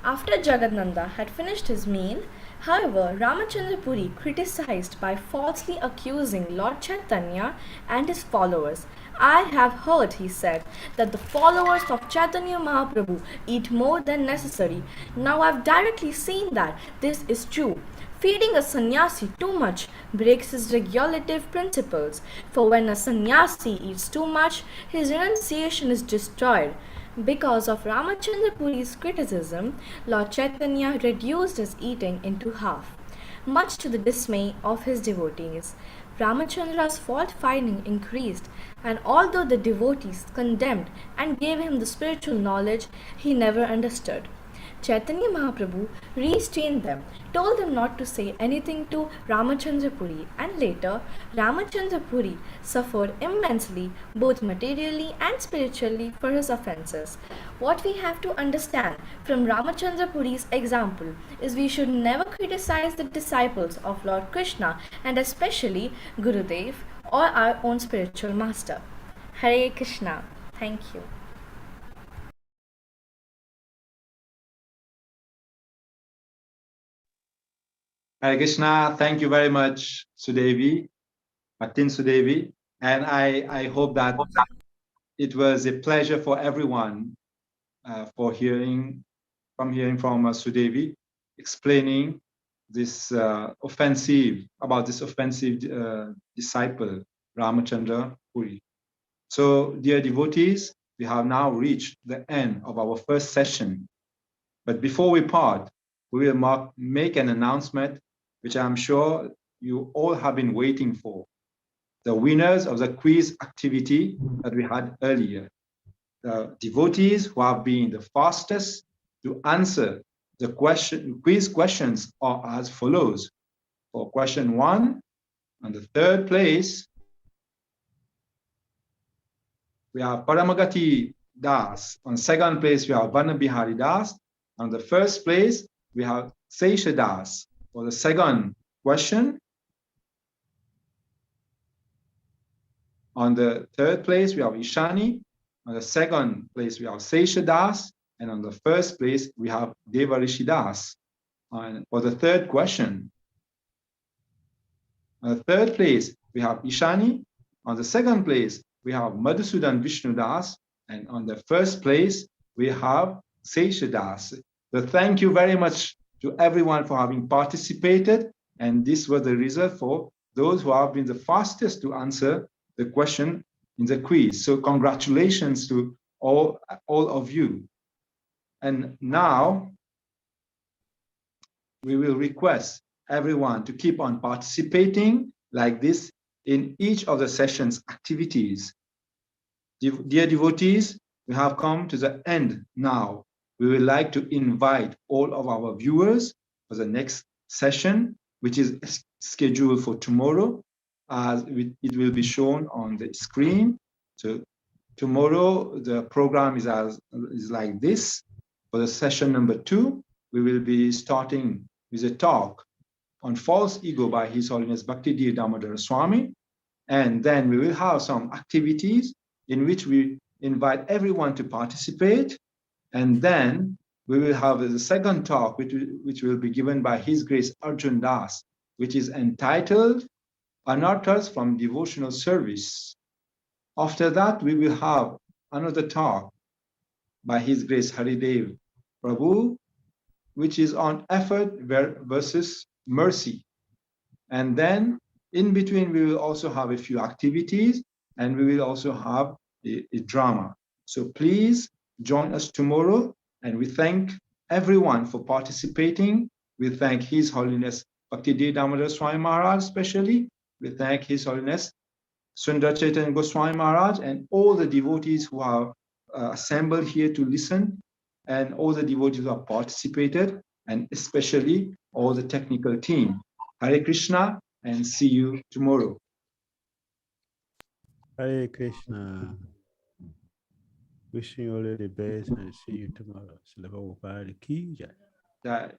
[SPEAKER 13] After Jagadananda had finished his meal, however, Ramachandra Puri criticized by falsely accusing Lord Chaitanya and his followers. I have heard, he said, that the followers of Chaitanya Mahaprabhu eat more than necessary. Now I have directly seen that this is true. Feeding a sannyasi too much breaks his regulative principles, for when a sannyasi eats too much, his renunciation is destroyed. Because of Ramachandra Puri's criticism, Lord Chaitanya reduced his eating into half, much to the dismay of his devotees. Ramachandra's fault-finding increased, and although the devotees condemned and gave him the spiritual knowledge he never understood, Chaitanya Mahaprabhu restrained them, told them not to say anything to Ramachandra Puri, and later Ramachandra Puri suffered immensely both materially and spiritually for his offences. What we have to understand from Ramachandra Puri's example is we should never criticize the disciples of Lord Krishna and especially Gurudev or our own spiritual master. Hare Krishna. Thank you.
[SPEAKER 5] Hare Krishna, thank you very much, Sudevi, Bhaktin Sudevi. And I hope that it was a pleasure for everyone for hearing from Sudevi explaining this offensive disciple, Ramachandra Puri. So, dear devotees, we have now reached the end of our first session. But before we part, we will make an announcement which I'm sure you all have been waiting for. The winners of the quiz activity that we had earlier. The devotees who have been the fastest to answer the quiz questions are as follows. For question 1, on the 3rd place, we have Paramagati Das. On 2nd place, we have Vanabihari Das. On the 1st place, we have Seisha Das. For the 2nd question, on the 3rd place, we have Ishani. On the 2nd place, we have Seisha Das. And on the 1st place, we have Devarishi Das. And for the 3rd question, on the 3rd place, we have Ishani. On the 2nd place, we have Madhusudan Vishnu Das. And on the 1st place, we have Seisha Das. So thank you very much to everyone for having participated. And this was the result for those who have been the fastest to answer the question in the quiz. So congratulations to all of you. And now we will request everyone to keep on participating like this in each of the session's activities. Dear devotees, we have come to the end now. We would like to invite all of our viewers for the next session, which is scheduled for tomorrow, as it will be shown on the screen. So tomorrow, the program is like this. For the session number 2, we will be starting with a talk on false ego by His Holiness Bhakti Dhira Damodara Swami. And then we will have some activities in which we invite everyone to participate. And then we will have the second talk, which will be given by His Grace Arjun Das, which is entitled Anarthas from Devotional Service. After that, we will have another talk by His Grace Haridev Prabhu, which is on effort versus mercy. And then in between, we will also have a few activities, and we will also have a drama. So please join us tomorrow, and we thank everyone for participating. We thank His Holiness Bhakti Dhira Damodara Swami Maharaj especially. We thank His Holiness Sundar Chaitanya Goswami Maharaj and all the devotees who have assembled here to listen, and all the devotees who have participated, and especially all the technical team. Hare Krishna, and see you tomorrow.
[SPEAKER 2] Hare Krishna. Wishing you all the best and see you tomorrow. Srila Prabhupada ki jai.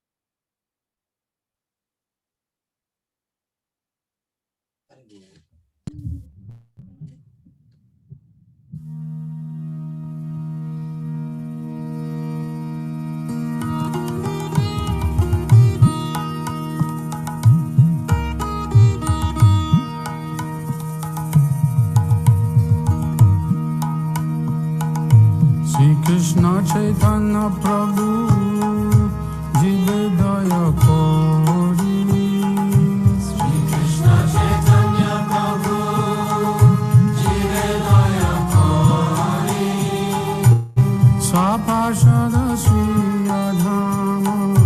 [SPEAKER 14] Krishna Chaitanya Prabhu Jive Daya Kori. Shri Krishna Chaitanya Prabhu Jive Daya Kori. Swapashada Shri Radhama